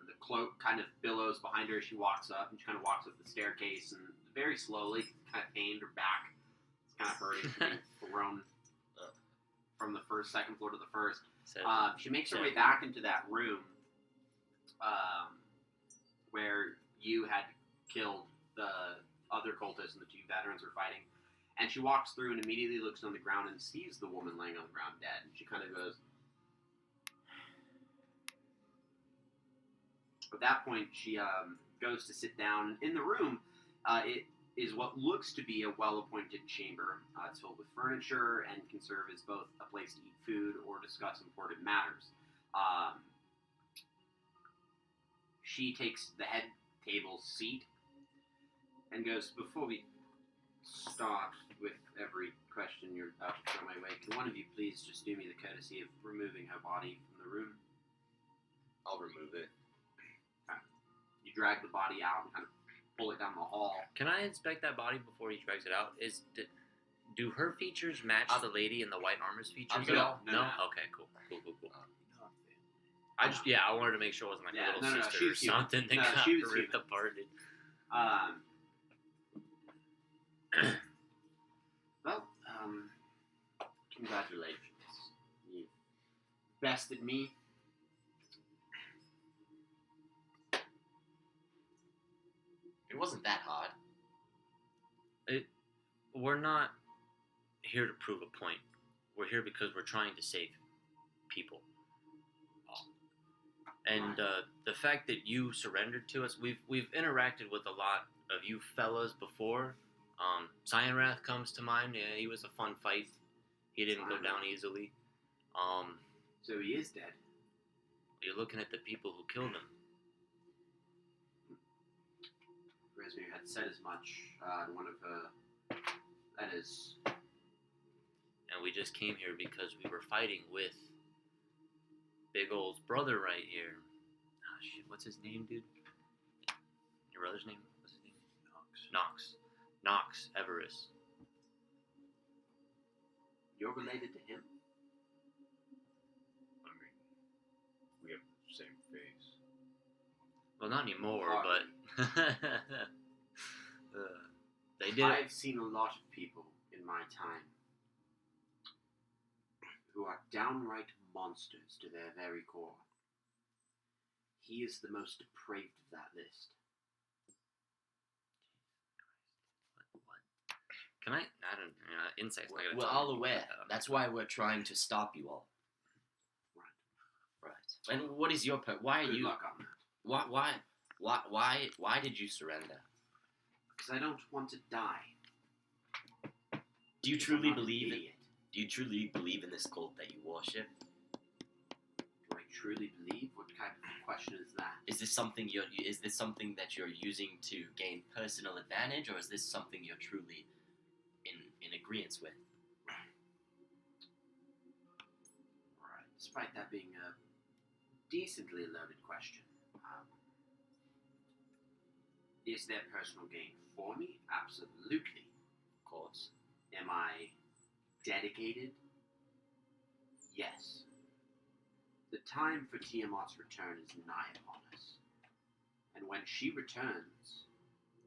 The cloak kind of billows behind her as she walks up, and she kind of walks up the staircase, and very slowly, kind of pained her back. It's kind of hurting, being thrown from the second floor to the first. She makes her way back into that room where you had killed the other cultists and the two veterans were fighting. And she walks through and immediately looks on the ground and sees the woman laying on the ground dead. And she kind of goes... At that point, she goes to sit down. In the room, it is what looks to be a well-appointed chamber. It's filled with furniture and can serve as both a place to eat food or discuss important matters. She takes the head table's seat and goes, before we start with every question you're about to throw my way, can one of you please just do me the courtesy of removing her body from the room? I'll remove it. You drag the body out and kind of pull it down the hall. Can I inspect that body before he drags it out? Do her features match the lady in the white armor's features at all? No. Okay, cool. I wanted to make sure it wasn't like a little sister or something that got ripped apart. Well, congratulations. You bested me. It wasn't that hard. We're not here to prove a point. We're here because we're trying to save people. And the fact that you surrendered to us, we've interacted with a lot of you fellas before. Cyanrath comes to mind. Yeah, he was a fun fight. He didn't go down easily. So he is dead. You're looking at the people who killed him. Rezmir had said as much in one of her letters. And we just came here because we were fighting with Big Old's brother right here. Oh shit, what's his name, dude? Your brother's name? What's his name? Nox Everest. You're related to him? I mean, we have the same face. Well, not anymore, Hardly. but they did. I've seen a lot of people in my time who are downright monsters to their very core. He is the most depraved of that list. What? Can I don't. Insight's not gonna We're tell all me aware. that. That's why we're trying to stop you all. Right. And what is your why are Good you? luck on that. Why did you surrender? Because I don't want to die. Do you Because truly I'm not an believe it? idiot. Do you truly believe in this cult that you worship? Do I truly believe? What kind of question is that? Is this something that you're using to gain personal advantage, or is this something you're truly in agreement with? Alright, despite that being a decently loaded question, is there personal gain for me? Absolutely. Of course. Am I dedicated? Yes. The time for Tiamat's return is nigh upon us. And when she returns,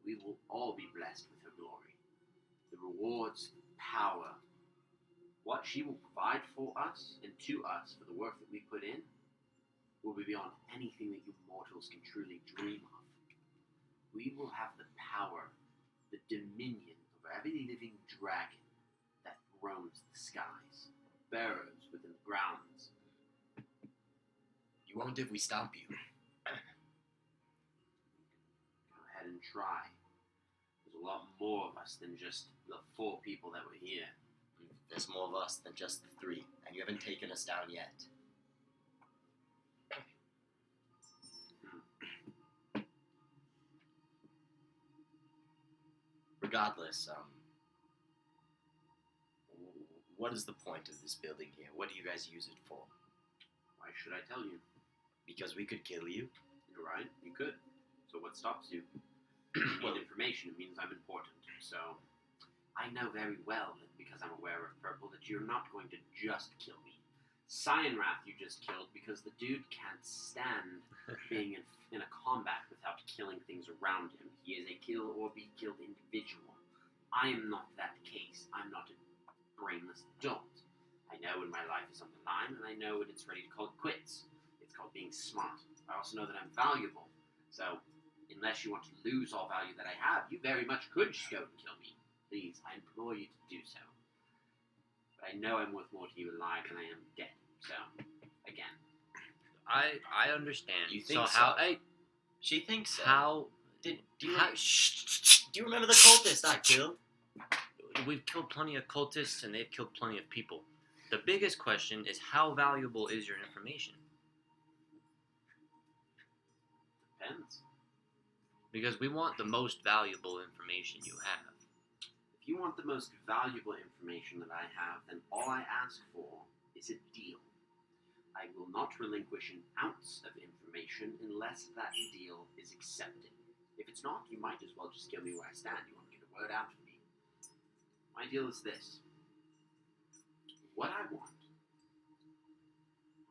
we will all be blessed with her glory. The rewards, power, what she will provide for us and to us for the work that we put in will be beyond anything that you mortals can truly dream of. We will have the power, the dominion over every living dragon that roams the skies, burrows within the grounds. You won't if we stop you. Go ahead and try. There's a lot more of us than just the 4 people that were here. There's more of us than just the 3, and you haven't taken us down yet. Regardless, what is the point of this building here? What do you guys use it for? Why should I tell you? Because we could kill you. You're right, you could. So what stops you? You need information, it means I'm important. So I know very well that because I'm aware of Purple that you're not going to just kill me. Cyanrath you just killed because the dude can't stand being in a combat without killing things around him. He is a kill or be killed individual. I am not that case. I'm not a brainless dolt. I know when my life is on the line, and I know when it's ready to call it quits. It's called being smart. I also know that I'm valuable. So, unless you want to lose all value that I have, you very much could just go and kill me. Please, I implore you to do so. But I know I'm worth more to you alive than I am dead. So, again. I understand. You think so? so? How? Hey, She thinks so. how? Do you, How? do you remember the cultist I killed? We've killed plenty of cultists, and they've killed plenty of people. The biggest question is how valuable is your information? Depends. Because we want the most valuable information you have. If you want the most valuable information that I have, then all I ask for is a deal. I will not relinquish an ounce of information unless that deal is accepted. If it's not, you might as well just kill me where I stand. You want to get a word out of me. My deal is this. What I want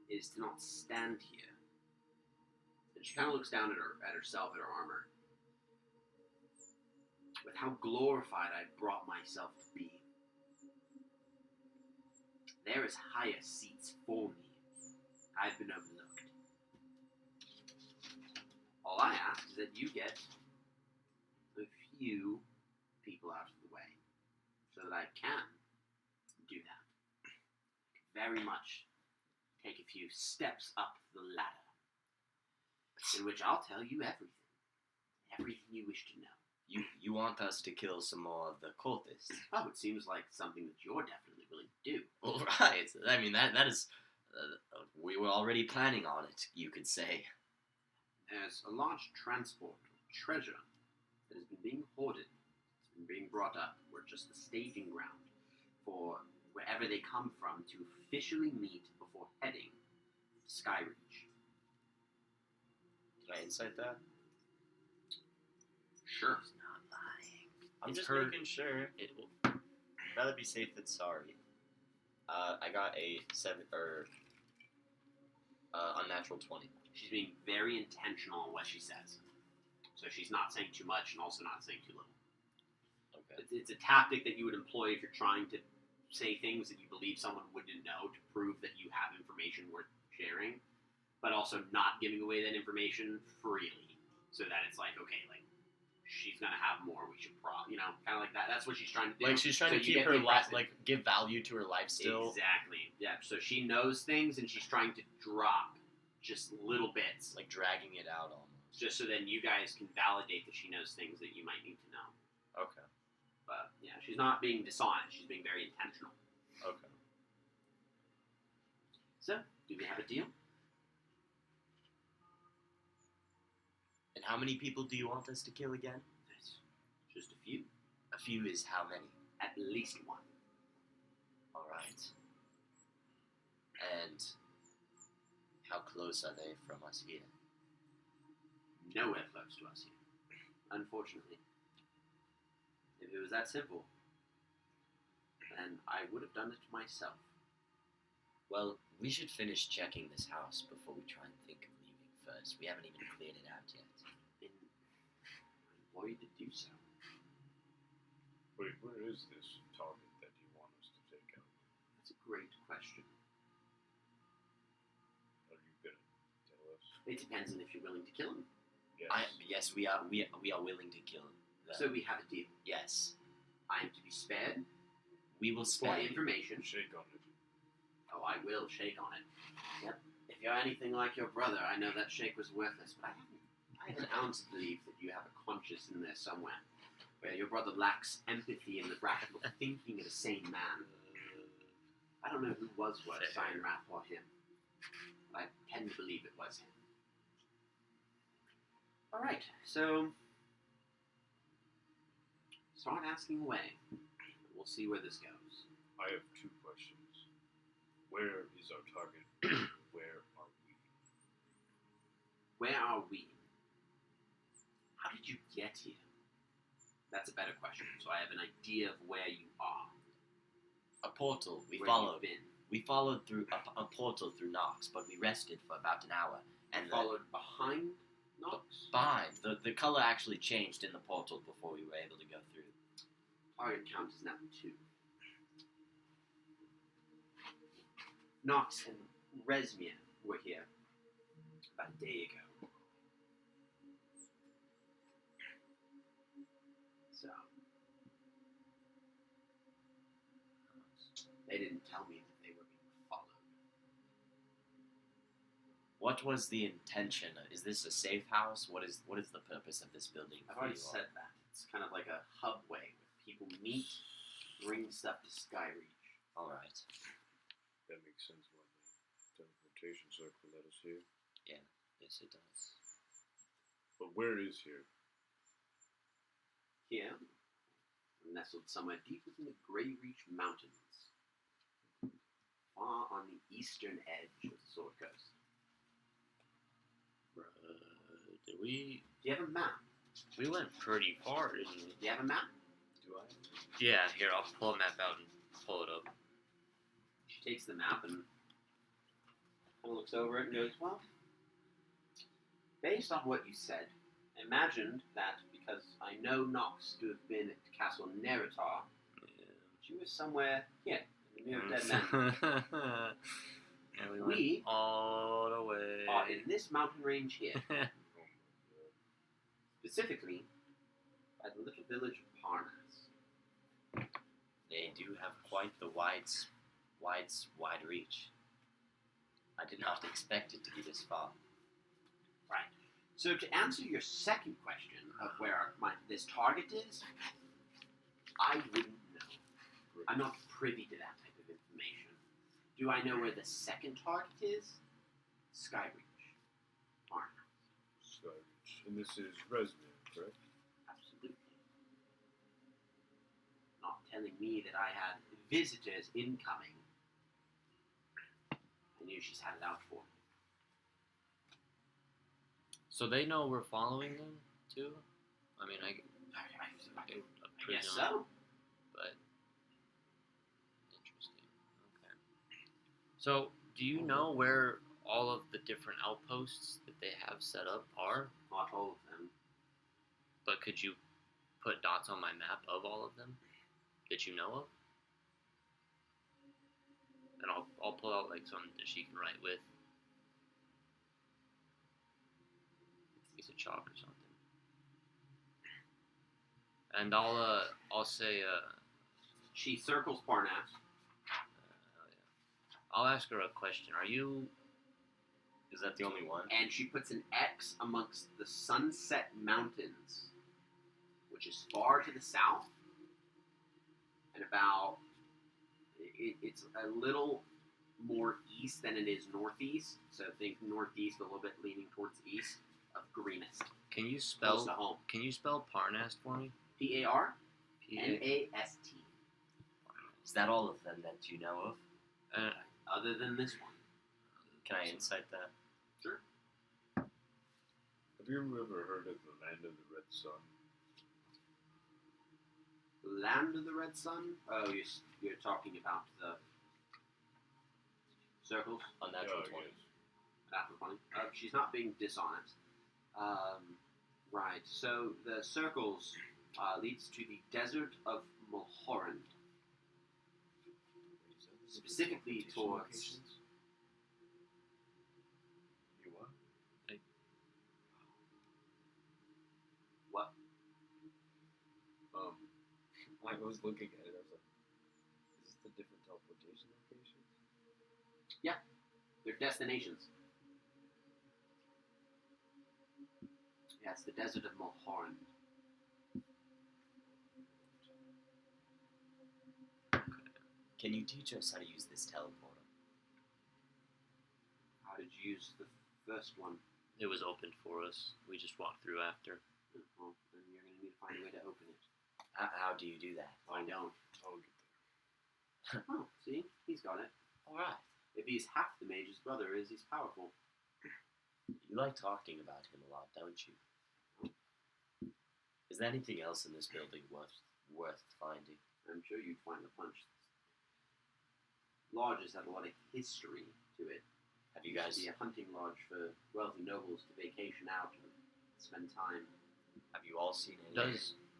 is to not stand here. And she kind of looks down at herself, at her armor. With how glorified I brought myself to be. There is higher seats for me. I've been overlooked. All I ask is that you get a few people out of the way so that I can do that. Very much take a few steps up the ladder in which I'll tell you everything you wish to know. You want us to kill some more of the cultists? Oh, it seems like something that you're definitely willing to do. All right. I mean, that is... we were already planning on it, you could say. There's a large transport of treasure that has been being hoarded. It's been being brought up. We're just the staging ground for wherever they come from to officially meet before heading to Skyreach. Can I insight that? Sure. He's not lying. I'm It's just her- making sure. It will. Rather be safe than sorry. I got a 7 or unnatural 20. She's being very intentional in what she says. So she's not saying too much and also not saying too little. Okay. It's a tactic that you would employ if you're trying to say things that you believe someone wouldn't know to prove that you have information worth sharing, but also not giving away that information freely so that it's like, okay, like, she's gonna have more, we should kind of like that. That's what she's trying to do. Like, she's trying So to you keep get her the life, impressive- like, give value to her life still. Exactly. Yeah. So she knows things, and she's trying to drop just little bits, Like, dragging it out almost. just so then you guys can validate that she knows things that you might need to know. Okay. But yeah, she's not being dishonest. She's being very intentional. Okay. So, do we have a deal? And how many people do you want us to kill again? It's just a few. A few is how many? At least one. Alright. And how close are they from us here? Nowhere close to us here. Unfortunately. If it was that simple, then I would have done it myself. Well, we should finish checking this house before we try and think of leaving first. We haven't even cleared it out yet. And I implore you to do so. Wait, where is this target that you want us to take out? That's a great question. Are you gonna tell us? It depends on if you're willing to kill him. Yes. Yes, we are. We are willing to kill them. So we have a deal. Yes, I am to be spared we will for spare. information. Shake on it. Oh, I will shake on it. Yep. If you're anything like your brother, I know that shake was worthless, but I have an ounce of belief that you have a conscience in there somewhere, where your brother lacks empathy and the rational thinking of a sane man. I don't know who was worse, Fair. Cyanrath or him. But I tend to believe it was him. Alright, so start asking away. We'll see where this goes. I have two questions. Where is our target? Where are we? Where are we? How did you get here? That's a better question, so I have an idea of where you are. A portal. We Where followed. you've been. We followed through a portal through Nox, but we rested for about an hour. And Followed behind Nox? behind, the color actually changed in the portal before we were able to go through. Target count is now 2. Nox and Resmir were here about a day ago. So they didn't tell me that they were being followed. What was the intention? Is this a safe house? What is the purpose of this building? I've for already you all? said that. It's kind of like a hubway where people meet, bring stuff to Skyreach. All right. That makes sense why the teleportation circle led us here. Yes, it does. But where is here? Here, nestled somewhere deep within the Greyreach Mountains, far on the eastern edge of the Sword Coast. Did we? Do you have a map? We went pretty far, didn't we? Do you have a map? Do I? Yeah, here, I'll pull a map out and pull it up. She takes the map and kind of looks over it and goes, well, based on what you said, I imagined that because I know Nox to have been at Castle Neritar, she was somewhere here, in the near Dead Man. And we We went all the way. are in this mountain range here, Oh my god. specifically by the little village of Parnas. They do have quite the wide reach. I did not expect it to be this far. Right. So to answer your second question of where this target is, I wouldn't know. I'm not privy to that type of information. Do I know where the second target is? Skyreach. Parnas. Skyreach. And this is Resmir, correct? Absolutely. Not telling me that I had visitors incoming. I knew she's had it out for me. So they know we're following them too. I mean, I guess presume, so. but interesting. Okay. So, do you know where all of the different outposts that they have set up are? Not all of them. But could you put dots on my map of all of them that you know of? And I'll pull out like something that she can write with. Piece of chalk or something. And I'll say She circles Parnas. I'll ask her a question. Are you? Is that the only one? And she puts an X amongst the Sunset Mountains, which is far to the south, and about it's a little more east than it is northeast. So think northeast, a little bit leaning towards the east of Greenest, Can you close spell? to home. Can you spell Parnast for me? Parnast. P-A- Is that all of them that you know of? Other than this one. Can I insight that? Sure. Have you ever heard of the Land of the Red Sun? Land of the Red Sun? Oh, you're talking about the Circles. Unnatural Yeah, 20. yes. Natural 20. She's not being dishonest. Right. So the circles leads to the desert of Mulhorand. Specifically towards. You what? What? I was looking at it. I was like, is this the different teleportation locations? They're destinations. Yeah, it's the desert of Mulhorand. Can you teach us how to use this teleporter? How did you use the first one? It was opened for us. We just walked through after. Well, then you're going to need to find a way to open it. How do you do that? I don't. I'll get there. Oh, see? He's got it. Alright. If he's half the mage his brother is, he's powerful. You like talking about him a lot, don't you? Is there anything else in this building worth finding? I'm sure you'd find the punch. Lodge has had a lot of history to it. Have you Used guys to be a hunting lodge for wealthy nobles to vacation out and spend time. have you all seen any?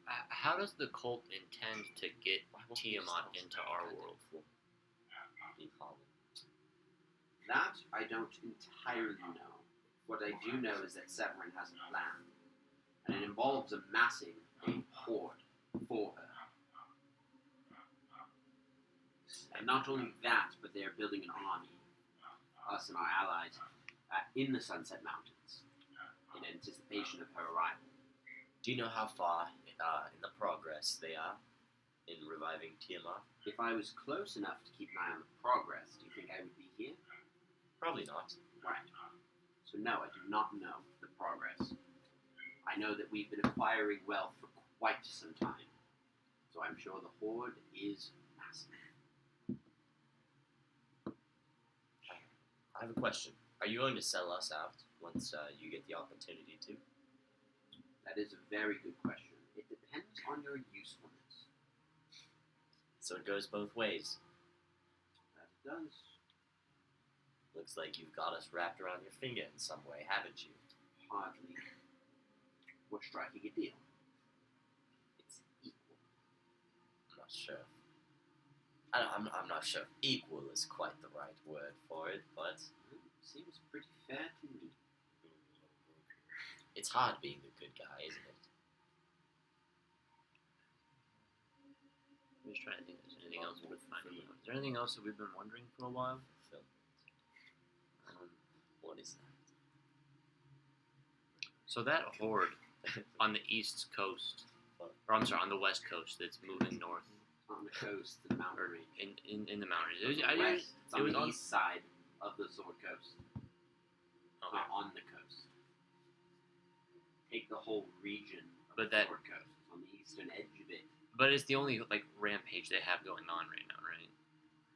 How does the cult intend to get Why won't you Tiamat stop into our goddamn world? fool? Be calm. That I don't entirely know. What I do know is that Severin has a plan, and it involves amassing a hoard for her. And not only that, but they are building an army, us and our allies, in the Sunset Mountains, in anticipation of her arrival. Do you know how far in the progress they are in reviving Tiamat? If I was close enough to keep an eye on the progress, do you think I would be here? Probably not. Right. So no, I do not know the progress. I know that we've been acquiring wealth for quite some time. So I'm sure the hoard is massive. I have a question. Are you going to sell us out once you get the opportunity to? That is a very good question. It depends on your usefulness. So it goes both ways. That it does. Looks like you've got us wrapped around your finger in some way, haven't you? Hardly. We're striking a deal. It's equal. I'm not sure. I'm not sure. Equal is quite the right word for it, but Seems pretty fair to me. it's hard being the good guy, isn't it? I'm just trying to think if there's anything else worth finding out. Is there anything else that we've been wondering for a while? What is that? So that horde on the east coast, or I'm sorry, on the west coast that's moving north On the coast, the mountain or range. in the mountains. On the I west, it's on it was the on- east side of the Sword Coast. It's okay. not on the coast. Take the whole region of But the that- Sword Coast. It's on the eastern edge of it. But it's the only like rampage they have going on right now, right?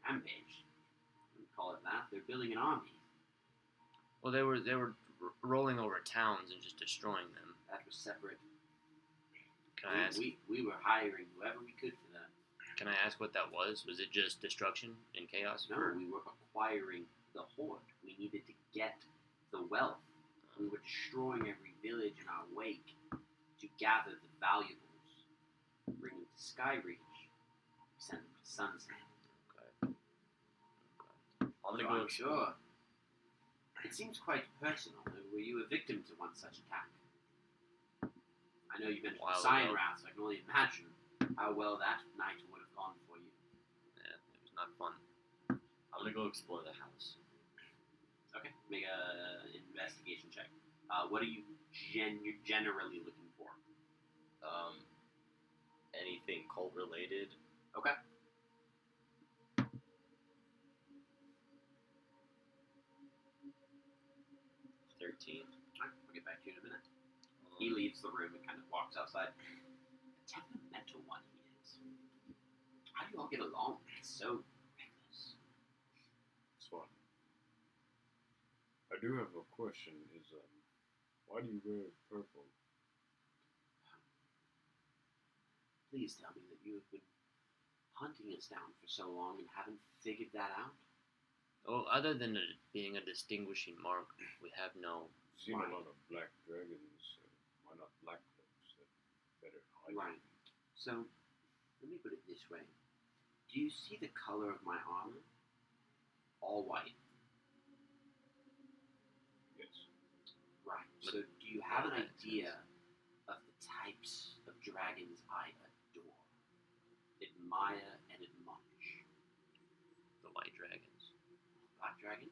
Rampage. Wouldn't call it that. They're building an army. Well, they were rolling over towns and just destroying them. That was separate. Can I ask? We were hiring whoever we could for that. Can I ask what that was? Was it just destruction and chaos? No, we were acquiring the hoard. We needed to get the wealth. We were destroying every village in our wake to gather the valuables, bring them to Skyreach, send them to Sunset. Okay. I'm gonna So go I'm sure. It seems quite personal. Were you a victim to one such attack? I know you mentioned While Cyan ago. Wrath, so I can only imagine how well that night would have gone for you. Yeah, it was not fun. I'm gonna go explore the house. Okay, make a investigation check. What are you generally looking for? Anything cult related? Okay. I'll get back to you in a minute. He leaves the room and kind of walks outside. The temperamental one he is. How do you all get along? It's so reckless. It's fine. I do have a question. Why do you wear purple? Please tell me that you have been hunting us down for so long and haven't figured that out. Well, other than it being a distinguishing mark, we have no. Seen Right. a lot of black dragons. Why not black cloaks? That better hide. Right. So, let me put it this way. Do you see the color of my armor? All white. Yes. Right. But- So, do you have an that makes idea of the types of dragons I adore, admire, and admonish? The white dragons. Black dragons?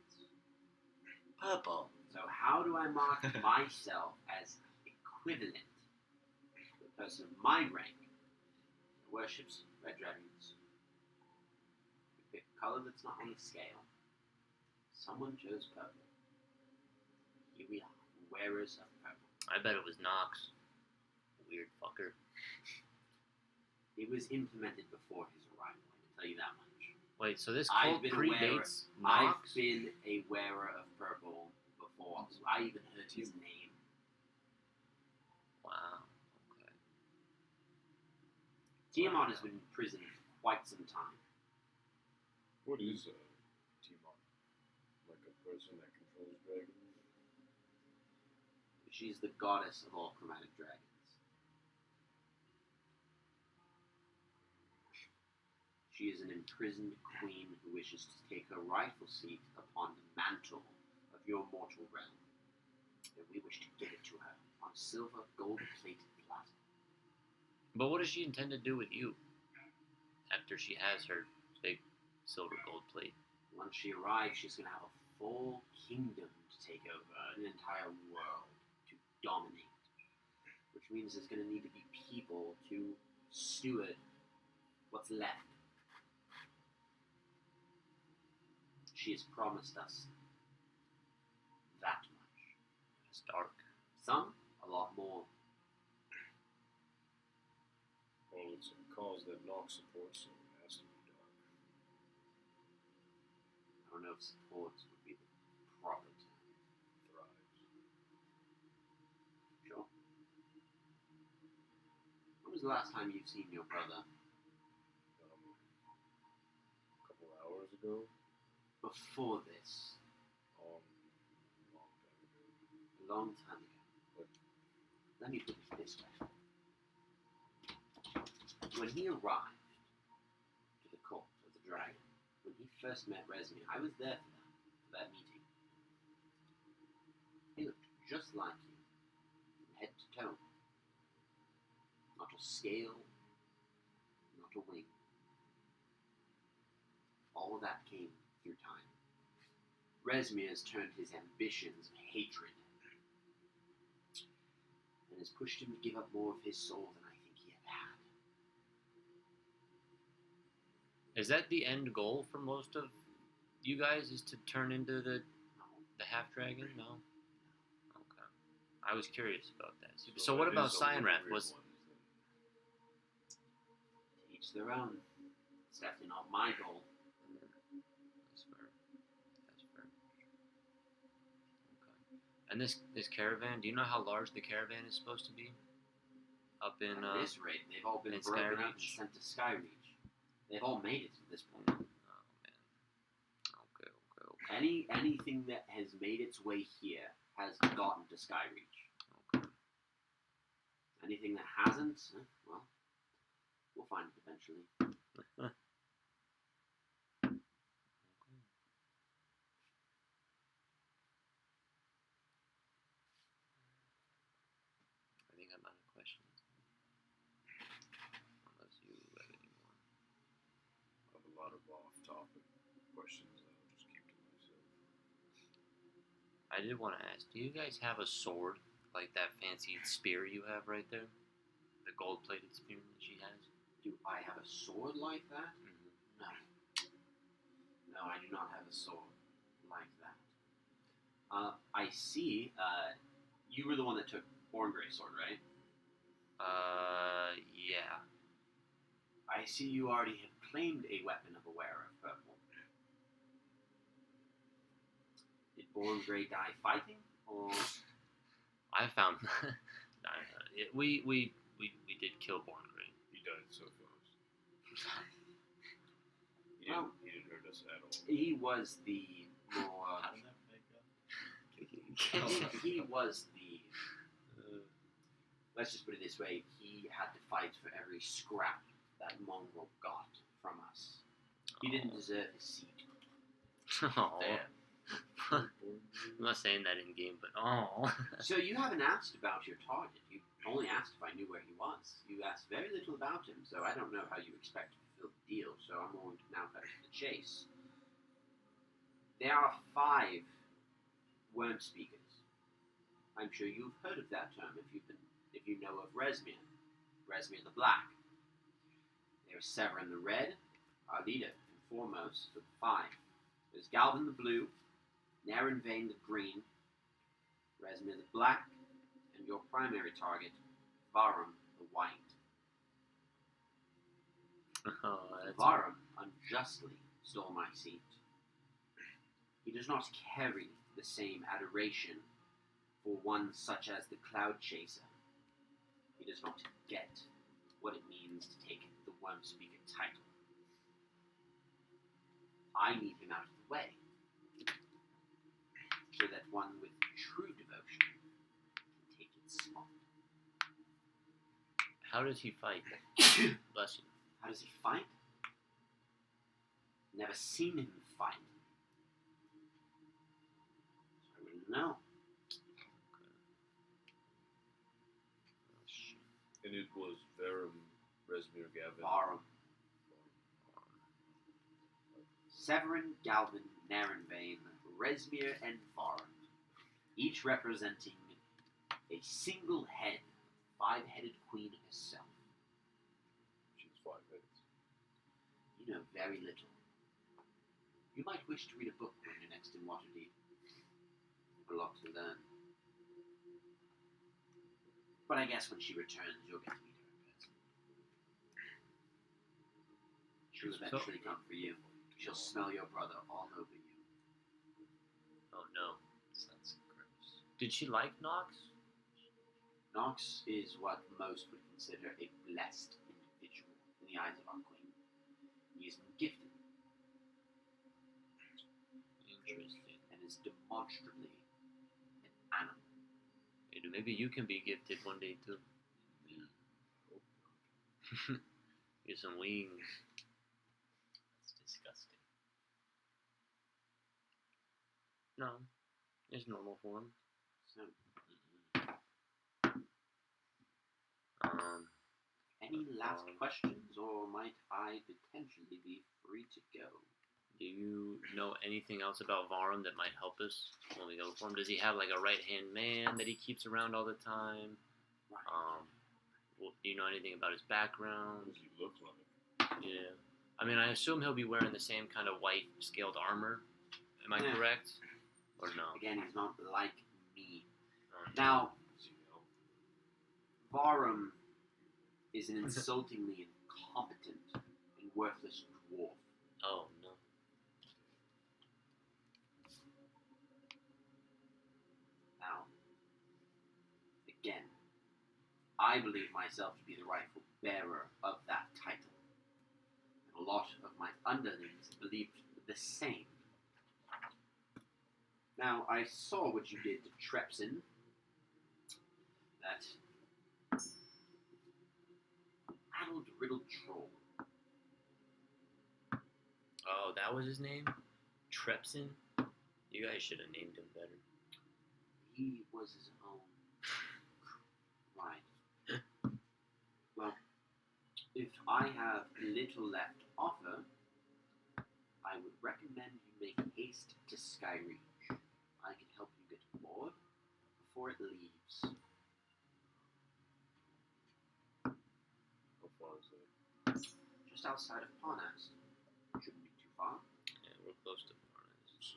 Purple. So, how do I mark myself as equivalent to a person of my rank that worships red dragons? We pick a color that's not on the scale. Someone chose purple. Here we are, wearers of purple. I bet it was Nox. Weird fucker. It was implemented before his arrival, I can tell you that much. Wait, so this I've cult been aware- predates I've Nox? been a wearer of purple before, so I even heard his name. Wow. Okay. Tiamat has been in prison for quite some time. What is a Timon? Like a person that controls dragons? She's the goddess of all chromatic dragons. She is an imprisoned queen who wishes to take her rightful seat upon the mantle of your mortal realm. And we wish to give it to her on silver, gold-plated platter. But what does she intend to do with you after she has her big silver gold plate? Once she arrives, she's going to have a full kingdom to take over, an entire world to dominate. Which means there's going to need to be people to steward what's left. She has promised us that much. It's dark. Some, a lot more. Well, it's a cause that Nox supports, so it has to be dark. I don't know if supports would be the proper term. Thrives. Sure. When was the last time you've seen your brother? A couple hours ago. Before this, Long time ago. a long time ago. Let me put it this way. When he arrived to the court of the dragon, when he first met Resmi, I was there for that meeting. He looked just like you, from head to toe. Not a scale, not a wing. All of that came through time. Resmi has turned his ambitions of hatred and has pushed him to give up more of his soul than I think he ever had. Is that the end goal for most of you guys? Is to turn into the half dragon? No. Okay. I was curious about that. So what it about is a weird Cyanrath? one, Was isn't To each their own. It's definitely not my goal. that's fair. That's fair. Okay. And this caravan? Do you know how large the caravan is supposed to be? Up in At this rate, they've all been in broken up and Skyreach? sent to Skyreach. They've all made it to this point. Oh man. Okay. Anything that has made its way here has gotten to Skyreach. Okay. Anything that hasn't, well, we'll find it eventually. I think I'm out of questions. Unless you have any more. I have a lot of off-topic questions that I'll just keep to myself. I did want to ask, do you guys have a sword like that fancy spear you have right there? The gold-plated spear that she has? Do I have a sword like that? Mm-hmm. No. No, I do not have a sword like that. I see, you were the one that took Borngray's sword, right? Yeah. I see you already have claimed a weapon of a wearer of purple. Did Borngray die fighting, or I found... we did kill Borngray. He died so fast. He Well- didn't hurt us at all. He was the more. How did that fight go? He was the. Let's just put it this way: he had to fight for every scrap that Mongrel got from us. He didn't deserve his seat. Oh, Damn. I'm not saying that in game, but oh. So you haven't asked about your target. You only asked if I knew where he was. You asked very little about him, so I don't know how you expect to fulfill the deal. So I'm going to now cut to the chase. There are 5 worm speakers. I'm sure you've heard of that term if you know of Resmir. Resmir the Black. There's Severin the Red, our leader and foremost of the 5. There's Galvin the Blue, Naren Vane the Green, Resmir the Black, and your primary target, Varum the White. Oh, that's Varum unjustly stole my seat. He does not carry the same adoration for one such as the Cloud Chaser. He does not get what it means to take the Worm Speaker title. I need him out of the way, so that one with true devotion can take its spot. How does he fight? Bless you. How does he fight? Never seen him fight. So I wouldn't know. Oh, shit. And it was Verum, Resmir, Gavin. Varum. Severin, Galvin, Narenvane, Resmir, and Varum, each representing a single head, 5-headed queen herself. She's 5 heads. You know very little. You might wish to read a book when you're next in Waterdeep. A lot to learn. But I guess when she returns, you'll get to meet her in person. She'll eventually come for you. She'll smell your brother all over you. Oh no. Sounds gross. Did she like Nox? Nox is what most would consider a blessed individual in the eyes of our queen. He is gifted Interesting. and is demonstrably an animal. Maybe you can be gifted one day too. Get some wings. That's disgusting. No, it's normal for him. So, any last questions, or might I potentially be free to go? Do you know anything else about Varum that might help us when we go for him? Does he have like a right-hand man that he keeps around all the time? Right. Do you know anything about his background? What does he look like? Yeah. I mean, I assume he'll be wearing the same kind of white scaled armor. Am I Yeah. correct? Or no? Again, he's not like me. Oh, Now, Is he elf? Varum is an insultingly incompetent and worthless dwarf. Oh, no. Now, again, I believe myself to be the rightful bearer of that title. And a lot of my underlings believed the same. Now, I saw what you did to Trepsin. That addled, riddled troll. Oh, that was his name? Trepsin? You guys should have named him better. He was his own. Right. Well, if I have little left to offer, I would recommend you make haste to Skyreach. I can help you get aboard before it leaves. How far is that? Just outside of Parnas. Shouldn't be too far. Yeah, we're close to Parnas.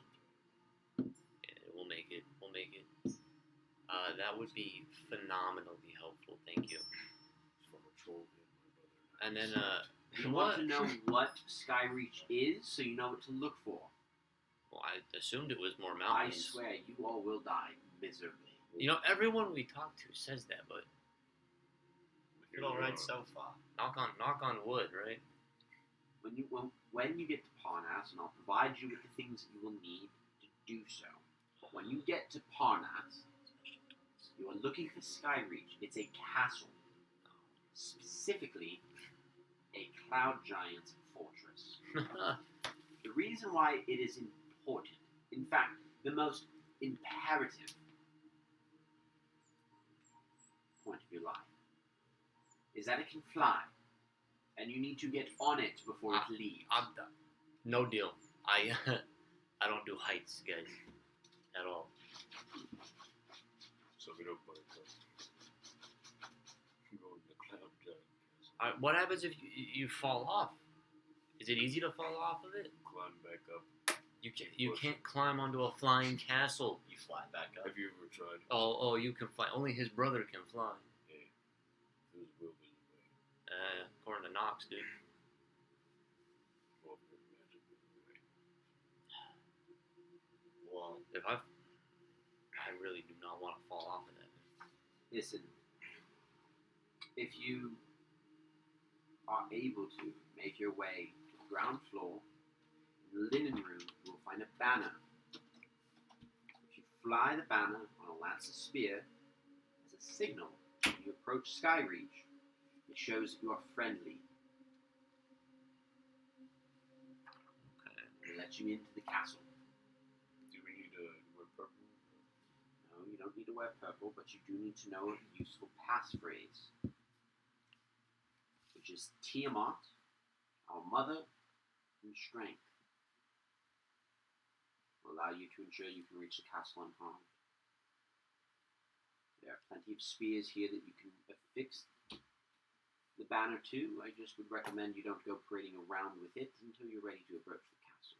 Yeah, we'll make it. We'll make it. That would be phenomenally helpful. Thank you. From a troll hit my brother. And then, You want to know what Skyreach is, so you know what to look for. well, I assumed it was more I mountains. swear, you all will die miserably. You know, everyone we talk to says that, but You're all right so far. knock on wood, right? when you get to Parnas, and I'll provide you with the things that you will need to do so. But when you get to Parnas, you are looking for Skyreach. It's a castle, specifically a cloud giant's fortress. The reason why it is important, in fact, the most imperative point of your life, is that it can fly, and you need to get on it before it leaves. I'm done. No deal. I don't do heights, guys, at all. So we don't buy it. Go in the cloud giant castle. All right, what happens if you fall off? Is it easy to fall off of it? Climb back up. You can't climb onto a flying castle. You fly back up. Have you ever tried? Oh, you can fly. Only his brother can fly. Hey, there's will be a way. According to Knox, dude. Well, there's magic in the way. Well, I really do not want to fall off of that. Listen, if you are able to make your way to the ground floor, in the linen room, you will find a banner. If you fly the banner on a lance's spear as a signal when you approach Skyreach, it shows you are friendly. Okay. It lets you into the castle. Do we need to wear purple? No, you don't need to wear purple, but you do need to know a useful passphrase, which is Tiamat, our mother, and strength. Will allow you to ensure you can reach the castle unharmed. There are plenty of spears here that you can affix the banner to. I just would recommend you don't go parading around with it until you're ready to approach the castle.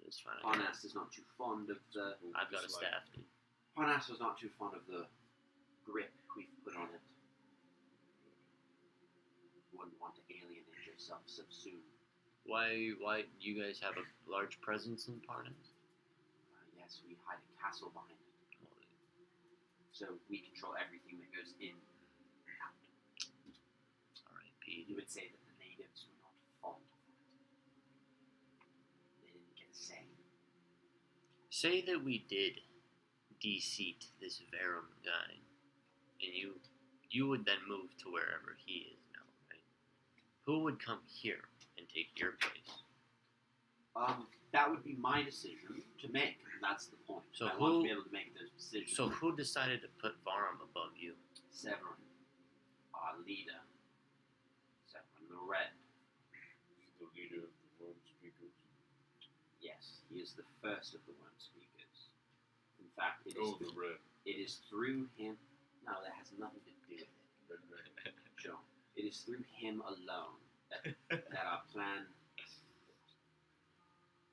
That's fine. Parnas is not too fond of the... I've got a staff, dude. Parnas is not too fond of the grip we've put on it. You wouldn't want to alienate yourself so soon. Why you guys have a large presence in Parnas? Yes, we hide a castle behind it. So we control everything that goes in and out. Alright, Pete. You would say that the natives were not fond of that. They didn't get a say. Say that we did de-seat this Verum guy, and you would then move to wherever he is now, right? Who would come here and take your place? That would be my decision to make. And that's the point. So I want to who- be able to make those decisions. So who decided to put Varum above you? Severin, our leader. Severin the Red. He's the leader of the world speakers. Yes, he is the first of the Worm Speakers. In fact, it is Oh, the red. it is through him. No, that has nothing to do with it. Red, red. Sure. It is through him alone that our plan.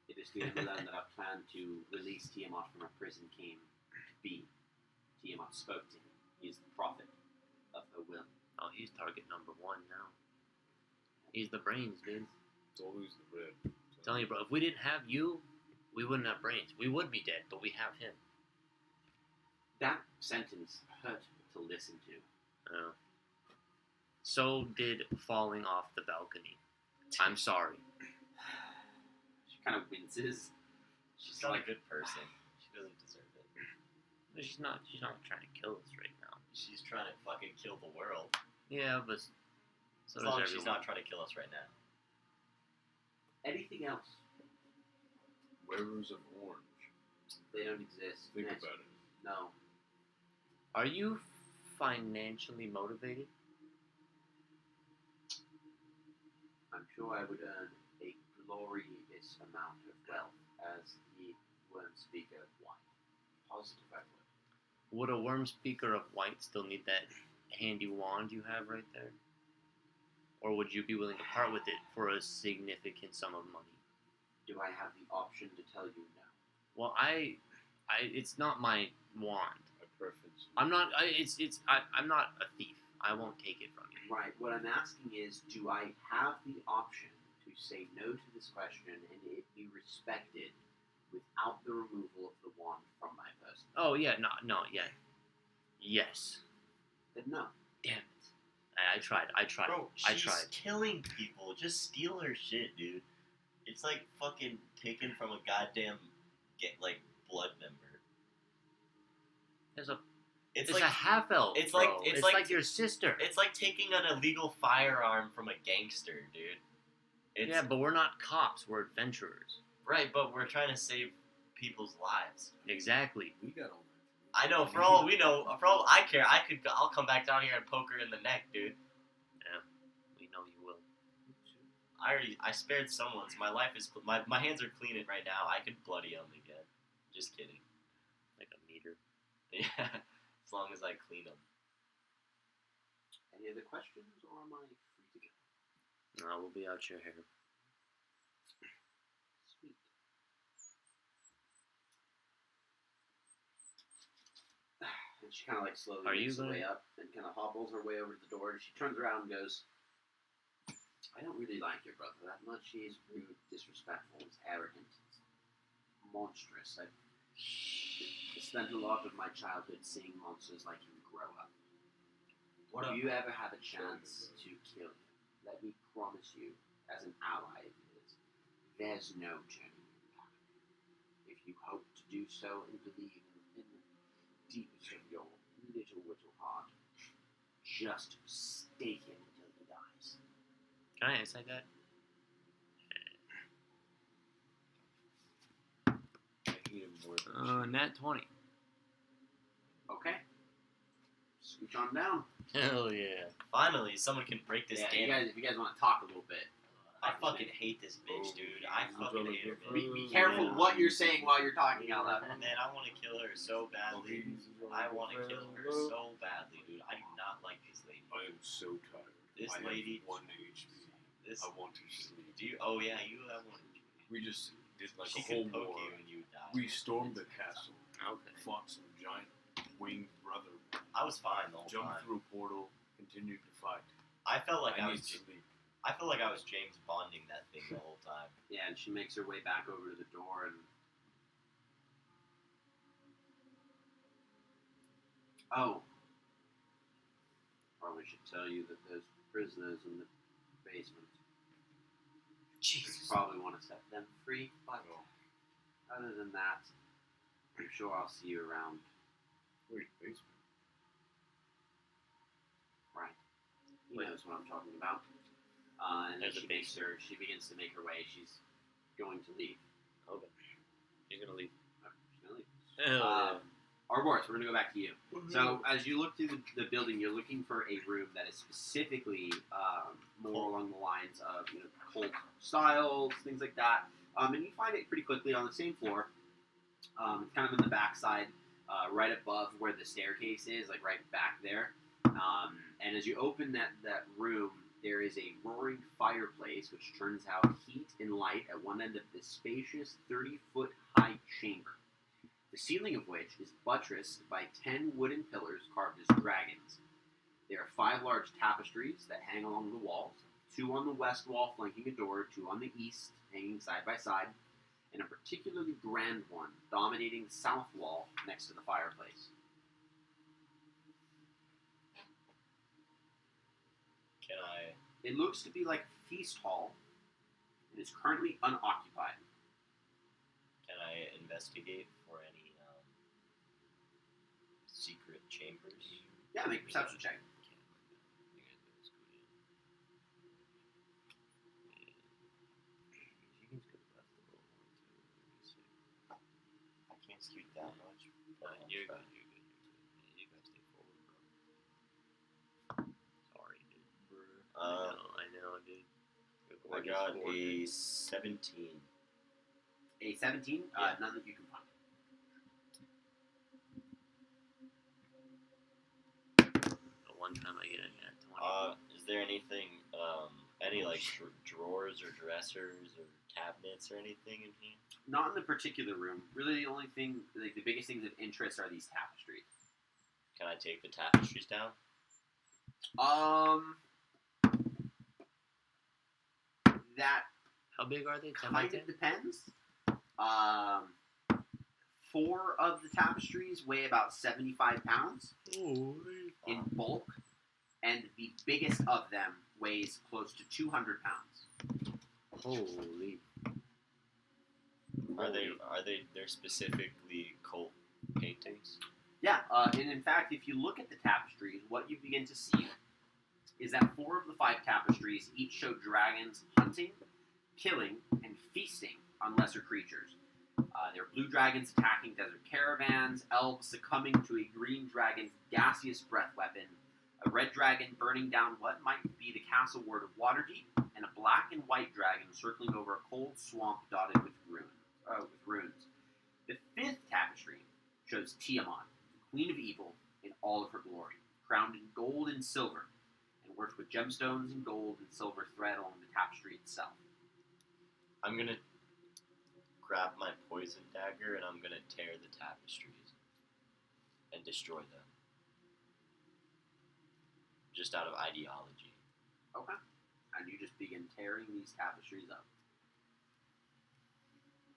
It is through him alone that our plan to release Tiamat from her prison came to be. Tiamat spoke to him. He is the prophet of her will. Oh, he's target number 1 now. He's the brains, dude. It's always the red. I'm telling you, bro, if we didn't have you, we wouldn't have brains. We would be dead, but we have him. That sentence hurt to listen to. So did falling off the balcony. I'm sorry. She kind of winces. she's not a good person. She doesn't deserve it. But she's not trying to kill us right now. She's trying to fucking kill the world. Yeah, but so As does long as she's everyone. not trying to kill us right now. Anything else? Wearers of orange. They don't exist. Think Next. about it. No. Are you financially motivated? I'm sure I would earn a glorious amount of wealth as the Worm Speaker White. Positive I would. Would a worm speaker of white still need that handy wand you have right there? Or would you be willing to part with it for a significant sum of money? Do I have the option to tell you no? Well, it's not my wand. My preference. I'm not a thief. I won't take it from you. Right. What I'm asking is, do I have the option to say no to this question and it be respected without the removal of the wand from my person? Oh yeah, no, yeah. Yes. Then no. Damn it. I tried. Bro, I she's tried. killing people. Just steal her shit, dude. It's like fucking taken from a goddamn blood member. It's like a half elf. it's bro. like- it's like- your sister. It's like taking an illegal firearm from a gangster, dude. Yeah, but we're not cops. We're adventurers. Right, but we're trying to save people's lives. Exactly. We got all that. I know. For all we know, for all I care, I'll come back down here and poke her in the neck, dude. We know you will. I spared someone's. My life is my hands are clean right now. I could bloody them again. Just kidding. Like a meter. Yeah, as long as I clean them. Any other questions, or am I free to go? No, we'll be out your hair. Sweet. And she kind of like slowly Are you makes her way gonna- up and kind of hobbles her way over to the door. And she turns around and goes, I don't really like your brother that much. He is rude, disrespectful, he's arrogant, he's monstrous. I spent a lot of my childhood seeing monsters like him grow up. If you ever have a chance to kill him, let me promise you, as an ally of his, there's no turning back. If you hope to do so and believe in the deepest of your little heart, just stake him until he dies. Can I insight that? I hate him more than Nat 20. Okay. Scooch on down. Hell yeah. Finally, someone can break this Yeah, game. if you guys want to talk a little bit. I fucking hate this bitch, dude. I fucking hate her. Be careful what you're saying while you're talking out loud. Man, I want to kill her so badly. I want to kill her so badly, dude. I do not like this lady. I am so tired. This I lady- have 1 HP. This. I want to sleep. Do you? Oh yeah, you have one. We just did like She a whole could poke war. you and you would die. We stormed the castle, Okay. fought some giant winged brother, I was fine the whole jumped time. through a portal, continued to fight. I felt like I need was. sleep. I felt like I was James Bonding that thing the whole time. Yeah, and she makes her way back over to the door and... Oh. Probably should tell you that there's prisoners in the basement. You probably want to set them free, but other than that, I'm sure I'll see you around. Wait, basement. Right. He Wait. knows what I'm talking about. And then There's a she begins to make her way. She's going to leave. Okay. She's gonna leave. She's going to leave. Hell Ouroboros, we're going to go back to you. So, as you look through the building, you're looking for a room that is specifically more along the lines of cult styles, things like that. And you find it pretty quickly on the same floor. It's kind of in the backside, right above where the staircase is, like right back there. And as you open that room, there is a roaring fireplace which turns out heat and light at one end of this spacious 30-foot high chamber. The ceiling of which is buttressed by 10 wooden pillars carved as dragons. There are 5 large tapestries that hang along the walls, 2 on the west wall flanking a door, 2 on the east hanging side by side, and a particularly grand one dominating the south wall next to the fireplace. Can I? It looks to be like a feast hall. It is currently unoccupied. Can I investigate for any secret chambers? Yeah, make a perception check. I can't scoot that much. But You're I'll good. try. You gotta stay forward, bro. Sorry, dude. I know, dude. I got a 17. A 17? Yeah. None that you can find. The one time I get a nat 20. Is there anything, any like drawers or dressers or cabinets or anything in here? Not in the particular room. Really, the only thing, like the biggest things of interest are these tapestries. Can I take the tapestries down? That How big are they? 10 by kind 10? of depends. 4 of the tapestries weigh about 75 pounds Oh, in bulk. and the biggest of them weighs close to 200 pounds. Holy. They're specifically cult paintings? Yeah, and in fact, if you look at the tapestries, what you begin to see is that 4 of the 5 tapestries each show dragons hunting, killing, and feasting on lesser creatures. There are blue dragons attacking desert caravans, elves succumbing to a green dragon's gaseous breath weapon, a red dragon burning down what might be the castle ward of Waterdeep, and a black and white dragon circling over a cold swamp dotted with runes. The 5th tapestry shows Tiamat, the queen of evil, in all of her glory, crowned in gold and silver, and worked with gemstones and gold and silver thread along the tapestry itself. I'm gonna grab my poison dagger and I'm gonna tear the tapestries and destroy them. Just out of ideology. Okay. And you just begin tearing these tapestries up.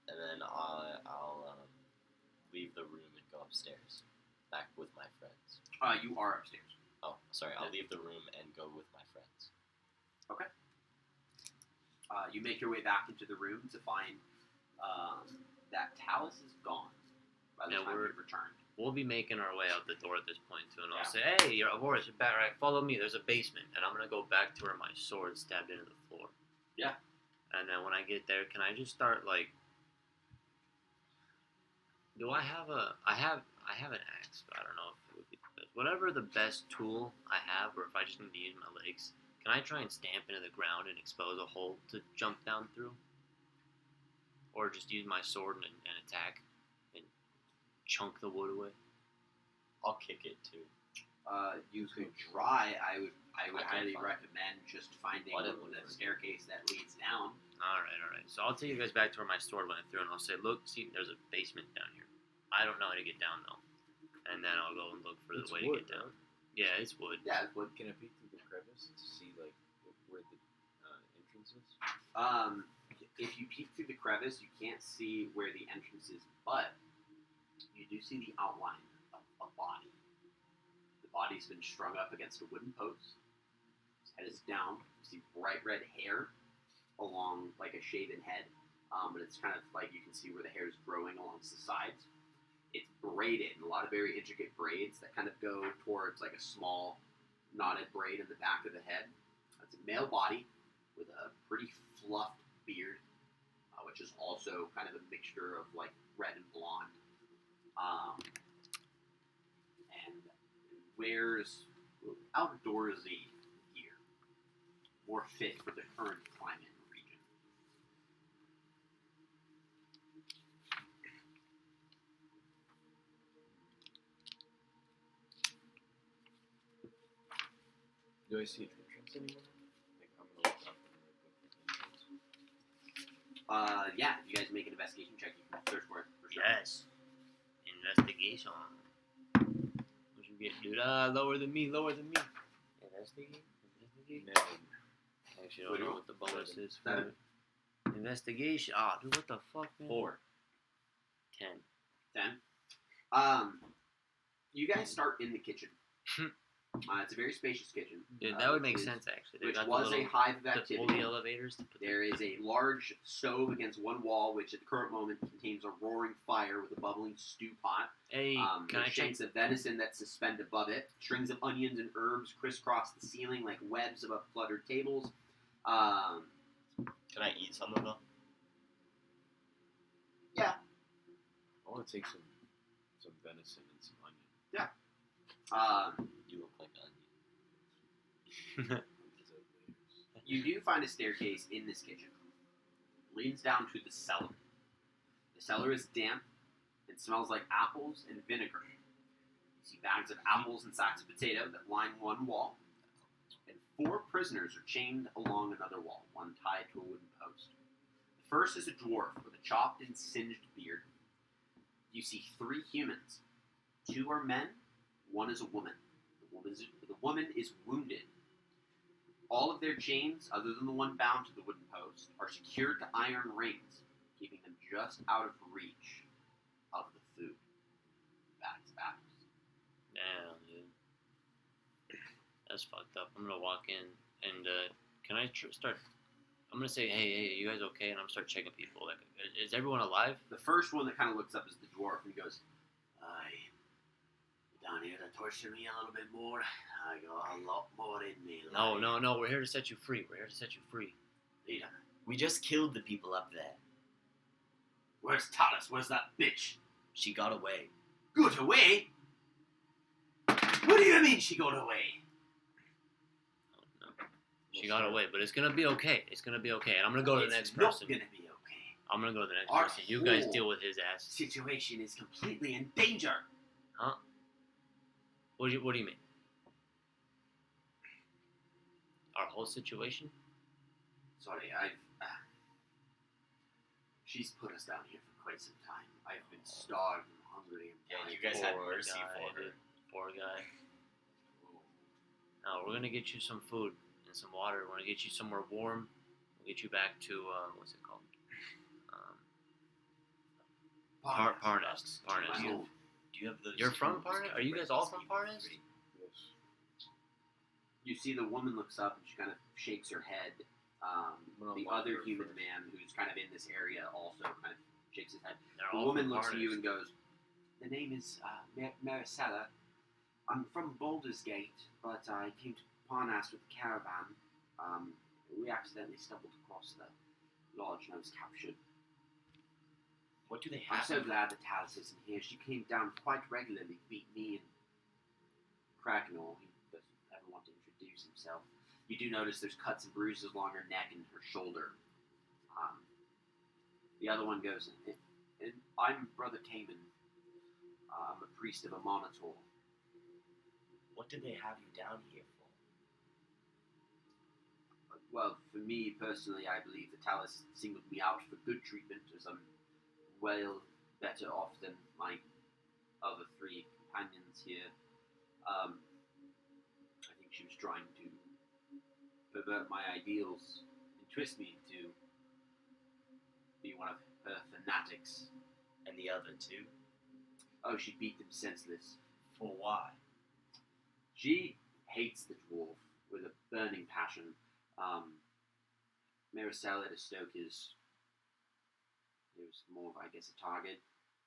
And then I'll leave the room and go upstairs. Back with my friends. You are upstairs. Oh, sorry. I'll leave the room and go with my friends. Okay. You make your way back into the room to find that Talus is gone by the time we've returned. We'll be making our way out the door at this point too, and I'll Yeah. say, "Hey, you're Horace, you're back, right? Follow me. There's a basement," and I'm gonna go back to where my sword stabbed into the floor. Yeah. And then when I get there, can I just start like? Do I have a? I have an axe, but I don't know if it would be the best. Whatever the best tool I have, or if I just need to use my legs, can I try and stamp into the ground and expose a hole to jump down through? Or just use my sword and attack and chunk the wood away? I'll kick it too. You could try. I would I can't highly find recommend just finding Why the don't we- staircase that leads down. All right. So I'll take you guys back to where my sword went through, and I'll say, "Look, see, there's a basement down here. I don't know how to get down though." And then I'll go and look for It's the way wood, to get down. right? Yeah, it's wood. Yeah, it's wood. Can I peek through the crevice to see like where the entrance is? If you peek through the crevice, you can't see where the entrance is, but you do see the outline of a body. The body's been strung up against a wooden post. His head is down. You see bright red hair along like a shaven head, but it's kind of like you can see where the hair is growing along the sides. It's braided, a lot of very intricate braids that kind of go towards like a small knotted braid in the back of the head. It's a male body with a pretty fluffed beard, which is also kind of a mixture of like red and blonde. And wears outdoorsy gear, more fit for the current climate in the region. Do I see an entrance anywhere? Like I'm gonna look up and like look for the entrance. Yeah, you guys make an investigation check. You can search for it for sure. Yes. Investigation. What you get, dude? Lower than me. Investigate. Nevin. Actually, I don't know what the bonus is for Seven. it. Investigation. Dude, what the fuck, man? 4. 10. 10. You guys start in the kitchen. It's a very spacious kitchen. Dude, that would make which is- sense, actually. They Which got was the a little, hive of the activity. pulley elevators to put There is a large stove against one wall, which at the current moment contains a roaring fire with a bubbling stew pot. Hey, can I There's check? shanks of venison that suspend above it. Strings of onions and herbs crisscross the ceiling like webs above cluttered tables. Can I eat some of them? I want to take some venison and some onion. You look like an You do find a staircase in this kitchen. It leads down to the cellar. The cellar is damp and smells like apples and vinegar. You see bags of apples and sacks of potato that line one wall. And 4 prisoners are chained along another wall, one tied to a wooden post. The first is a dwarf with a chopped and singed beard. You see 3 humans. 2 are men, 1 is a woman. The woman is wounded. All of their chains, other than the one bound to the wooden post, are secured to iron rings, keeping them just out of reach of the food. Battles. Damn, dude. That's fucked up. I'm gonna walk in and can I start? I'm gonna say, hey, you guys okay? And I'm gonna start checking people. Like, is everyone alive? The first one that kind of looks up is the dwarf, and he goes, "Aye, down here to torture me a little bit more. I got a lot more in me. No. We're here to set you free. Leader, We just killed the people up there. where's Talus? Where's that bitch? She got away. Got away? What do you mean she got away? No. She got away, but it's gonna be okay. And I'm gonna go to the next It's not person. gonna be okay. I'm gonna go to the next Our person. You guys whole deal with his ass. Situation is completely in danger. What do you mean? Our whole situation? Sorry, she's put us down here for quite some time. I've been starved and hungry and Yeah, dying. you guys had Poor mercy guy, for her. dude. Poor guy. Now we're gonna get you some food and some water. We're gonna get you somewhere warm. We'll get you back to what's it called? Parnas. Parnas. Do you have those? You're from tools Parnas? to Are you break guys all this from people Parnas? free? Yes. You see the woman looks up and she kind of shakes her head. Well, The I'll other walk her human first. man who's kind of in this area also kind of shakes his head. They're The all woman from looks at you Parnas. and goes, "The name is Maricela. I'm from Baldur's Gate, but I came to Parnas with a caravan. We accidentally stumbled across the lodge and I was captured. What do they I'm have? so glad that Talus isn't here. She came down quite regularly, beat me and Krakenor. He doesn't ever want to introduce himself. You do notice there's cuts and bruises along her neck and her shoulder. The other one goes, and I'm Brother Cayman. I'm a priest of a Monitor. What did they have you down here for? Well, for me personally, I believe that Talus singled me out for good treatment, as I'm well better off than my other three companions here. I think she was trying to pervert my ideals and twist me to be one of her fanatics. And the other two? Oh, she beat them senseless. For why? She hates the dwarf with a burning passion. Maricela to stoke his, it was more of, I guess, a target.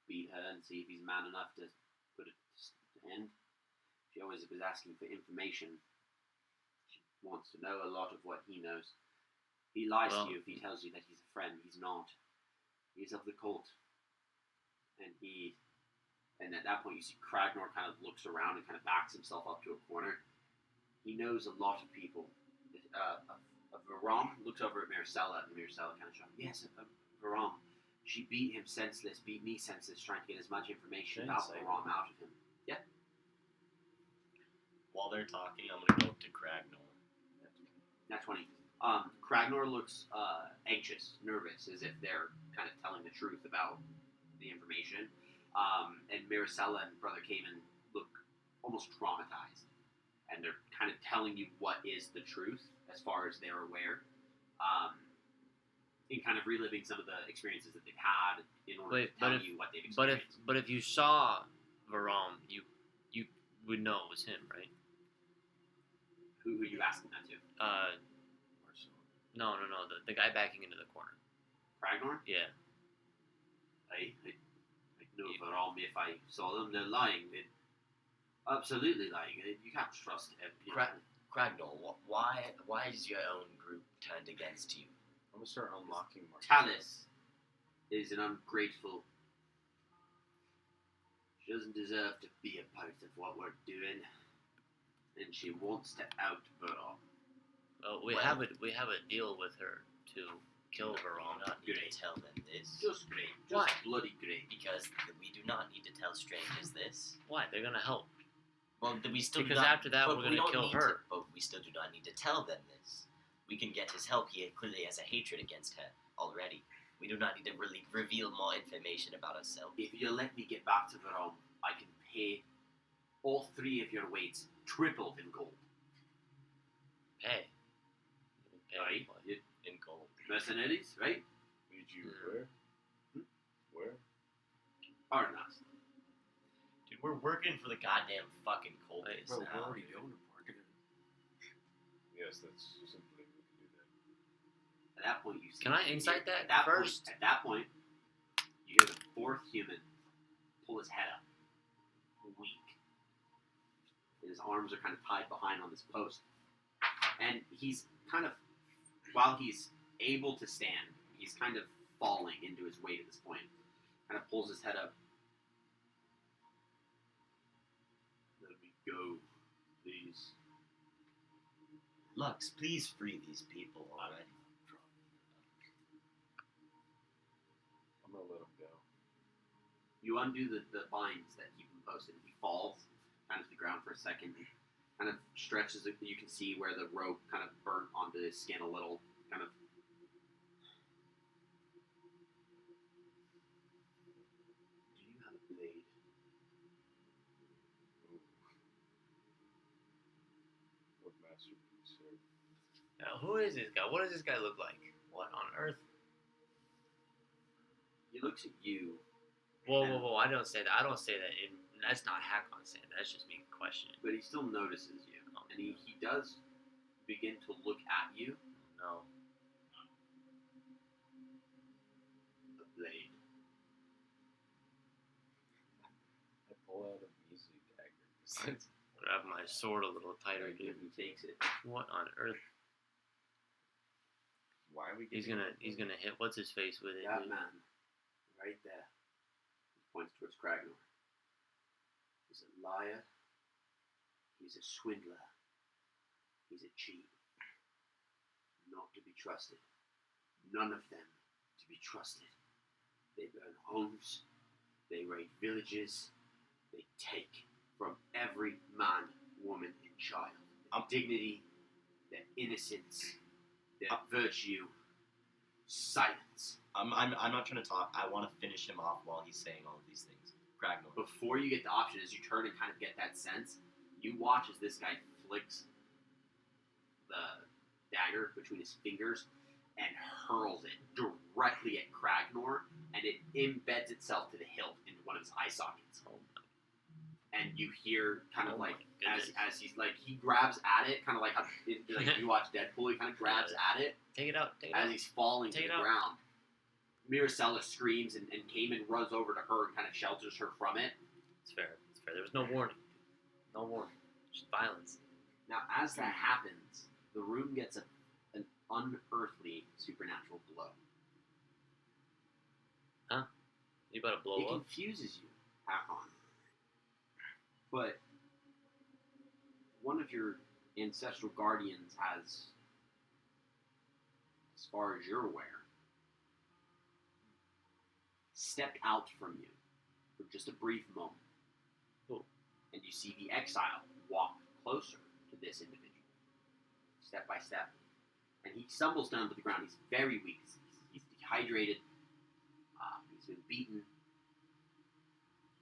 Beat her and see if he's man enough to put it to end. She always was asking for information. She wants to know a lot of what he knows. He lies to you if he tells you that he's a friend. He's not. He's of the cult. And at that point you see Kragnor kind of looks around and kind of backs himself up to a corner. He knows a lot of people. Varam looks over at Maricela, and Maricela kind of shocked. Yes, Varam. She beat him senseless, beat me senseless, trying to get as much information about Varam out of him. Yeah? While they're talking, I'm gonna go up to Kragnor. Nat 20. Kragnor looks anxious, nervous, as if they're kind of telling the truth about the information. And Maricela and Brother Cayman look almost traumatized. And they're kind of telling you what is the truth, as far as they're aware. And kind of reliving some of the experiences that they've had in order to tell you what they've experienced. But if you saw Varam, you would know it was him, right? Who are you asking that to? No, the guy backing into the corner. Kragnor? Yeah. I know Varam if I saw them. They're lying. They're absolutely lying. You can't trust him. You know. Kragnor, why is your own group turned against you? I'm gonna start unlocking my Talus is an ungrateful. She doesn't deserve to be a part of what we're doing, and she wants to out Varam. Well, we have a deal with her to kill Varam. Not need Great. to tell them this. Just great. Just Why? bloody great. Because we do not need to tell strangers this. Why? They're gonna help. Well, we still Because do not, after that, but we're we gonna don't kill need her. but we still do not need to tell them this. We can get his help. He clearly has a hatred against her already. We do not need to really reveal more information about ourselves. If you let me get back to Varam, I can pay all three of your weights triple in gold. Pay. Right? What? In gold. Mercenaries, right? Need you where? Where? Parnas. Dude, we're working for the goddamn fucking Wait, cultists Bro, we're now. already doing a bargain. Yes, that's simply we can do that. At that point, you see. Can I insight that at that first? Point, at that point, you hear the fourth human pull his head up, weak. His arms are kind of tied behind on this post, and he's kind of, while he's able to stand, he's kind of falling into his weight at this point. Kind of pulls his head up. Let me go, please. Lux, please free these people already. I'm gonna let him go. You undo the binds that keep him posted. He falls kind of to the ground for a second. Kind of stretches it. You can see where the rope kind of burnt onto his skin a little. Kind of. Do you have a blade? What masterpiece, sir? Now, who is this guy? What does this guy look like? What on earth? He looks at you. Whoa, whoa, whoa! I don't say that. I don't say that. That's not Hakon saying that. That's just me questioning. But he still notices you. And he does begin to look at you. No. The blade. I pull out a measly dagger. Grab my sword a little tighter, dude. He takes it. What on earth? Why are we? He's gonna hit what's his face with it. That dude. man, right there. He points towards Kragnor. He's a liar. He's a swindler. He's a cheat. Not to be trusted. None of them to be trusted. They burn homes. They raid villages. They take from every man, woman, and child their dignity, their innocence, their virtue. Silence. I'm not trying to talk. I want to finish him off while he's saying all of these things. Kragnor. Before you get the option, as you turn and kind of get that sense, you watch as this guy flicks the dagger between his fingers and hurls it directly at Kragnor, and it embeds itself to the hilt into one of his eye sockets. And you hear kind of Oh like my as he's like he grabs at it, kind of like how like you watch Deadpool, he kind of grabs at it Take it out. Take it as out. he's falling to Take the it out. ground. Miracella screams and Cayman runs over to her and kind of shelters her from it. It's fair. It's fair. There was no warning. No warning. Just violence. Now, as that happens, the room gets an unearthly supernatural glow. You about to blow It up? confuses you, Hakon. But one of your ancestral guardians has, as far as you're aware, stepped out from you for just a brief moment. Cool. And you see the exile walk closer to this individual, step by step. And he stumbles down to the ground. He's very weak. He's dehydrated. He's been beaten.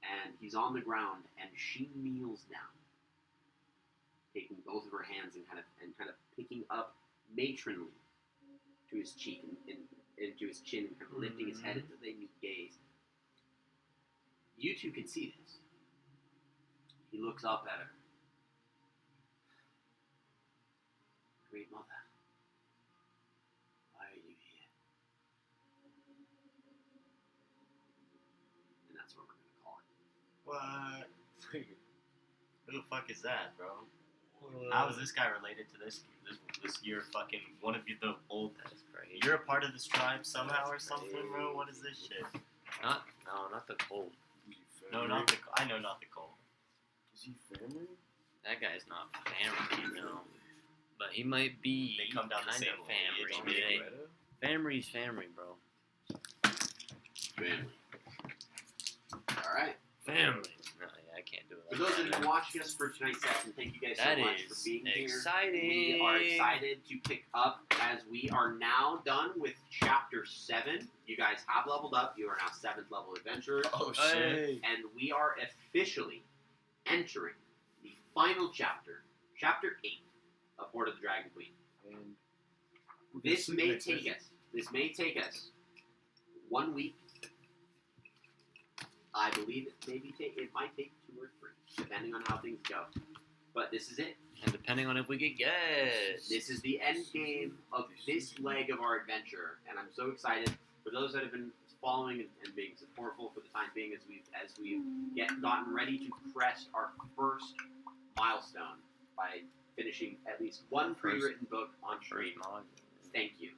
And he's on the ground, and she kneels down, taking both of her hands and kind of picking up matronly to his cheek and into his chin, and kind of lifting his head until they meet gaze. You two can see this. He looks up at her. Great mother, why are you here? And that's what we're going to call it. What? Who the fuck is that, bro? How is this guy related to this you're fucking one of you, the old? That's crazy. You're a part of this tribe somehow or something, bro. What is this shit? Not the cold. No, not the. I know, not the cold. Is he family? That guy's not family, no. But he might be They come down the kind same of lineage, family. maybe. Family's family, bro. Family. Alright. Family. No, yeah, I can't do it. For those of you who watching us for tonight's session, thank you guys so That much is for being exciting. here. We are excited to pick up as we are now done with Chapter 7. You guys have leveled up. You are now 7th level adventurers. Oh Hey. And we are officially entering the final chapter, Chapter 8 of Hoard of the Dragon Queen. And This may take us 1 week. I believe it might take 2 or 3, depending on how things go. But this is it. And depending on if we get guests. This is the end game of this leg of our adventure, and I'm so excited for those that have been following and being supportful for the time being as we've gotten ready to crest our first milestone by finishing at least one pre-written book on stream. Thank you.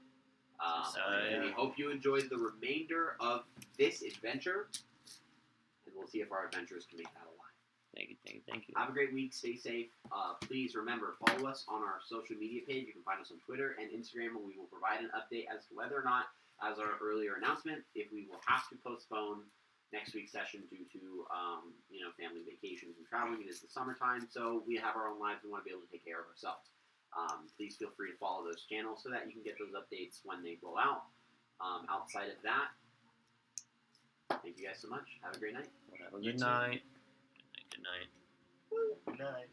And we hope you enjoyed the remainder of this adventure, and we'll see if our adventurers can make that alive. Thank you. Have a great week. Stay safe. Please remember, follow us on our social media page. You can find us on Twitter and Instagram, and we will provide an update as to whether or not, as our earlier announcement, if we will have to postpone next week's session due to family vacations and traveling. It is the summertime, so we have our own lives. We want to be able to take care of ourselves. Please feel free to follow those channels so that you can get those updates when they roll out. Outside of that, thank you guys so much. Have a great night. Have a good night. Good night. Good night.